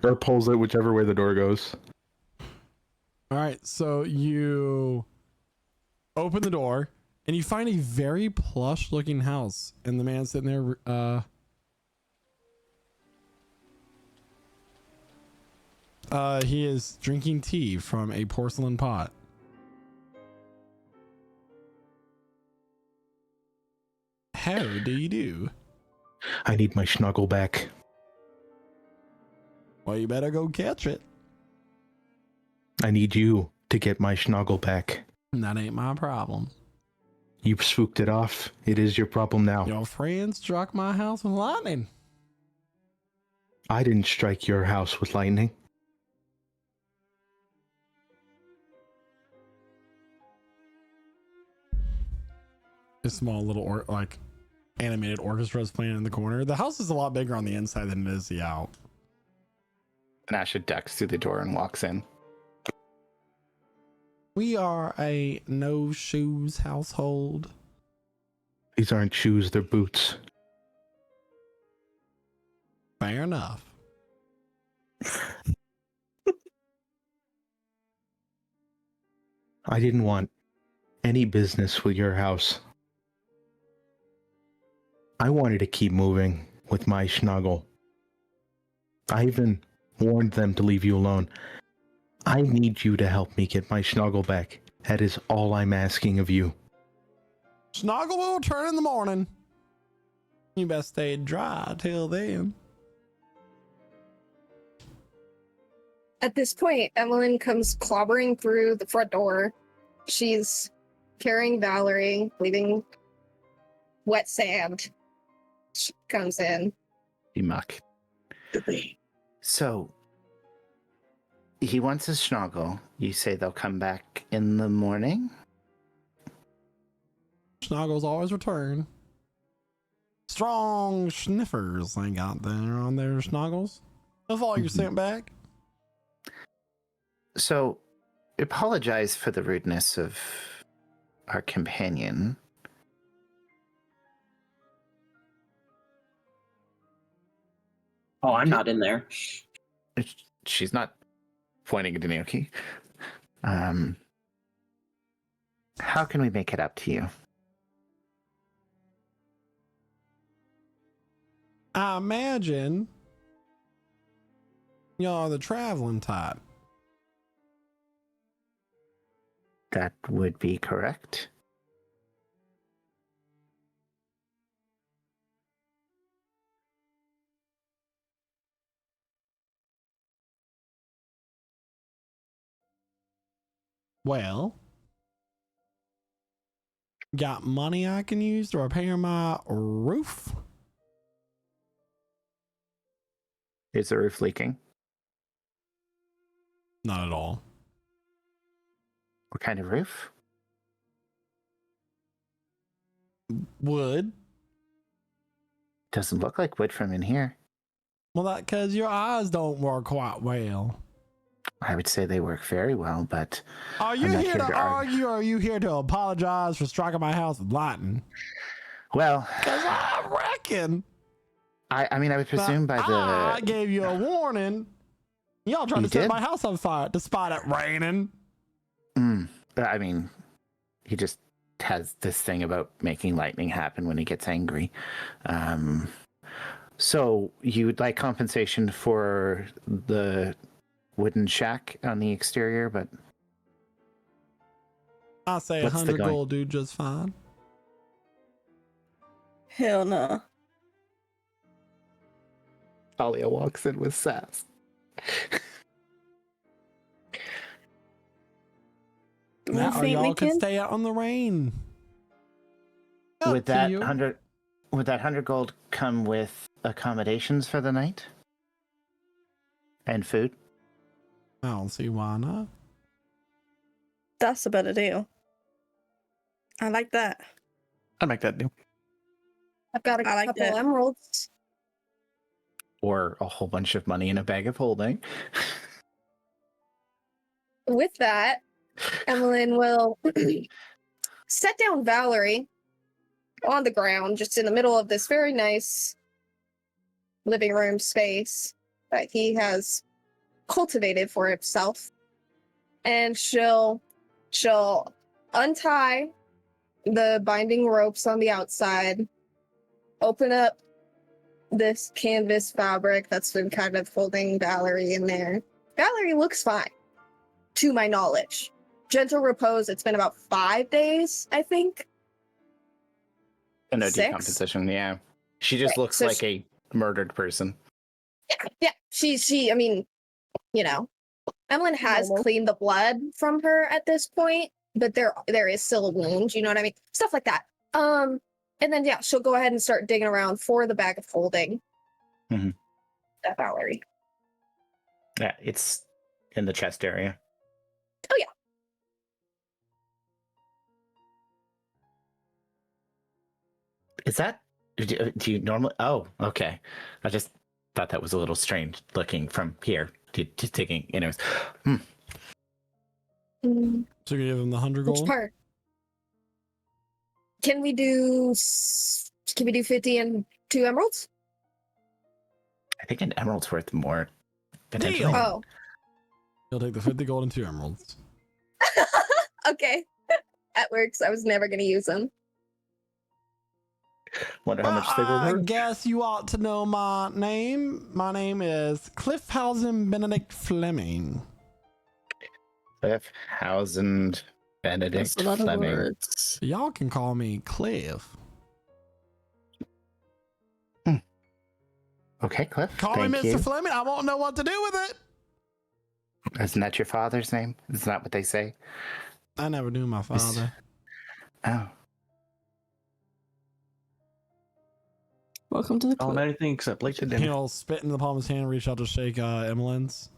or pulls it whichever way the door goes. All right, so you open the door and you find a very plush looking house, and the man sitting there he is drinking tea from a porcelain pot. How do you do? I need my schnuggle back. Well, you better go catch it. I need you to get my schnuggle back. That ain't my problem. You've spooked it off. It is your problem now. Your friend struck my house with lightning. I didn't strike your house with lightning. A small little animated orchestra is playing in the corner. The house is a lot bigger on the inside than it is the out. Nasha ducks through the door and walks in. We are a no shoes household. These aren't shoes, they're boots. Fair enough. I didn't want any business with your house. I wanted to keep moving with my snuggle. I even warned them to leave you alone. I need you to help me get my snuggle back. That is all I'm asking of you. Snoggle will return in the morning. You best stay dry till then. At this point, Evelyn comes clobbering through the front door. She's carrying Valerie, leaving wet sand. She comes in. You muck. So, he wants a snuggle. You say they'll come back in the morning? Snoggles always return. Strong sniffers they got there on their snoggles. That's all you sent back. So, apologize for the rudeness of our companion. Oh, I'm not in there. She's not pointing at Inoki. How can we make it up to you? I imagine y'all are the traveling type. That would be correct. Well, got money I can use to repair my roof? Is the roof leaking? Not at all. What kind of roof? Wood. Doesn't look like wood from in here. Well, that because your eyes don't work quite well. I would say they work very well, but Are you I'm not here to argue. argue, or are you here to apologize for striking my house with lightning? Well, Because I reckon I mean, I would presume by I the... gave you a warning. Y'all tried You to set did? my house on fire despite it raining. I mean, he just has this thing about making lightning happen when he gets angry. So you would like compensation for the wooden shack on the exterior, but I say What's the 100 going? gold do just fine. Hell no. Talia walks in with sass. Now, or think y'all we could can? stay out on the rain. Up Would to that you. 100 gold come with accommodations for the night? And food? I don't see why not. That's a better deal. I like that. I'd make that deal. I've got a I like couple that. emeralds. Or a whole bunch of money in a bag of holding? With that, Emmeline will set down Valerie on the ground, just in the middle of this very nice living room space that he has cultivated for himself. And she'll untie the binding ropes on the outside, open up this canvas fabric that's been kind of holding Valerie in there. Valerie looks fine, to my knowledge. Gentle repose, it's been about 5 days, I think. And no 6? decomposition, yeah. She just Right, looks so like a murdered person. Yeah. She, I mean, you know, Emmeline has Normal. cleaned the blood from her at this point, but there is still a wound, you know what I mean? Stuff like that. And then yeah, she'll go ahead and start digging around for the bag of holding. Mhm. That Valerie. Yeah, it's in the chest area. Oh yeah. Is that... Do you normally... Oh, okay. I just thought that was a little strange looking from here. Just taking... Anyways. Mm, So you give him the 100 which gold? part? Can we do 50 and 2 emeralds? I think an emerald's worth more. Potentially. Deal. Oh, He'll take the 50 gold and 2 emeralds. okay. That works. I was never going to use them. Wonder how much they were I worth. guess you ought to know my name. My name is Cliffhausen Benedict Fleming. Cliffhausen Benedict That's a lot of Fleming. words. Y'all can call me Cliff. Okay, Cliff. Call me thank Mr. you. Fleming. I won't know what to do with it. Isn't that your father's name? Isn't that what they say? I never knew my father. Oh. Welcome to the Call him club. anything except late to dinner. He'll spit in the palm of his hand, reach out to shake Emmeline's.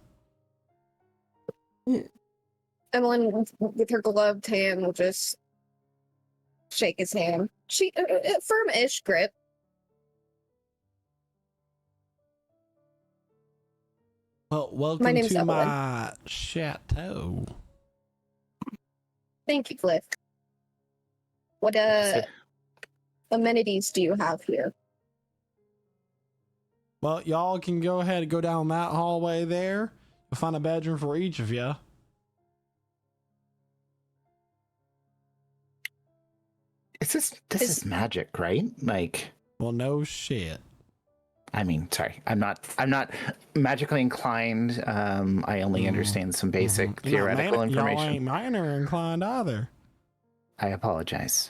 Emmeline, with her gloved hand, will just shake his hand. She firm-ish grip. Well, welcome My name's to Evelyn. my chateau. Thank you, Cliff. What amenities do you have here? Well, y'all can go ahead and go down that hallway there. You'll find a bedroom for each of you. This is magic, right? Like, well, no shit. I mean, sorry, I'm not magically inclined. I only understand some basic theoretical information. Y'all ain't minor inclined either. I apologize.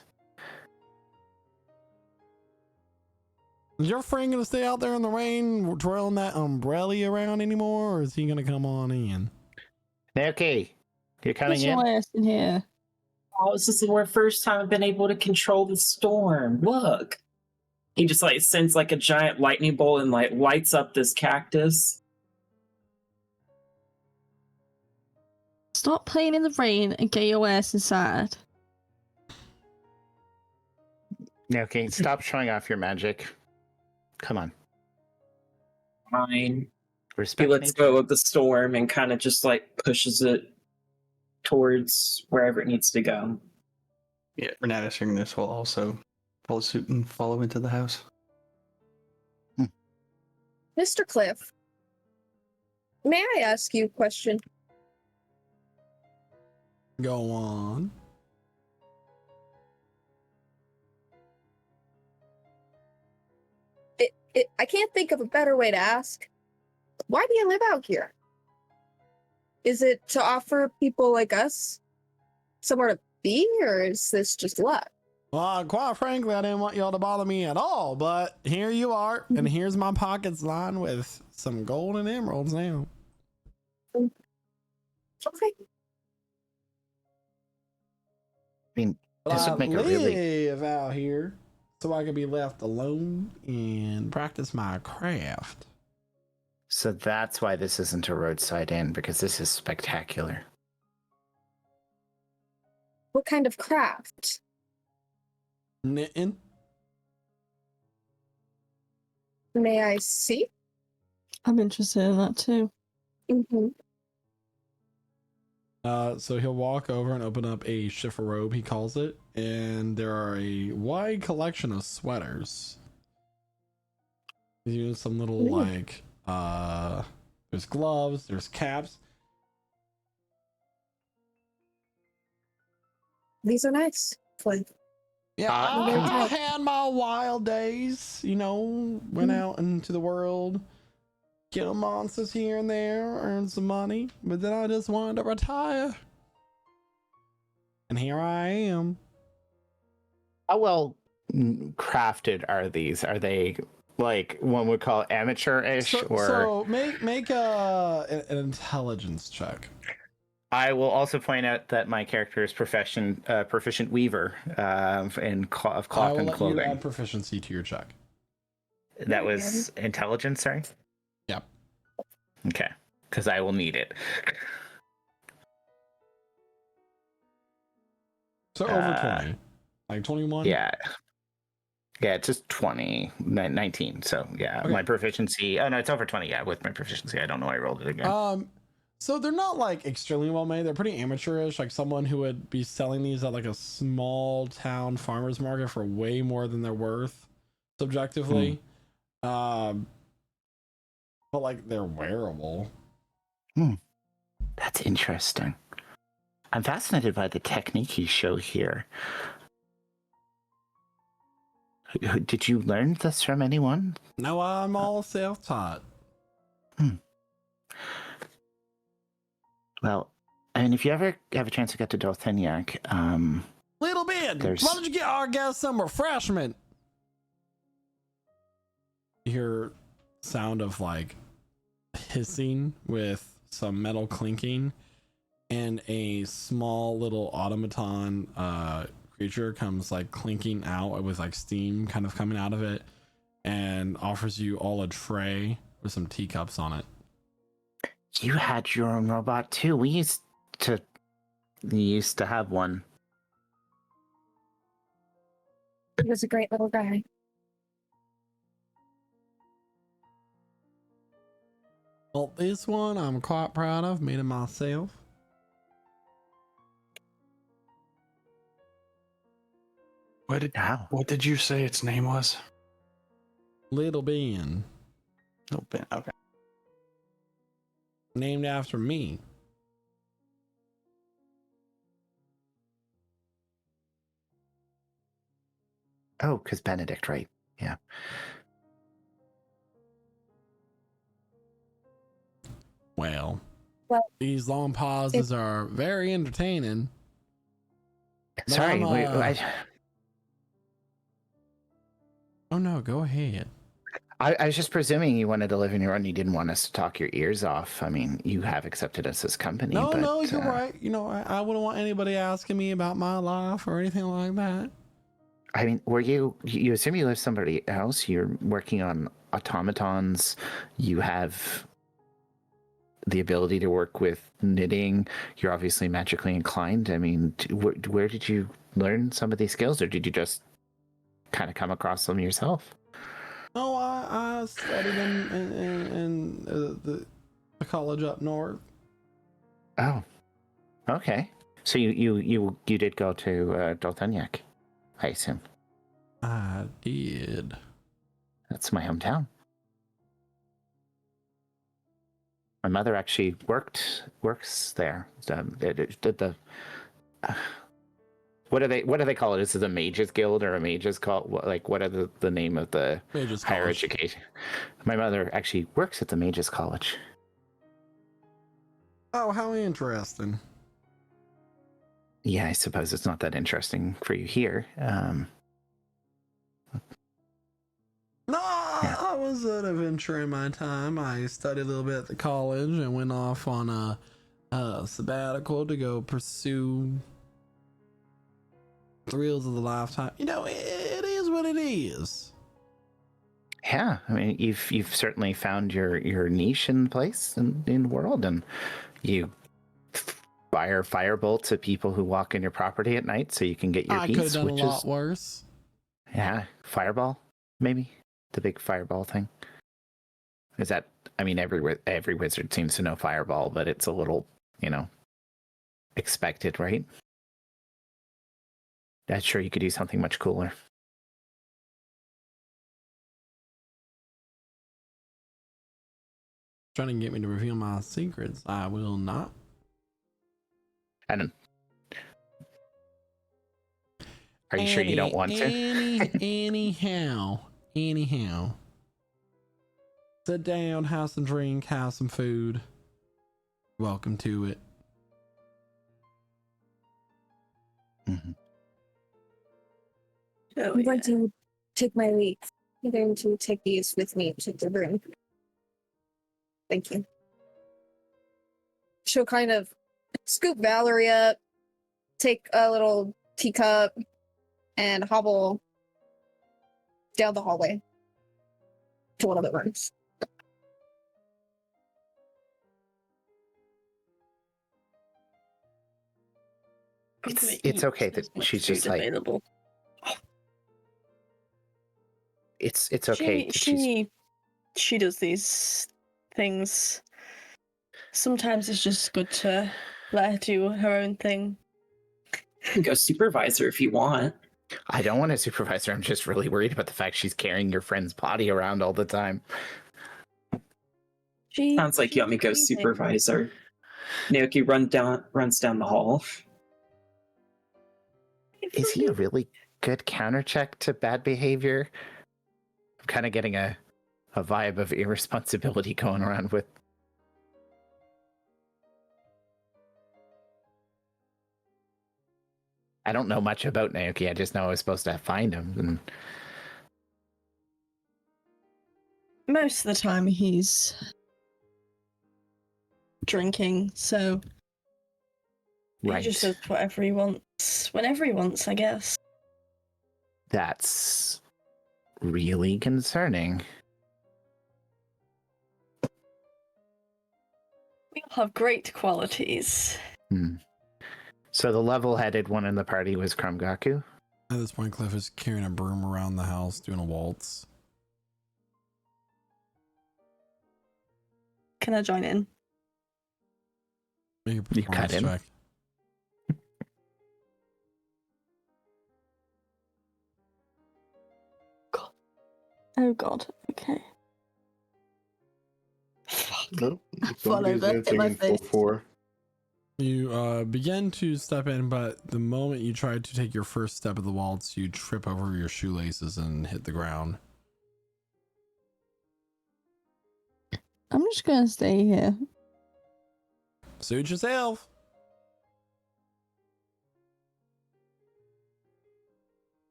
Is your friend gonna stay out there in the rain, twirling that umbrella around anymore, or is he gonna come on in? Okay, you're coming Get your ass in here. Oh, this is the first time I've been able to control the storm. Look. He just like sends like a giant lightning bolt and like lights up this cactus. Stop playing in the rain and get your ass inside. Okay, stop showing off your magic. Come on. Fine. Respect He lets nature. go of the storm and kind of just like pushes it towards wherever it needs to go. Yeah, Renatus hearing this will also follow suit and follow into the house. Mr. Cliff, may I ask you a question? Go on. I can't think of a better way to ask. Why do you live out here? Is it to offer people like us somewhere to be, or is this just luck? Well, quite frankly, I didn't want y'all to bother me at all, but here you are, and here's my pockets lined with some gold and emeralds now. Okay. I mean, But this I would make a really. live out here so I can be left alone and practice my craft. So that's why this isn't a roadside inn, because this is spectacular. What kind of craft? Knitting. May I see? I'm interested in that too. Mm-hmm. So he'll walk over and open up a shiffer robe, he calls it, and there are a wide collection of sweaters. He's using some little like there's gloves, there's caps. These are nice. Like, Yeah, I had my wild days, you know, went out into the world, kill monsters here and there, earn some money, but then I just wanted to retire. And here I am. How well crafted are these? Are they like one would call amateur-ish, or? So make an intelligence check. I will also point out that my character is proficient weaver of cloth I will and let clothing. you add proficiency to your check. That was intelligence, sorry? Yep. Okay, because I will need it. So over 20. Like 21? Yeah. Yeah, it's just 19. So yeah, Okay. my proficiency. Oh no, it's over 20. Yeah, with my proficiency, I don't know. I rolled it again. So they're not like extremely well made. They're pretty amateurish. Like someone who would be selling these at like a small town farmer's market for way more than they're worth, subjectively. But like they're wearable. That's interesting. I'm fascinated by the technique you show here. Did you learn this from anyone? No, I'm all self-taught. Well, I mean, if you ever have a chance to get to Doltheniak, Little Ben, why don't you get our guys some refreshment? You hear sound of like hissing with some metal clinking, and a small little automaton creature comes like clinking out with like steam kind of coming out of it, and offers you all a tray with some teacups on it. you had your own robot too. We used to have one. He was a great little guy. Well, this one I'm quite proud of, made it myself. What did you say its name was? Little Ben. Little Ben. Okay. Named after me. Oh, because Benedict, right? Yeah. Well, Well, these long pauses are very entertaining. Sorry, Oh no, go ahead. I was just presuming you wanted to live in your own. You didn't want us to talk your ears off. I mean, you have accepted us as company. No, but, no, you're right. You know, I wouldn't want anybody asking me about my life or anything like that. I mean, were you assume you live somebody else? You're working on automatons. You have the ability to work with knitting. You're obviously magically inclined. I mean, where did you learn some of these skills, or did you just kind of come across them yourself? No, I studied in the college up north. Oh, okay. So you did go to Doltheniak, I assume. I did. That's my hometown. My mother actually works there. What do they call it? Is it a mages guild or a mages call? Like, what are the name of the Mages higher College. education? My mother actually works at the mages college. Oh, how interesting. Yeah, I suppose it's not that interesting for you here. No, I was an adventurer in my time. I studied a little bit at the college and went off on a sabbatical to go pursue thrills of the lifetime. You know, it is what it is. Yeah, I mean, you've certainly found your niche in place in the world, and you fire firebolts at people who walk in your property at night, so you can get your I piece. could have done which a lot is worse. yeah, fireball, maybe the big fireball thing. Is that? I mean, every wizard seems to know fireball, but it's a little, expected, right? I'm sure you could do something much cooler. Trying to get me to reveal my secrets. I will not. I don't. Are you sure you don't want to? Anyhow. Sit down, have some drink, have some food. Welcome to it. Mm-hmm. Oh, I'm going to take my leave. I'm going to take these with me to the room. Thank you. She'll kind of scoop Valerie up, take a little teacup, and hobble down the hallway to one of the rooms. It's okay that she's just like available. It's okay. that she's- She does these things. Sometimes it's just good to let her do her own thing. You can go supervisor if you want. I don't want to supervise her. I'm just really worried about the fact she's carrying your friend's body around all the time. Sounds like you want me to go supervisor. Naoki runs down the hall. Is he a really good counter check to bad behavior? I'm kind of getting a vibe of irresponsibility going around with. I don't know much about Naoki. I just know I was supposed to find him. And Most of the time he's drinking, so he just does whatever he wants, whenever he wants, I guess. That's really concerning. We all have great qualities. So the level-headed one in the party was Krumgaku. At this point, Cliff is carrying a broom around the house, doing a waltz. Can I join in? Make a You cut performance in? check. Oh god, okay. Fuck. Nope. Fall Somebody's over, hit dancing my in full face. 4. You begin to step in, but the moment you try to take your first step of the waltz, you trip over your shoelaces and hit the ground. I'm just gonna stay here. Suit yourself.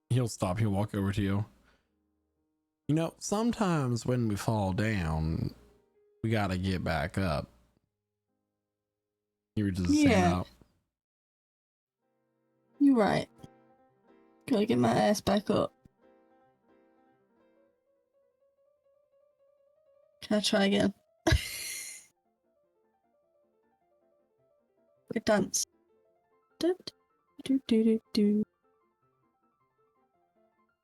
He'll stop. He'll walk over to you. You know, sometimes when we fall down, we gotta get back up. You were just saying Yeah. up. You're right. Gotta get my ass back up. Can I try again? Good dance. Do, do, do, do, do.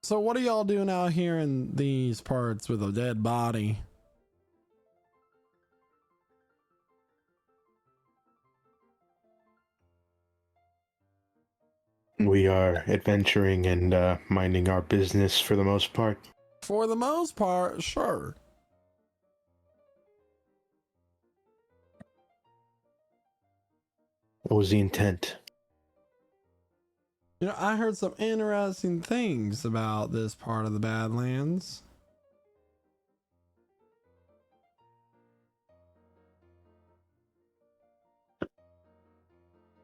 So what are y'all doing out here in these parts with a dead body? We are adventuring and minding our business for the most part. For the most part, sure. What was the intent? You know, I heard some interesting things about this part of the Badlands.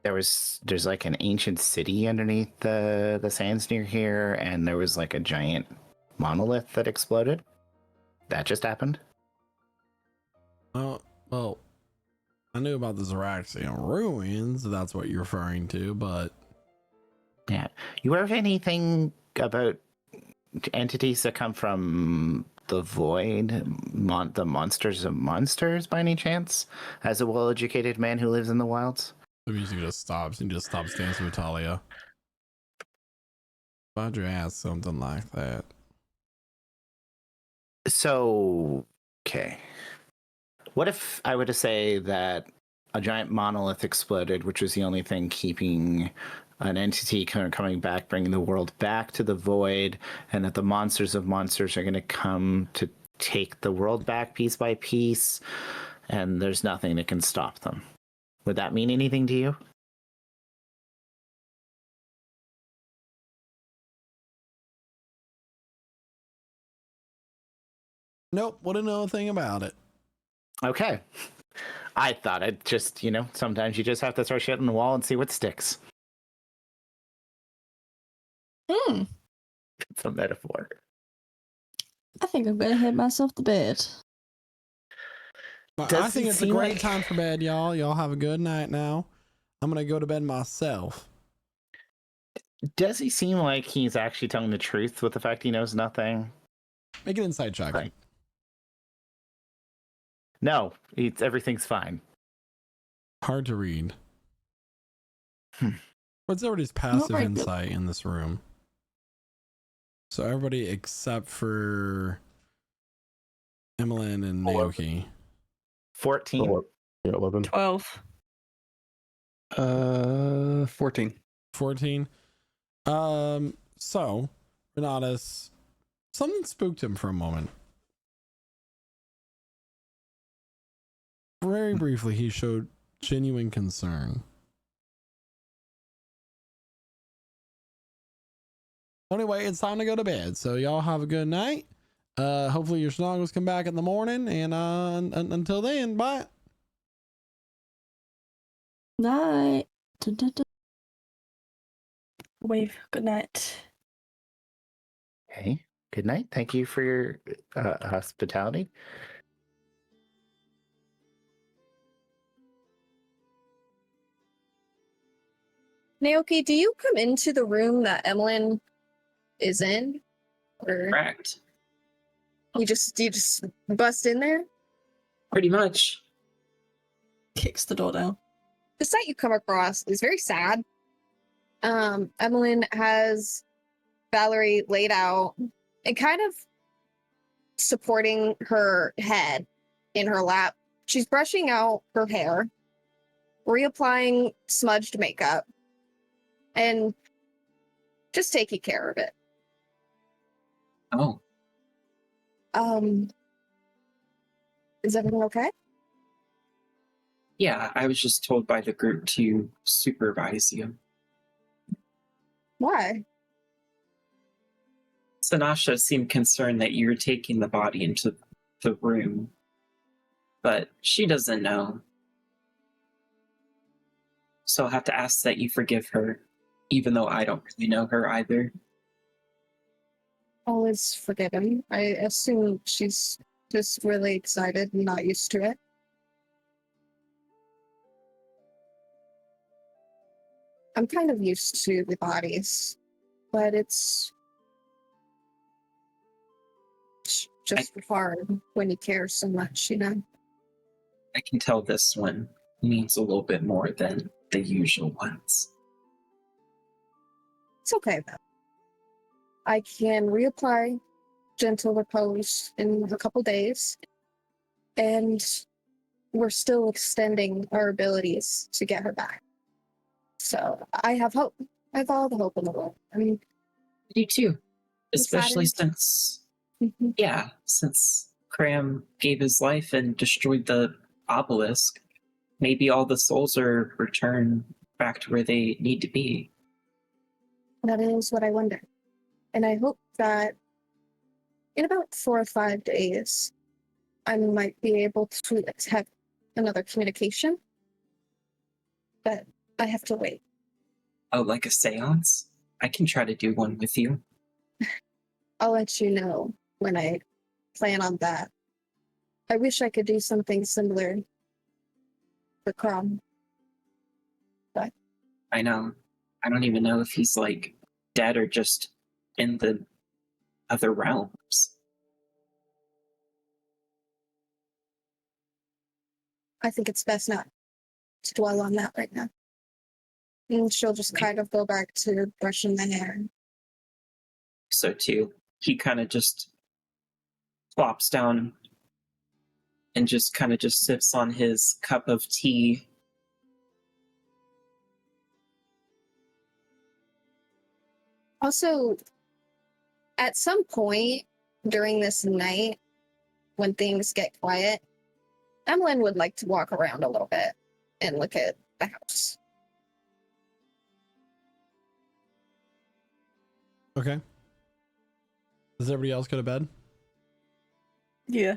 There's like an ancient city underneath the sands near here, and there was like a giant monolith that exploded. That just happened. Oh, well, I knew about the Zeraxian ruins, if that's what you're referring to, but Yeah. You heard of anything about entities that come from the void, the monsters of monsters, by any chance? As a well-educated man who lives in the wilds? the music just stops and just stops dancing with Talia. Why'd you ask something like that? So, okay. What if I were to say that a giant monolith exploded, which was the only thing keeping an entity coming back, bringing the world back to the void, and that the monsters of monsters are going to come to take the world back piece by piece, and there's nothing that can stop them? Would that mean anything to you? Nope, wouldn't know a thing about it. Okay. I thought I'd just, sometimes you just have to throw shit on the wall and see what sticks. It's a metaphor. I think I'm gonna hit myself to bed. I think it's a great time for bed, y'all. Y'all have a good night now. I'm gonna go to bed myself. Does he seem like he's actually telling the truth with the fact he knows nothing? Make an insight check. Right. No, everything's fine. Hard to read. What's everybody's passive very good. insight in this room? So everybody except for Emmeline and Naoki. 14. Yeah, 11. 12. 14. 14. So Renatus, something spooked him for a moment. Very briefly, he showed genuine concern. Anyway, it's time to go to bed. So y'all have a good night. Hopefully your snoggles come back in the morning. And until then, bye. Night. Dun, dun, dun. Wave. Good night. Okay. Good night. Thank you for your hospitality. Naoki, do you come into the room that Emlyn is in? Or Correct. you just bust in there? Pretty much. Kicks the door down. The sight you come across is very sad. Emlyn has Valerie laid out and kind of supporting her head in her lap. She's brushing out her hair, reapplying smudged makeup, and just taking care of it. Oh, Is everything okay? yeah, I was just told by the group to supervise you. Why? Sanasha seemed concerned that you were taking the body into the room, but she doesn't know. So I'll have to ask that you forgive her, even though I don't really know her either. All is forgiven. I assume she's just really excited and not used to it. I'm kind of used to the bodies, but it's just hard when you care so much, you know? I can tell this one means a little bit more than the usual ones. It's okay, though. I can reapply gentle repose in a couple days, and we're still extending our abilities to get her back. So I have hope. I have all the hope in the world. I mean, You too. I'm Especially saddened. since, Mhm. since Craum gave his life and destroyed the obelisk, maybe all the souls are returned back to where they need to be. That is what I wonder. And I hope that in about 4 or 5 days, I might be able to have another communication. But I have to wait. Oh, like a seance? I can try to do one with you. I'll let you know when I plan on that. I wish I could do something similar for Craum. But I know. I don't even know if he's like dead or just in the other realms. I think it's best not to dwell on that right now. And she'll just kind of go back to brushing the hair. So too, he kind of just plops down and just kind of just sips on his cup of tea. Also, at some point during this night, when things get quiet, Emlyn would like to walk around a little bit and look at the house. Okay. Does everybody else go to bed? Yeah.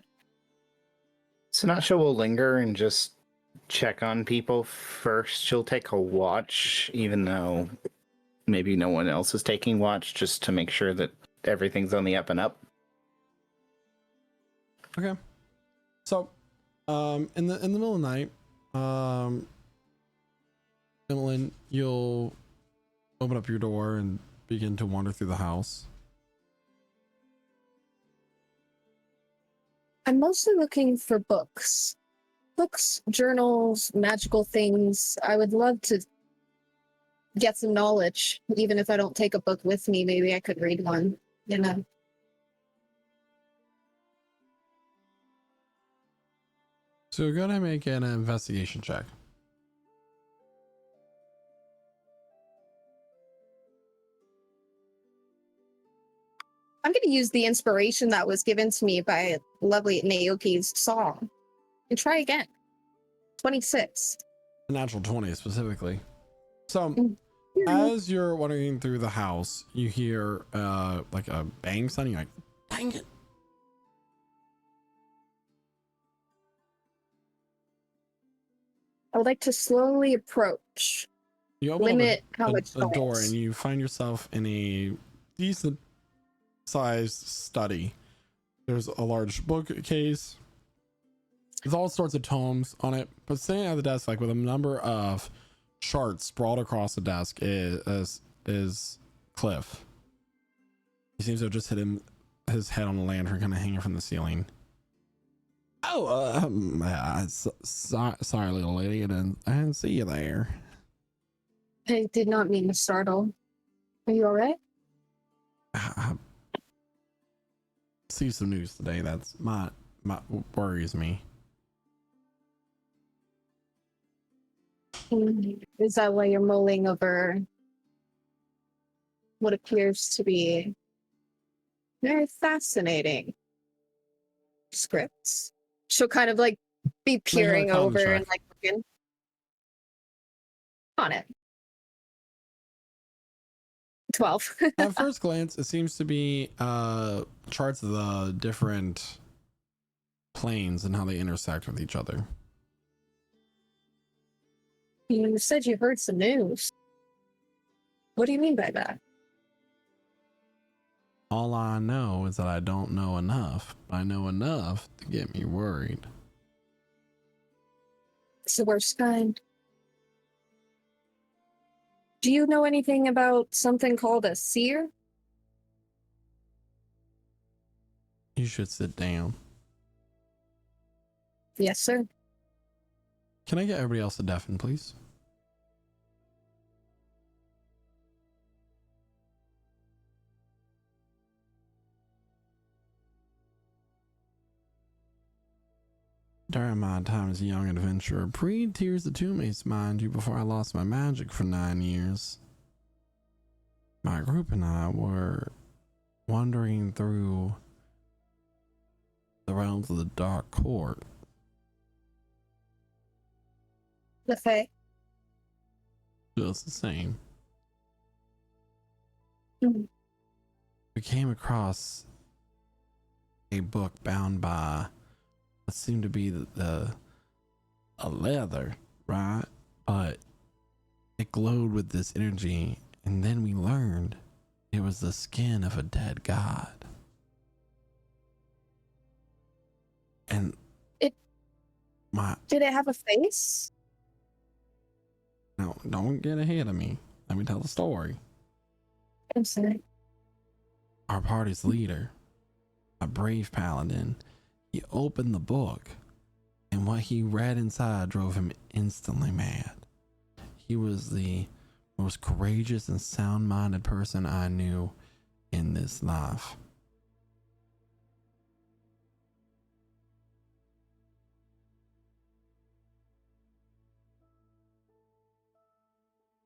Sinasha will linger and just check on people first. She'll take a watch, even though maybe no one else is taking watch, just to make sure that everything's on the up and up. Okay. So, in the middle of the night, Emlyn, you'll open up your door and begin to wander through the house. I'm mostly looking for books. Books, journals, magical things. I would love to get some knowledge. Even if I don't take a book with me, maybe I could read one, you know? So go ahead and make an investigation check. I'm going to use the inspiration that was given to me by lovely Naoki's song and try again. 26. A natural 20 specifically. So As you're wandering through the house, you hear like a bang sound. You're like, dang it. I would like to slowly approach. You open Limit up how much a door noise. and you find yourself in a decent sized study. There's a large bookcase. There's all sorts of tomes on it, but sitting at the desk, like with a number of charts sprawled across the desk, is Cliff. He seems to have just hit his head on a lantern, kind of hanging from the ceiling. Oh, sorry, little lady, I didn't see you there. I did not mean to startle. Are you alright? I see some news today that's my worries me. Is that why you're mulling over what appears to be very fascinating scripts? She'll kind of like be peering over and like looking on it. 12. At first glance, it seems to be charts of the different planes and how they intersect with each other. You said you heard some news. What do you mean by that? All I know is that I don't know enough. I know enough to get me worried. It's the worst kind. Do you know anything about something called a seer? You should sit down. Yes, sir. Can I get everybody else to deafen, please? During my time as a young adventurer, pre-Tears of Tombmates, mind you, before I lost my magic for 9 years, my group and I were wandering through the realms of the Dark Court. The Fae. Just the same. Mhm. We came across a book bound by what seemed to be a leather, right? But it glowed with this energy, and then we learned it was the skin of a dead god. And did it have a face? No, don't get ahead of me. Let me tell the story. I'm sorry. Our party's leader, a brave paladin, he opened the book, and what he read inside drove him instantly mad. He was the most courageous and sound-minded person I knew in this life.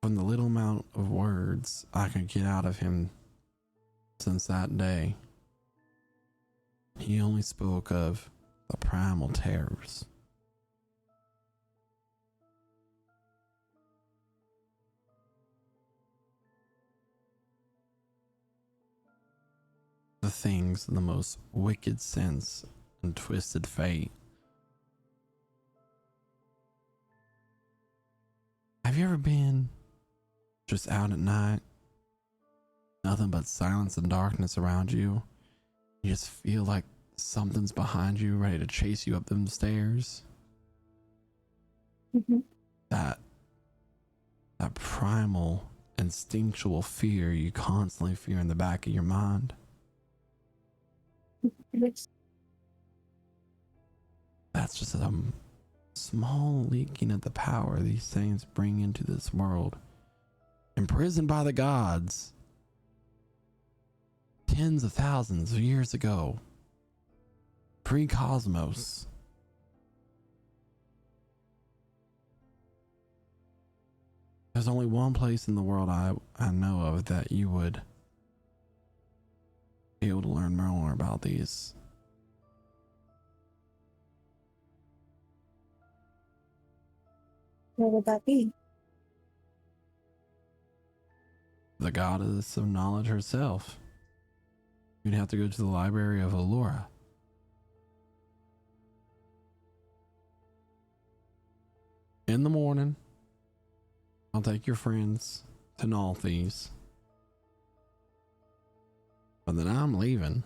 From the little amount of words I could get out of him since that day, he only spoke of the primal terrors. The things in the most wicked sense and twisted fate. Have you ever been just out at night? Nothing but silence and darkness around you. You just feel like something's behind you, ready to chase you up them stairs. Mm-hmm. That primal, instinctual fear you constantly fear in the back of your mind. Yes. That's just a small leaking of the power these things bring into this world. Imprisoned by the gods tens of thousands of years ago, pre-cosmos. There's only one place in the world I know of that you would be able to learn more about these. Where would that be? The goddess of knowledge herself. You'd have to go to the library of Allura. In the morning, I'll take your friends to Nalthes. But then I'm leaving.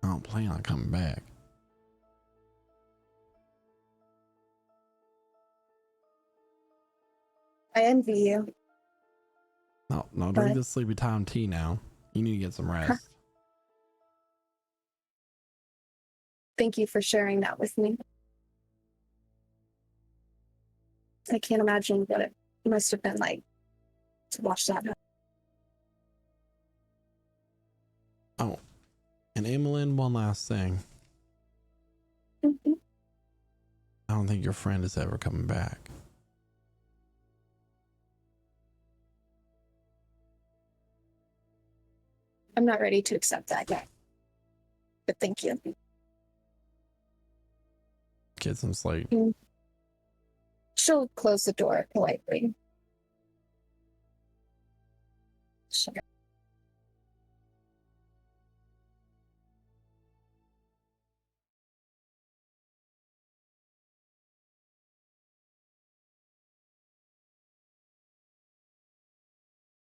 I don't plan on coming back. I envy you. No, drink But- this sleepy time tea now. You need to get some rest. Thank you for sharing that with me. I can't imagine what it must have been like to watch that. Oh, and Emmeline, one last thing. Mhm. I don't think your friend is ever coming back. I'm not ready to accept that yet. But thank you. Get some sleep. She'll close the door politely. Sure.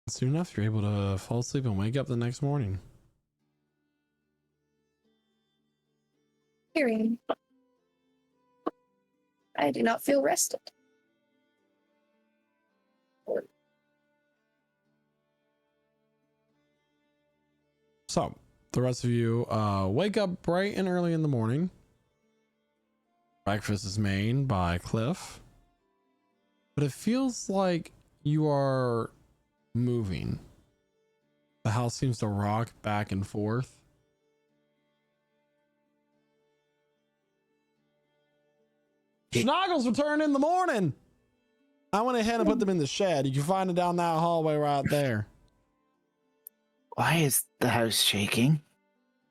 Soon enough, you're able to fall asleep and wake up the next morning. Hearing. I do not feel rested. So, the rest of you wake up bright and early in the morning. Breakfast is made by Cliff. But it feels like you are moving. The house seems to rock back and forth. Schnoggles returned in the morning. I went ahead and put them in the shed. You can find it down that hallway right there. Why is the house shaking?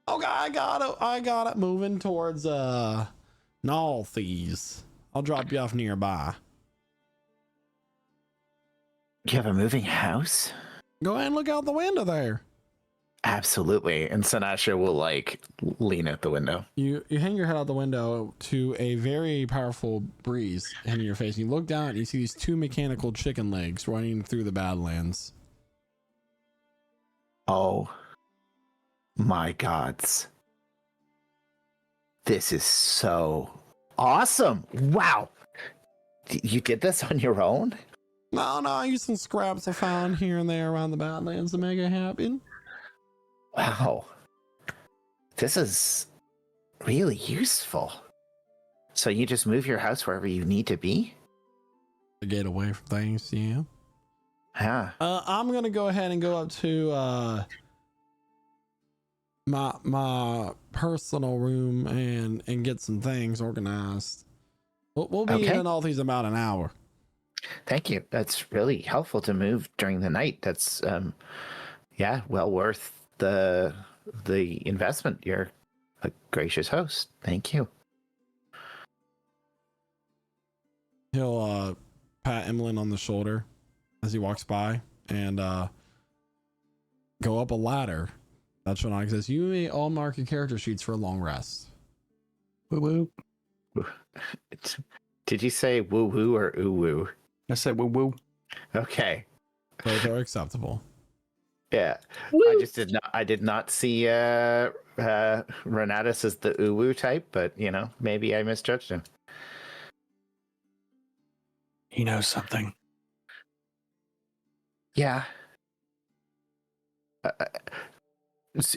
Okay, I got it moving towards Nalthes. I'll drop you off nearby. You have a moving house? Go ahead and look out the window there. Absolutely. And Sinasha will like lean out the window. You hang your head out the window to a very powerful breeze hitting your face. You look down and you see these two mechanical chicken legs running through the Badlands. Oh my gods. This is so awesome. Wow. You did this on your own? No, I used some scraps I found here and there around the Badlands to make it happen. Wow. This is really useful. So you just move your house wherever you need to be? To get away from things, yeah. Yeah. I'm gonna go ahead and go up to my personal room and get some things organized. We'll be in all these about an hour. Thank you. That's really helpful to move during the night. That's well worth the investment. You're a gracious host. Thank you. He'll pat Emmeline on the shoulder as he walks by and go up a ladder. That's when I says, you may all mark your character sheets for a long rest. Woo woo. Did you say woo woo or ooh woo? I said woo woo. Okay. Both are acceptable. Yeah. Woo. I did not see Renatus as the ooh woo type, but maybe I misjudged him. He knows something. Yeah.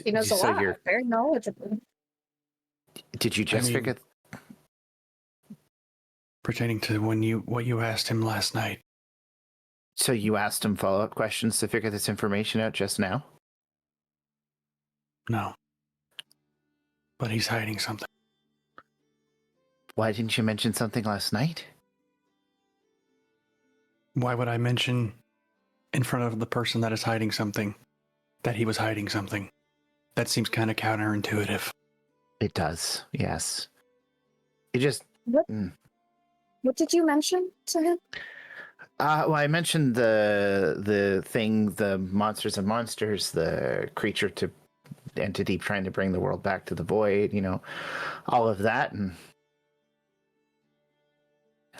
He knows a lot. Very knowledgeable. Did you just figure? Pertaining to what you asked him last night. So you asked him follow-up questions to figure this information out just now? No. But he's hiding something. Why didn't you mention something last night? Why would I mention in front of the person that is hiding something that he was hiding something? That seems kind of counterintuitive. It does, yes. It just... What did you mention to him? Well, I mentioned the thing, the monsters of monsters, the creature to entity trying to bring the world back to the void, all of that. And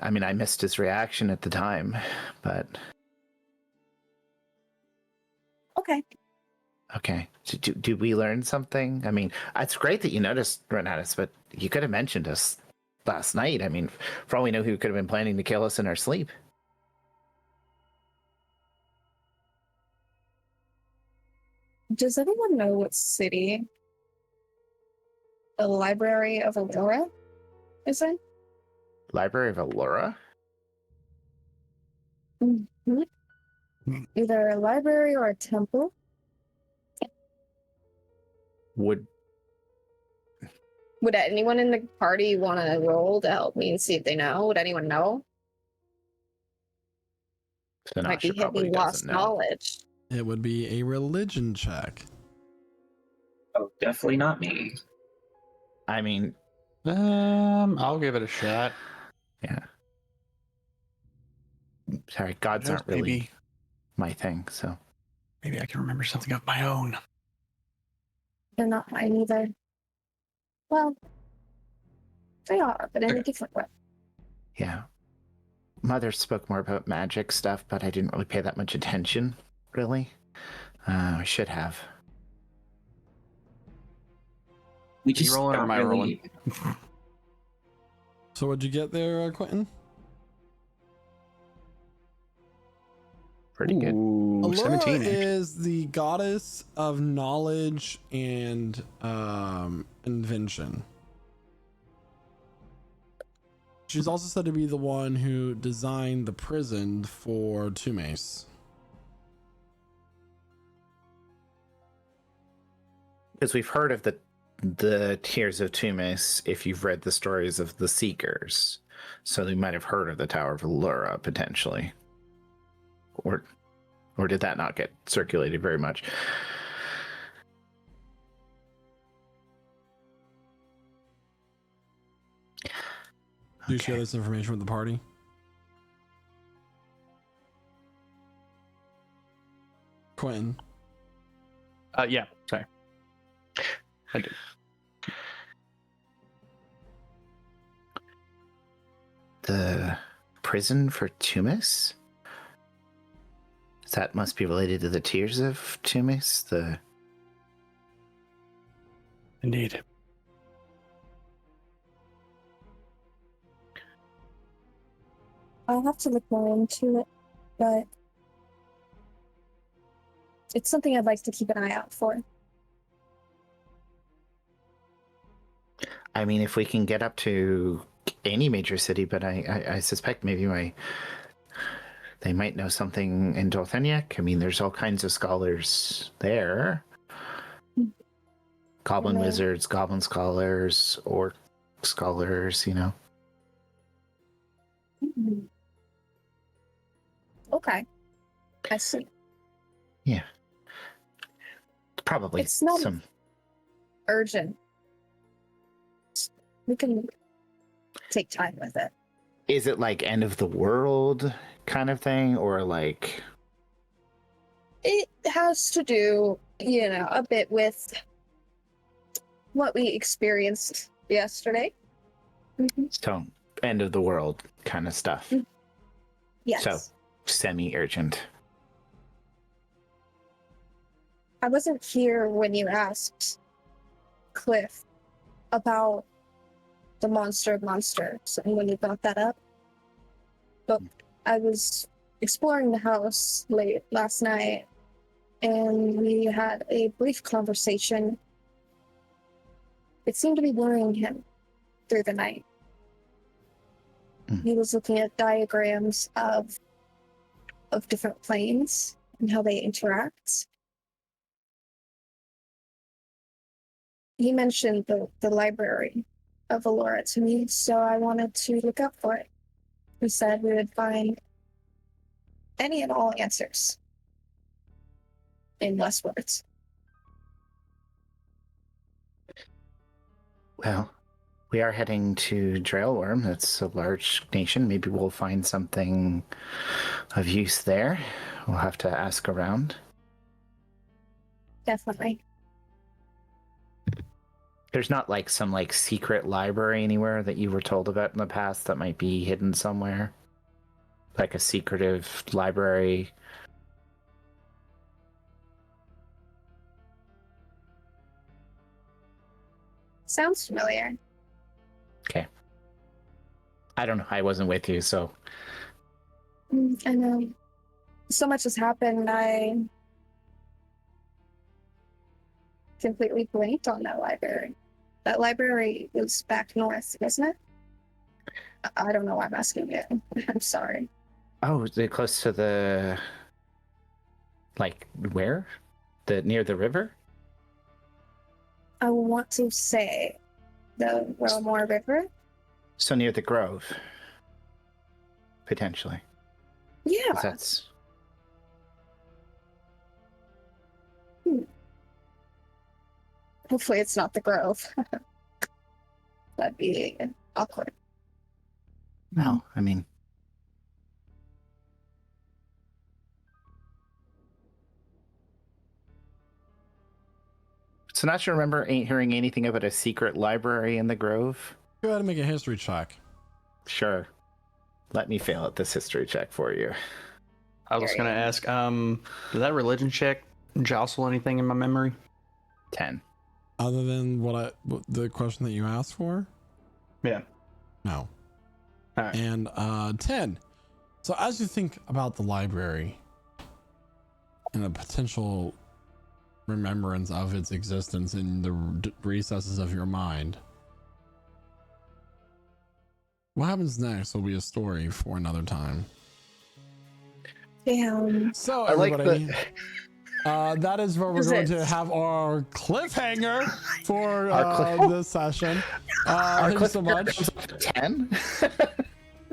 I mean, I missed his reaction at the time, but okay. Do we learn something? I mean, it's great that you noticed Renatus, but you could have mentioned us last night. I mean, for all we know, he could have been planning to kill us in our sleep. Does anyone know what city the Library of Aurora is in? Library of Allura? Mm-hmm. Either a library or a temple. Would anyone in the party want to roll to help me and see if they know? Would anyone know? Might be heavy lost knowledge. It would be a religion check. Oh, definitely not me. I mean, I'll give it a shot. yeah. Sorry, gods aren't really my thing, so. Maybe I can remember something of my own. They're not mine either. Well, they are, but in a different way. Yeah. Mother spoke more about magic stuff, but I didn't really pay that much attention, really. I should have. We just rolling or don't am I really... So what'd you get there, Quentin? Pretty good. Ooh, Allura 17. Actually. is the goddess of knowledge and invention. She's also said to be the one who designed the prison for Tumes. Because we've heard of the Tears of Tumes if you've read the stories of the Seekers. So they might have heard of the Tower of Allura, potentially. Or did that not get circulated very much? Do you share this information with the party? Quentin. Yeah, sorry. I do. The prison for Tumes? That must be related to the Tears of Tumes? Indeed. I'll have to look more into it, but it's something I'd like to keep an eye out for. I mean, if we can get up to any major city, but I suspect maybe they might know something in Doltheniak. I mean, there's all kinds of scholars there. Goblin wizards, goblin scholars, orc scholars, Mm-hmm. Okay. I see. Yeah. Probably It's not some... urgent. We can take time with it. Is it like end of the world kind of thing, or like... It has to do, a bit with what we experienced yesterday. Mm-hmm. So, end of the world kind of stuff. Yes. So, semi-urgent. I wasn't here when you asked Cliff about the monster of monsters and when you brought that up. But I was exploring the house late last night and we had a brief conversation. It seemed to be worrying him through the night. He was looking at diagrams of different planes and how they interact. He mentioned the library of Allura to me, so I wanted to look up for it. We said we would find any and all answers in less words. Well, we are heading to Drailworm. That's a large nation. Maybe we'll find something of use there. We'll have to ask around. Definitely. There's not like some like secret library anywhere that you were told about in the past that might be hidden somewhere? Like a secretive library? Sounds familiar. Okay. I don't know. I wasn't with you, so. I know. So much has happened. I completely blanked on that library. That library was back north, wasn't it? I don't know why I'm asking it. I'm sorry. Oh, is it close to the... Like, where? Near the river? I want to say the Roamore River. So near the Grove. Potentially. Yeah. 'Cause that's... Hopefully it's not the Grove. That'd be awkward. No, I mean... So not sure remember hearing anything about a secret library in the Grove? Go ahead and make a history check. Sure. Let me fail at this history check for you. I was just gonna ask, does that religion check jostle anything in my memory? 10. Other than the question that you asked for? Yeah. No. All right. And 10. So as you think about the library and the potential remembrance of its existence in the recesses of your mind, what happens next will be a story for another time. Damn. So I like everybody, that is where we're going to have our cliffhanger for this session. Thank you so much. 10?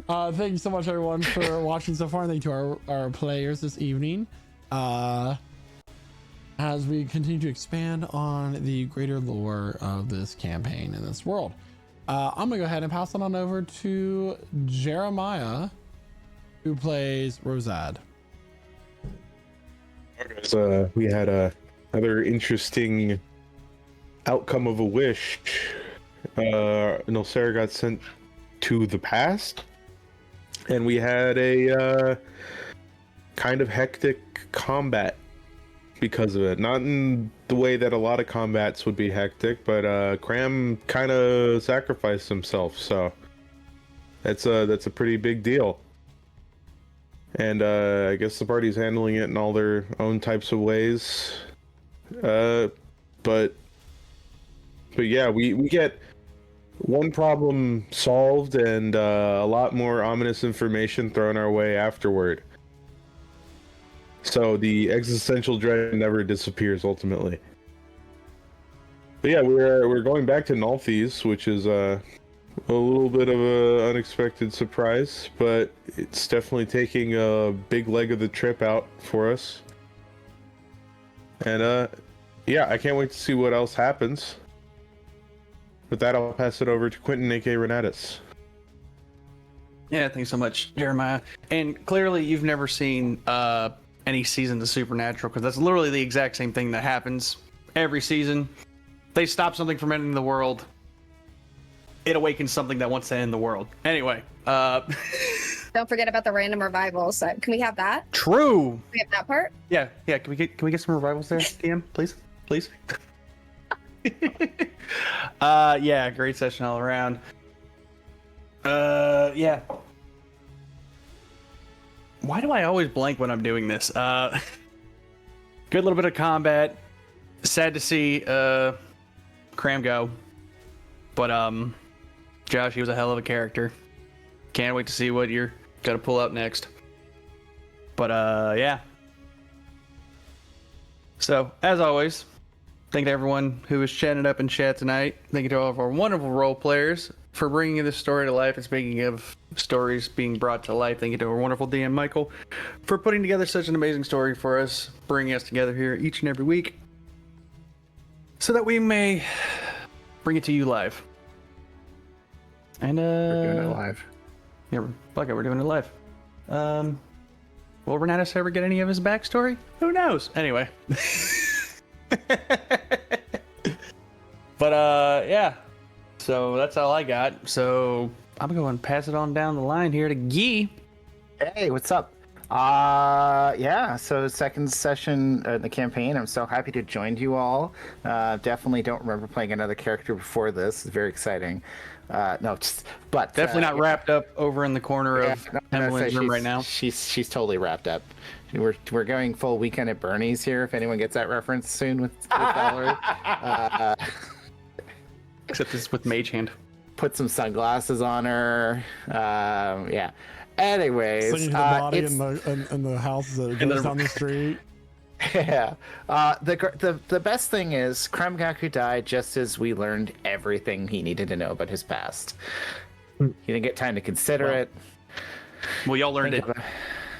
Thank you so much, everyone, for watching so far. Thank you to our players this evening. As we continue to expand on the greater lore of this campaign in this world. I'm gonna go ahead and pass it on over to Jeremiah, who plays Rosad. We had another interesting outcome of a wish. Nulcera got sent to the past, and we had a kind of hectic combat because of it. Not in the way that a lot of combats would be hectic, but Craum kind of sacrificed himself, so that's a pretty big deal. And I guess the party's handling it in all their own types of ways. But yeah, we get one problem solved and a lot more ominous information thrown our way afterward. So the existential dread never disappears ultimately. But yeah, we're going back to Nulthies, which is a little bit of an unexpected surprise, but it's definitely taking a big leg of the trip out for us. And yeah, I can't wait to see what else happens. With that, I'll pass it over to Quentin, aka Renatus. Yeah, thanks so much, Jeremiah. And clearly, you've never seen any season of Supernatural, because that's literally the exact same thing that happens every season. They stop something from ending the world. It awakens something that wants to end the world. Anyway, Don't forget about the random revivals. Can we have that? True. Can we have that part? Yeah. Can we get some revivals there, DM, please? Yeah, great session all around. Yeah. Why do I always blank when I'm doing this? Good little bit of combat. Sad to see Craum go. But Josh, he was a hell of a character. Can't wait to see what you're gonna pull out next. But yeah. So, as always, thank you to everyone who was chatting up in chat tonight. Thank you to all of our wonderful role players for bringing this story to life. And speaking of stories being brought to life, thank you to our wonderful DM Michael for putting together such an amazing story for us, bringing us together here each and every week so that we may bring it to you live. And We're doing it live. Yeah, fuck it, we're doing it live. Will Renatus ever get any of his backstory? Who knows? Anyway. But yeah. So that's all I got. So I'm going to pass it on down the line here to Guy. Hey, what's up? Yeah, so second session in the campaign. I'm so happy to join you all. Definitely don't remember playing another character before this. It's very exciting. But Definitely not wrapped up over in the corner of Emily's room right now. She's totally wrapped up. We're going full Weekend at Bernie's here. If anyone gets that reference soon with Valerie. Except this is with Mage Hand. Put some sunglasses on her. Yeah. Anyways, Singing the body in the house that goes down the street. Yeah. The best thing is Kremgaku died just as we learned everything he needed to know about his past. He didn't get time to consider it. Well, y'all learned it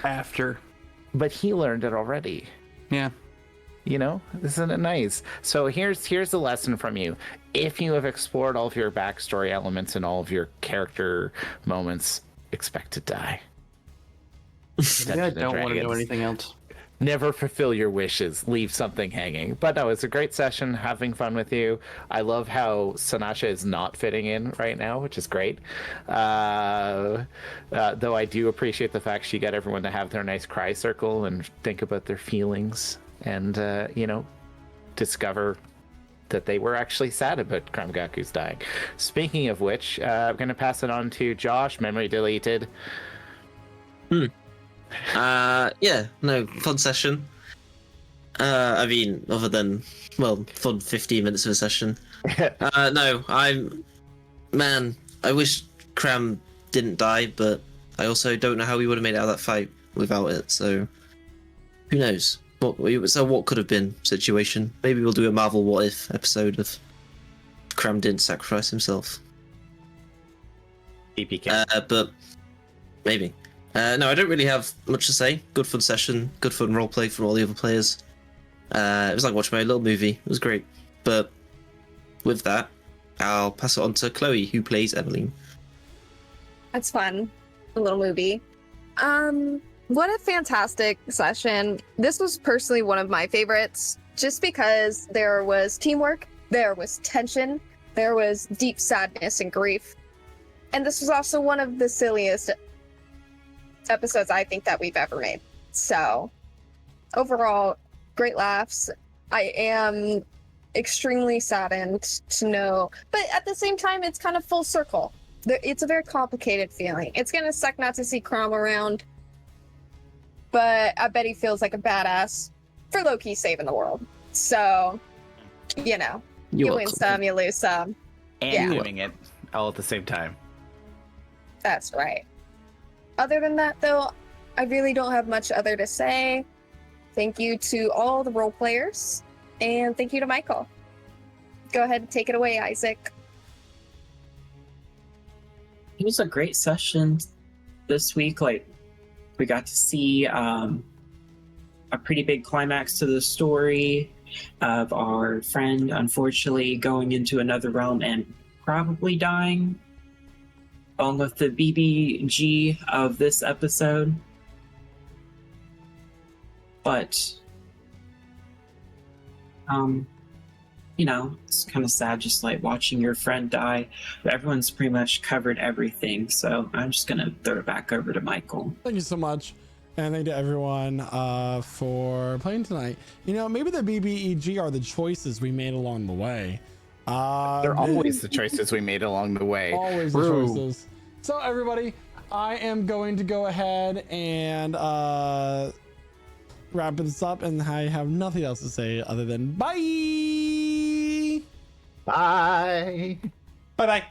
after. But he learned it already. Yeah. You know, isn't it nice? So here's the lesson from you. If you have explored all of your backstory elements and all of your character moments, expect to die. I don't want to know anything else. Never fulfill your wishes. Leave something hanging. But no, it's a great session. Having fun with you. I love how Sanasha is not fitting in right now, which is great. Though I do appreciate the fact she got everyone to have their nice cry circle and think about their feelings and, discover that they were actually sad about Kremgaku's dying. Speaking of which, I'm going to pass it on to Josh. Memory deleted. Yeah, no, fun session. I mean, other than, fun 15 minutes of a session. No, I wish Craum didn't die, but I also don't know how we would have made it out of that fight without it, so who knows? What could have been situation? Maybe we'll do a Marvel What If episode of Craum didn't sacrifice himself. EPK. But maybe. No, I don't really have much to say. Good fun session, good fun roleplay from all the other players. It was like watching my little movie. It was great. But with that, I'll pass it on to Chloe, who plays Emmeline. That's fun. A little movie. What a fantastic session. This was personally one of my favorites, just because there was teamwork, there was tension, there was deep sadness and grief. And this was also one of the silliest episodes I think that we've ever made. So overall, great laughs. I am extremely saddened to know, but at the same time, it's kind of full circle. It's a very complicated feeling. It's gonna suck not to see Craum around, but I bet he feels like a badass for low-key saving the world. So, you win some, you lose some. And doing it all at the same time. That's right. Other than that, though, I really don't have much other to say. Thank you to all the role players, and thank you to Michael. Go ahead and take it away, Isaac. It was a great session this week. We got to see a pretty big climax to the story of our friend unfortunately going into another realm and probably dying, along with the BBG of this episode. But it's kind of sad just watching your friend die. But everyone's pretty much covered everything, so I'm just gonna throw it back over to Michael. Thank you so much, and thank you to everyone for playing tonight. Maybe the BBEG are the choices we made along the way. They're always the choices we made along the way. Always the choices. So everybody, I am going to go ahead and wrap this up, and I have nothing else to say other than bye. Bye. Bye-bye.